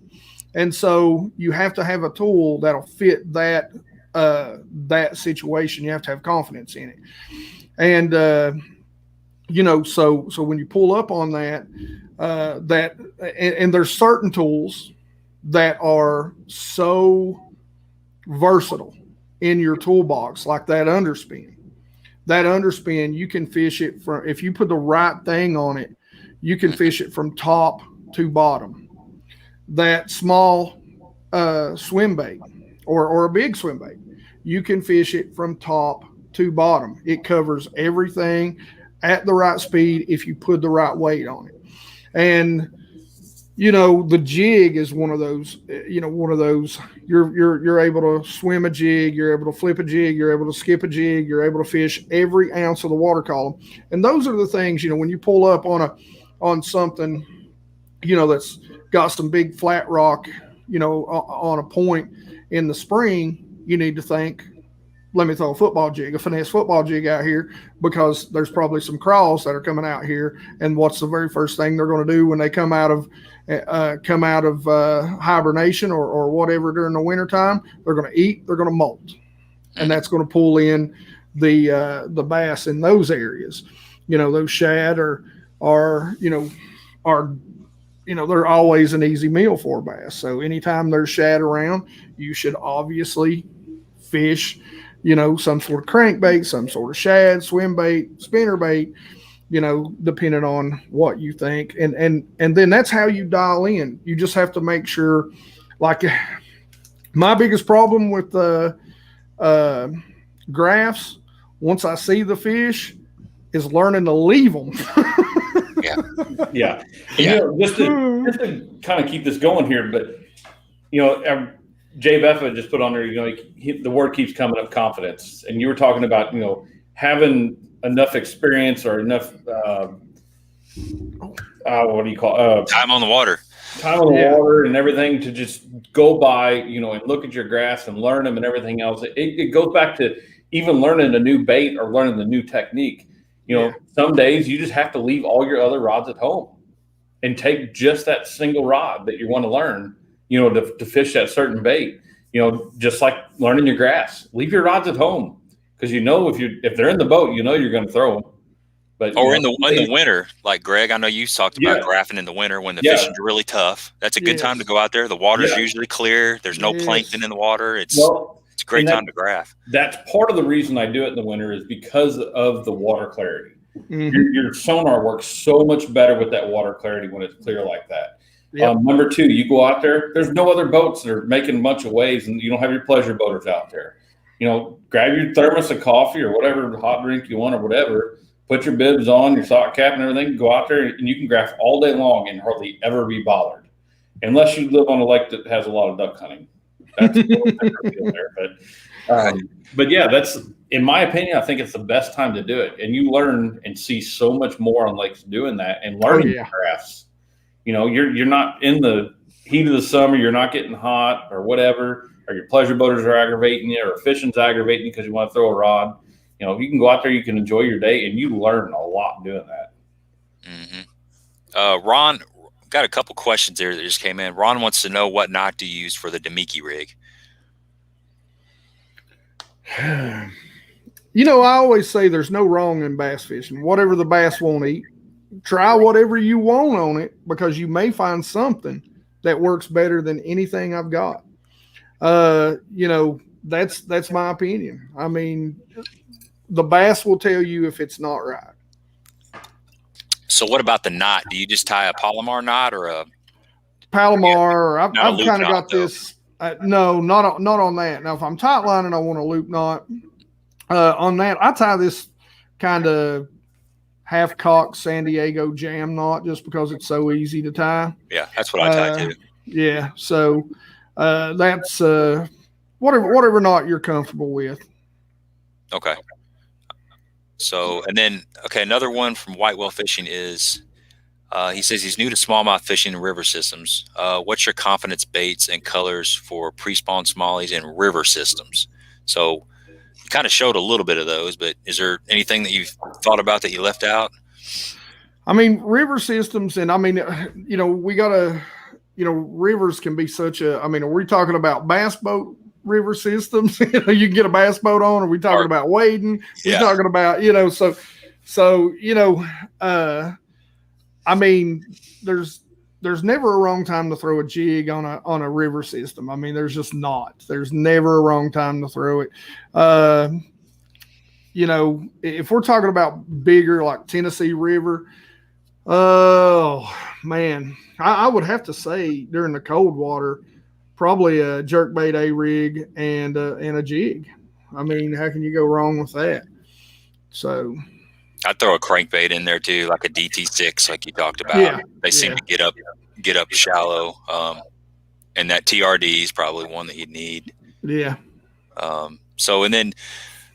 And so you have to have a tool that'll fit that situation. You have to have confidence in it. And, so when you pull up on that, and there's certain tools that are so versatile in your toolbox, like that underspin. That underspin, you can fish it from, if you put the right thing on it, you can fish it from top to bottom. That small swim bait or a big swim bait, you can fish it from top to bottom. It covers everything at the right speed if you put the right weight on it. And the jig is one of those, you're able to swim a jig, you're able to flip a jig, you're able to skip a jig, you're able to fish every ounce of the water column. And those are the things, when you pull up on something, that's got some big flat rock, on a point in the spring, you need to think, let me throw a football jig, a finesse football jig out here, because there's probably some craws that are coming out here. And what's the very first thing they're going to do when they come out of hibernation or whatever during the wintertime? They're going to eat, they're going to molt. And that's going to pull in the bass in those areas. Those shad are they're always an easy meal for bass. So anytime there's shad around, you should obviously fish, some sort of crankbait, some sort of shad, swim bait, spinner bait, depending on what you think. And then that's how you dial in. You just have to make sure, like my biggest problem with the graphs, once I see the fish, is learning to leave them. Yeah. Just to kind of keep this going here, but Jay Beffa just put on there, the word keeps coming up, confidence. And you were talking about, having enough experience or enough, what do you call it? Time on the water. Time on the water and everything to just go by, and look at your graphs and learn them and everything else. It goes back to even learning a new bait or learning the new technique. Some days you just have to leave all your other rods at home and take just that single rod that you want to learn, to fish that certain bait. Just like learning your grass, leave your rods at home, because if they're in the boat, you're going to throw them. But in the winter, like Greg, I know you talked about graphing in the winter when the fishing's really tough. That's a good time to go out there. The water's usually clear. There's no plankton in the water. It's a great time to graph. That's part of the reason I do it in the winter, is because of the water clarity. Mm-hmm. Your sonar works so much better with that water clarity when it's clear like that. Yep. Number two, you go out there, there's no other boats that are making a bunch of waves, and you don't have your pleasure boaters out there. Grab your thermos of coffee or whatever hot drink you want or whatever, put your bibs on, your sock cap and everything, go out there and you can graph all day long and hardly ever be bothered. Unless you live on a lake that has a lot of duck hunting. That's a little different deal there. But yeah, that's, in my opinion, I think it's the best time to do it. And you learn and see so much more on lakes doing that and learning graphs. You're not in the heat of the summer, you're not getting hot or whatever, or your pleasure boaters are aggravating you, or fishing's aggravating you because you want to throw a rod. You can go out there, you can enjoy your day, and you learn a lot doing that. Mm-hmm. Ron, got a couple questions there that just came in. Ron wants to know what knot to use for the Demiki rig. I always say there's no wrong in bass fishing. Whatever the bass won't eat, try whatever you want on it, because you may find something that works better than anything I've got. That's my opinion. I mean, the bass will tell you if it's not right. So what about the knot? Do you just tie a Palomar knot or a Palomar? I've kind of got this. No, not on that. Now, if I'm tight lining, I want a loop knot. On that, I tie this kind of half-cocked San Diego jam knot just because it's so easy to tie. Yeah, that's what I tie too. Yeah, so that's whatever knot you're comfortable with. Okay. So, and then, another one from Whitewell Fishing is, he says he's new to smallmouth fishing and river systems. What's your confidence baits and colors for pre-spawn smallies and river systems? So you kind of showed a little bit of those, but is there anything that you've thought about that you left out? I mean, river systems, and I mean, we got to, rivers can be such a, I mean, are we talking about bass boat river systems? You can get a bass boat on. Are we talking about wading? We're talking about, I mean, there's never a wrong time to throw a jig on a river system. I mean, there's just not. There's never a wrong time to throw it. If we're talking about bigger, like Tennessee River, oh man, I would have to say during the cold water, probably a jerkbait A rig and a jig. I mean, how can you go wrong with that? So I'd throw a crankbait in there too, like a DT6, like you talked about. Yeah, they seem to get up shallow. And that TRD is probably one that you'd need. Yeah. So, and then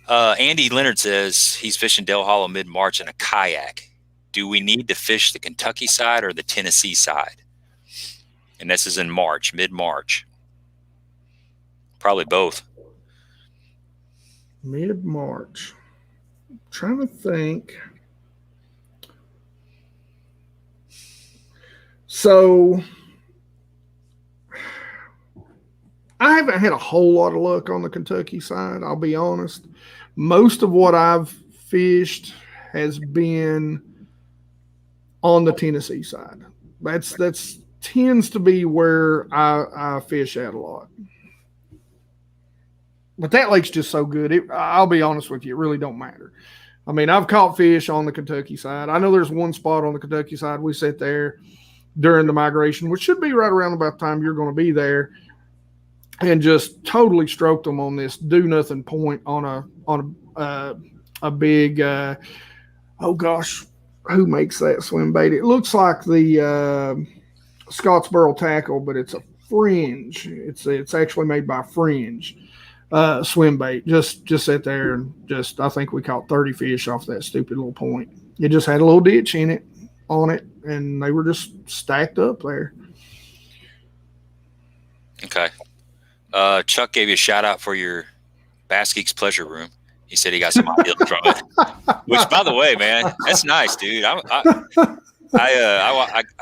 Andy Leonard says he's fishing Del Hollow mid-March in a kayak. Do we need to fish the Kentucky side or the Tennessee side? And this is in March, mid-March. Probably both. Mid-March. Trying to think. So I haven't had a whole lot of luck on the Kentucky side, I'll be honest. Most of what I've fished has been on the Tennessee side. That's tends to be where I fish at a lot. But that lake's just so good. I'll be honest with you, it really don't matter. I mean, I've caught fish on the Kentucky side. I know there's one spot on the Kentucky side. We sit there during the migration, which should be right around about the time you're going to be there, and just totally stroked them on this do nothing point on a big oh gosh, who makes that swim bait? It looks like the Scottsboro tackle, but it's a Fringe. It's actually made by Fringe swim bait. Just sit there and I think we caught 30 fish off that stupid little point. It just had a little ditch in it on it, and they were just stacked up there. Okay. Chuck gave you a shout out for your BASSGEEK'S pleasure room. He said he got some ideas from it. Which, by the way, man, that's nice, dude. I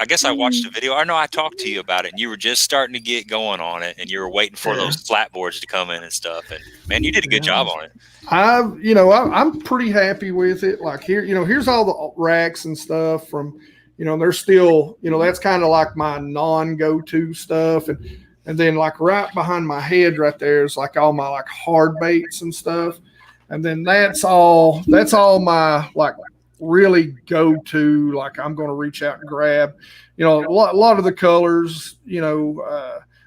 guess I watched the video. I know I talked to you about it, and you were just starting to get going on it, and you were waiting for those flat boards to come in and stuff. And man, you did a good job on it. I'm pretty happy with it. Like here's all the racks and stuff from, they're still, that's kind of like my non-go-to stuff. And then like right behind my head right there is like all my like hard baits and stuff. And then that's all my like really go to, like I'm going to reach out and grab, a lot of the colors,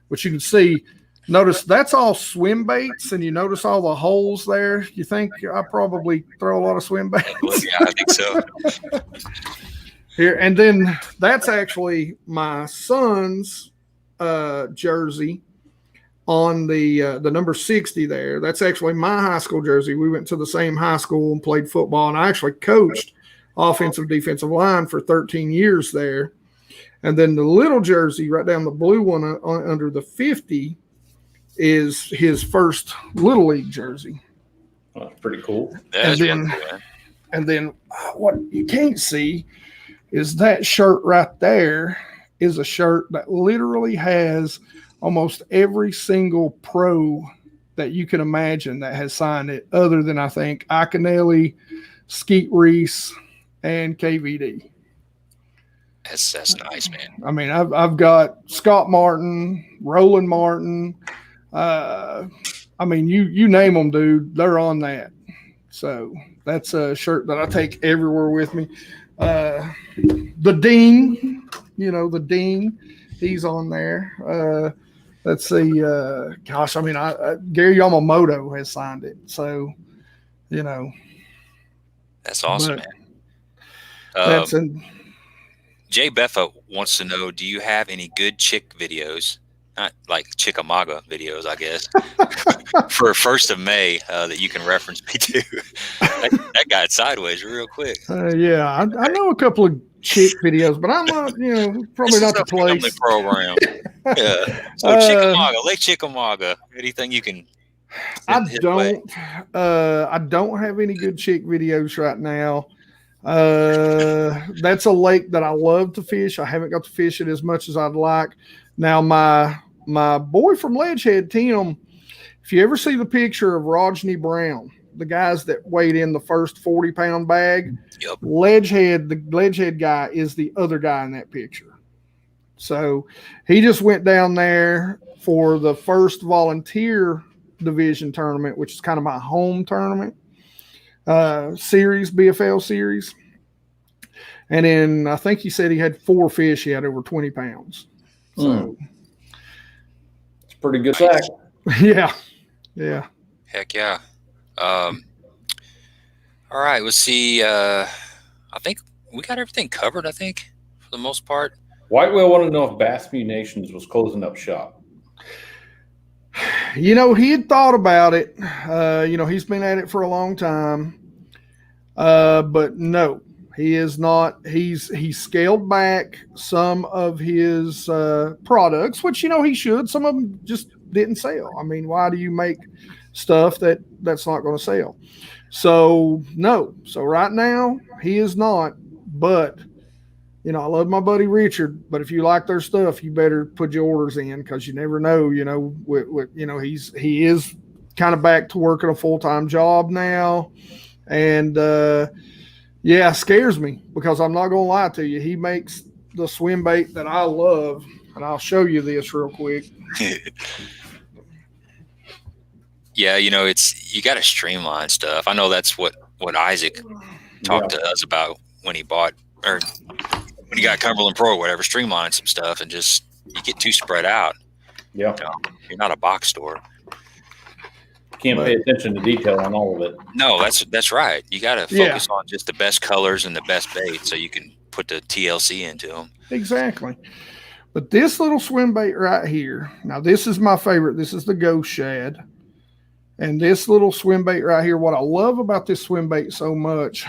which you can see. Notice that's all swim baits, and you notice all the holes there. You think I probably throw a lot of swim baits? Yeah, I think so. Here, and then that's actually my son's jersey on the number 60 there. That's actually my high school jersey. We went to the same high school and played football, and I actually coached offensive defensive line for 13 years there. And then the little jersey right down the blue one under the 50 is his first little league jersey. Oh, that's pretty cool. And then what you can't see is that shirt right there is a shirt that literally has almost every single pro that you can imagine that has signed it, other than I think Iaconelli, Skeet Reese, and KVD. That's nice, man. I mean, I've got Scott Martin, Roland Martin. I mean, you name them, dude. They're on that. So that's a shirt that I take everywhere with me. The Dean, the Dean, he's on there. Let's see. Gosh, I mean, Gary Yamamoto has signed it. So, that's awesome, man. That's Jay Beffa wants to know, do you have any good chick videos? Not like Chickamauga videos, I guess, for 1st of May that you can reference me to. that got sideways real quick. Yeah, I know a couple of chick videos, but I'm not, probably not the place. Program. Yeah. So Chickamauga, Lake Chickamauga. Anything you can? I don't have any good chick videos right now. That's a lake that I love to fish. I haven't got to fish it as much as I'd like. Now, my boy from Ledgehead, Tim, if you ever see the picture of Rodney Brown, the guys that weighed in the first 40-pound bag, yep. the Ledgehead guy is the other guy in that picture. So he just went down there for the first volunteer division tournament, which is kind of my home tournament series, BFL series. And then I think he said he had 4 fish. He had over 20 pounds. So it's pretty good sack. Yeah. Heck yeah. All right, we'll see. I think we got everything covered, I think, for the most part. White Whale wanted to know if Bass Munitions was closing up shop. He had thought about it. He's been at it for a long time. But no, he is not. He's scaled back some of his products, which he should. Some of them just didn't sell. I mean, why do you make stuff that's not going to sell. So no. So right now he is not, but you know, I love my buddy Richard, but if you like their stuff, you better put your orders in, because you never know, you know, you know, he is kind of back to working a full-time job now. And yeah, it scares me, because I'm not going to lie to you. He makes the swim bait that I love, and I'll show you this real quick. Yeah, you know, you got to streamline stuff. I know that's what Isaac talked to us about when he bought, or when he got Cumberland Pro or whatever, streamlining some stuff, and just, you get too spread out. Yeah. You know, you're not a box store. Can't pay attention to detail on all of it. No, that's right. You got to focus on just the best colors and the best bait, so you can put the TLC into them. Exactly. But this little swim bait right here, now this is my favorite. This is the Ghost Shad. And this little swim bait right here, what I love about this swim bait so much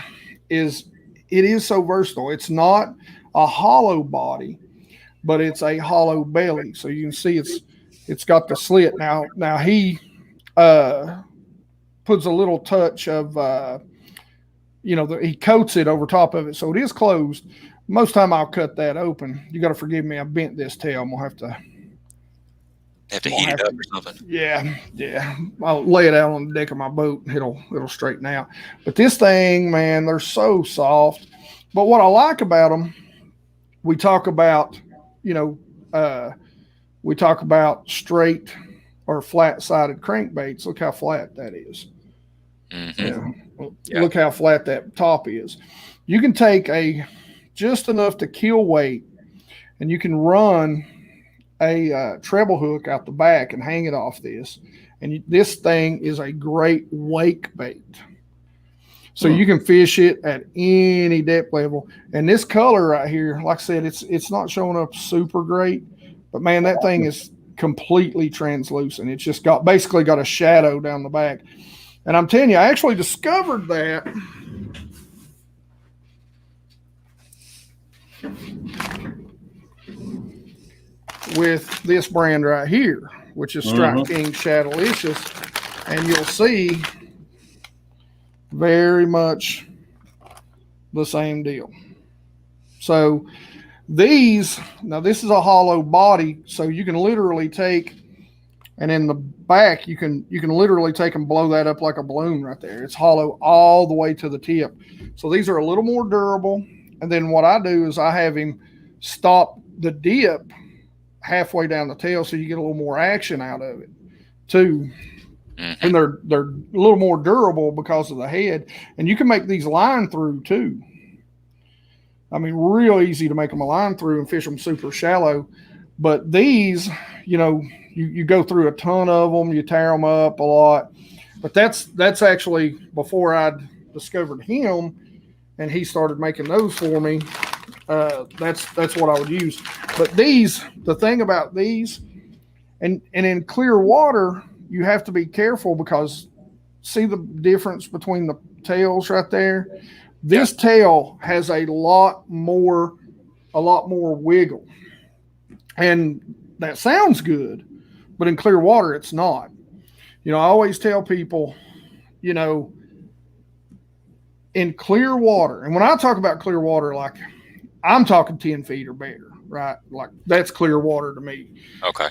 is it is so versatile. It's not a hollow body, but it's a hollow belly. So you can see it's got the slit. Now he puts a little touch of you know, he coats it over top of it, so it is closed. Most time I'll cut that open. You got to forgive me, I bent this tail. I'm gonna have to heat it up or something. Yeah. I'll lay it out on the deck of my boat, and it'll straighten out. But this thing, man, they're so soft. But what I like about them, we talk about, you know, we talk about straight or flat-sided crankbaits. Look how flat that is. Mm-hmm. Yeah. Look how flat that top is. You can take just enough to kill weight, and you can run a treble hook out the back and hang it off this. And this thing is a great wake bait. So you can fish it at any depth level. And this color right here, like I said, it's not showing up super great, but man, that thing is completely translucent. It's just basically got a shadow down the back. And I'm telling you, I actually discovered that with this brand right here, which is Strike King Shadowlicious. And you'll see very much the same deal. So this is a hollow body, so you can literally take, and in the back you can literally take and blow that up like a balloon right there. It's hollow all the way to the tip. So these are a little more durable. And then what I do is I have him stop the dip halfway down the tail, so you get a little more action out of it too. Mm-hmm. And they're a little more durable because of the head. And you can make these line through too. I mean, real easy to make them a line through and fish them super shallow. But these, you know, you go through a ton of them, you tear them up a lot. But that's actually before I discovered him, and he started making those for me. That's what I would use. But the thing about these, and in clear water, you have to be careful, because see the difference between the tails right there? This tail has a lot more wiggle. And that sounds good, but in clear water, it's not. You know, I always tell people, you know, in clear water, and when I talk about clear water, like I'm talking 10 feet or better, right? Like that's clear water to me. Okay.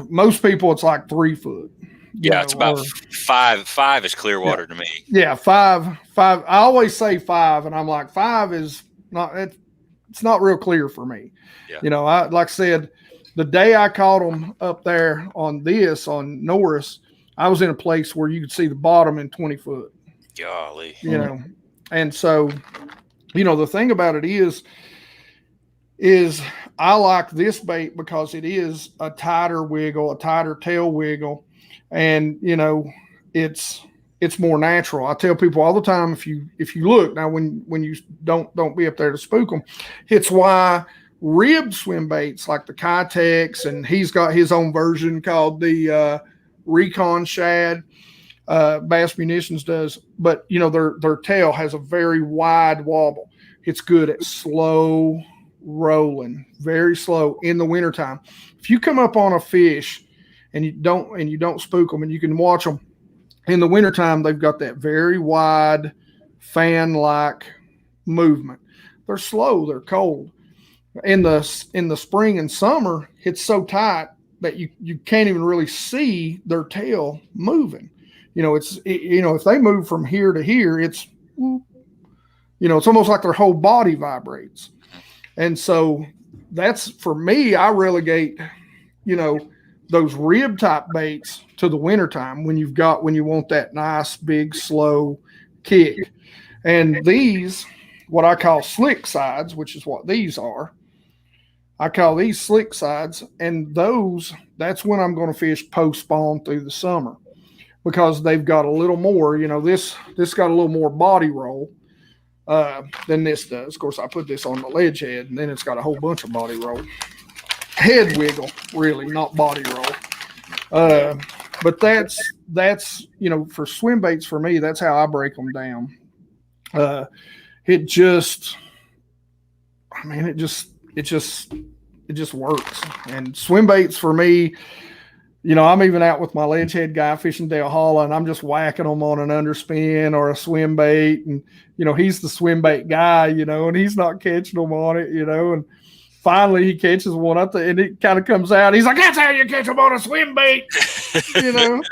Most people, it's like 3 foot. Yeah, it's about five. 5 is clear water to me. Yeah, 5. I always say 5, and I'm like, 5 is not. It's not real clear for me. Yeah. You know, like I said, the day I caught them up there on Norris, I was in a place where you could see the bottom in 20 foot. Golly. You know, and so, you know, the thing about it is I like this bait because it is a tighter wiggle, a tighter tail wiggle. And, you know, it's more natural. I tell people all the time, if you look now, when you don't be up there to spook them, it's why ribbed swim baits like the Kitex, and he's got his own version called the Recon Shad, Bass Munitions does, but you know, their tail has a very wide wobble. It's good at slow rolling, very slow in the wintertime. If you come up on a fish and you don't spook them, and you can watch them, In the wintertime, they've got that very wide fan-like movement. They're slow, they're cold. In the spring and summer, it's so tight that you can't even really see their tail moving. If they move from here to here, it's almost like their whole body vibrates. And so that's, for me, I relegate, those rib type baits to the wintertime when you want that nice, big, slow kick. And these, what I call slick sides, which is what these are, I call these slick sides, and that's when I'm going to fish post spawn through the summer, because they've got a little more, this got a little more body roll than this does. Of course, I put this on the ledge head, and then it's got a whole bunch of body roll. Head wiggle, really, not body roll. But that's for swim baits, for me, that's how I break them down. It just works. And swim baits for me, I'm even out with my ledge head guy fishing Dale Holla, and I'm just whacking them on an underspin or a swim bait. And, he's the swim bait guy, and he's not catching them on it, and finally he catches one up there, and it kind of comes out. He's like, that's how you catch them on a swim bait. You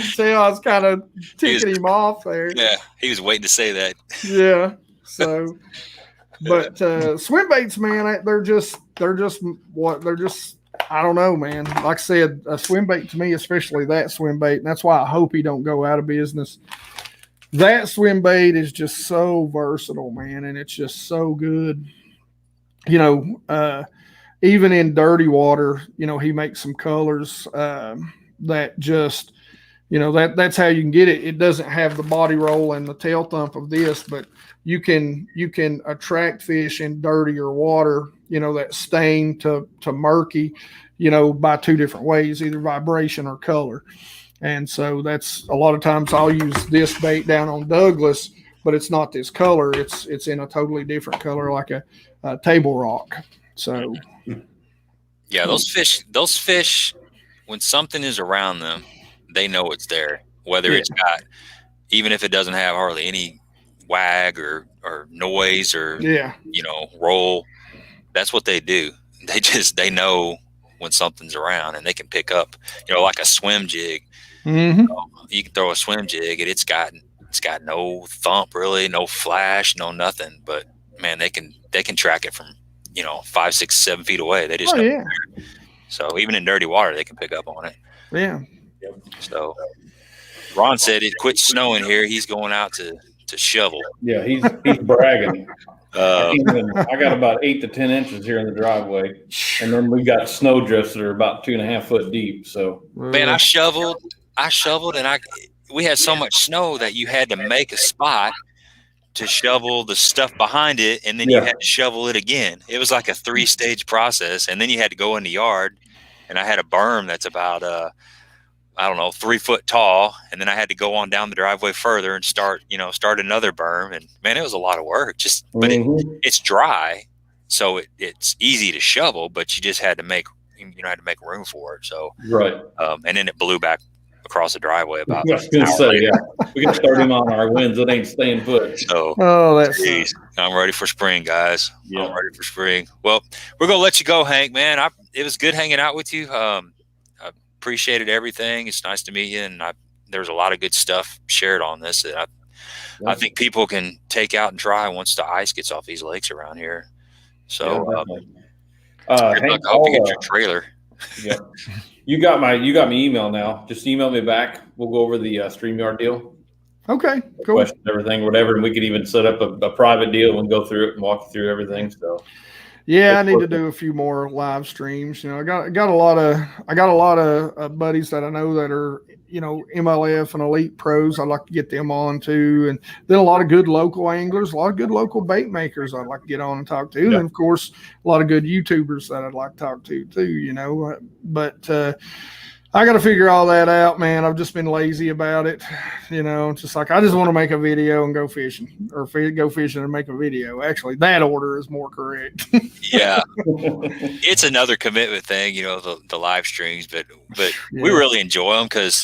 see, I was kind of ticking him off there. Yeah, he was waiting to say that. Yeah. So, but swim baits, man, they're just I don't know, man. Like I said, a swim bait to me, especially that swim bait, and that's why I hope he don't go out of business. That swim bait is just so versatile, man, and it's just so good. Even in dirty water, he makes some colors that just, that's how you can get it. It doesn't have the body roll and the tail thump of this, but you can attract fish in dirtier water, that stain to murky, by two different ways, either vibration or color. And so that's a lot of times I'll use this bait down on Douglas, but it's not this color. It's in a totally different color, like a table rock. So yeah, those fish, when something is around them, they know it's there, whether it's got, even if it doesn't have hardly any wag or noise or roll. That's what they do. They know when something's around, and they can pick up, like a swim jig. Mm-hmm. You can throw a swim jig, and it's got no thump, really, no flash, no nothing. But man, they can track it from 5, 6, 7 feet away. They just know. So even in dirty water, they can pick up on it. Yeah. So Ron said it quit snowing here. He's going out to shovel. Yeah, he's bragging. I got about 8 to 10 inches here in the driveway, and then we got snow drifts that are about 2.5 foot deep. So man, I shoveled, and we had so much snow that you had to make a spot to shovel the stuff behind it, and then you had to shovel it again. It was like a 3-stage process, and then you had to go in the yard, and I had a berm that's about 3 foot tall, and then I had to go on down the driveway further and start another berm. And man, it was a lot of work. But it's dry, so it's easy to shovel, but you just had to make room for it. So right, and then it blew back across the driveway about. I was going to say, we can start him on our winds. It ain't staying put. So, that's I'm ready for spring, guys. Yeah. I'm ready for spring. Well, we're gonna let you go, Hank. Man, it was good hanging out with you. I appreciated everything. It's nice to meet you, and there's a lot of good stuff shared on this that I think people can take out and try once the ice gets off these lakes around here. So, good luck. I hope you get your trailer. Yeah. You got my email now. Just email me back. We'll go over the StreamYard deal. Okay, cool. Questions, everything, whatever, and we could even set up a private deal and go through it and walk you through everything. So, I need to do a few more live streams. I got a lot of buddies that I know that are MLF and elite pros. I'd like to get them on too, and then a lot of good local anglers, a lot of good local bait makers I'd like to get on and talk to, and of course a lot of good YouTubers that I'd like to talk to too. But I got to figure all that out, man. I've just been lazy about it. Just like I just want to make a video and go fishing, or go fishing and make a video. Actually, that order is more correct. Yeah, it's another commitment thing, the live streams, but we really enjoy them because,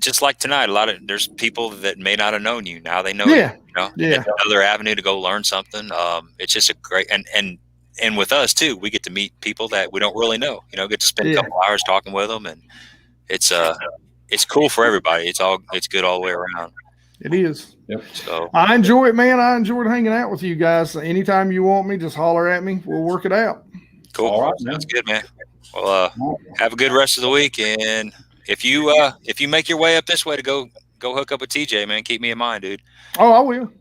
just like tonight, there's people that may not have known you. Now they know Yeah. you, you know, Yeah. it's another avenue to go learn something. It's just a great, and with us too, we get to meet people that we don't really know, you know, get to spend a couple hours talking with them, and it's cool for everybody. It's good all the way around. It is. Yep. So I enjoy it, man. I enjoyed hanging out with you guys. Anytime you want me, just holler at me. We'll work it out. cool. All right, Sounds good, man. Well, have a good rest of the week, and if you make your way up this way to go hook up with TJ, man, keep me in mind, dude. Oh, I will.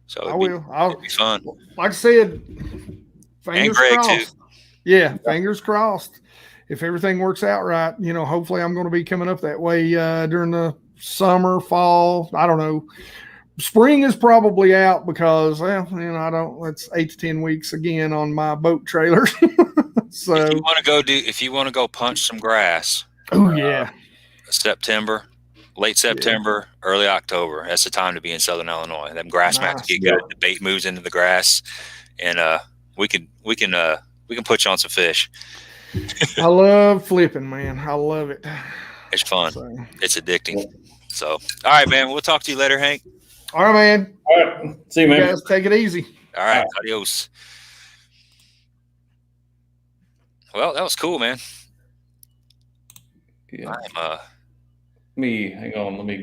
So I will. It'll be fun. Like I said, fingers Greg, crossed. too. Yeah, fingers crossed. If everything works out right, you know, hopefully I'm going to be coming up that way during the summer, fall. I don't know. Spring is probably out because, well, you know, it's 8 to 10 weeks again on my boat trailer. So if you want to go punch some grass, oh yeah, late September, early October. That's the time to be in Southern Illinois. Them grass mats get good. The bait moves into the grass, and we can put you on some fish. I love flipping, man. I love it. It's fun. It's addicting. So, all right, man. We'll talk to you later, Hank. All right, man. All right. See you, man. You guys take it easy. All right. Adios. Well, that was cool, man. Yeah. Let me hang on. Let me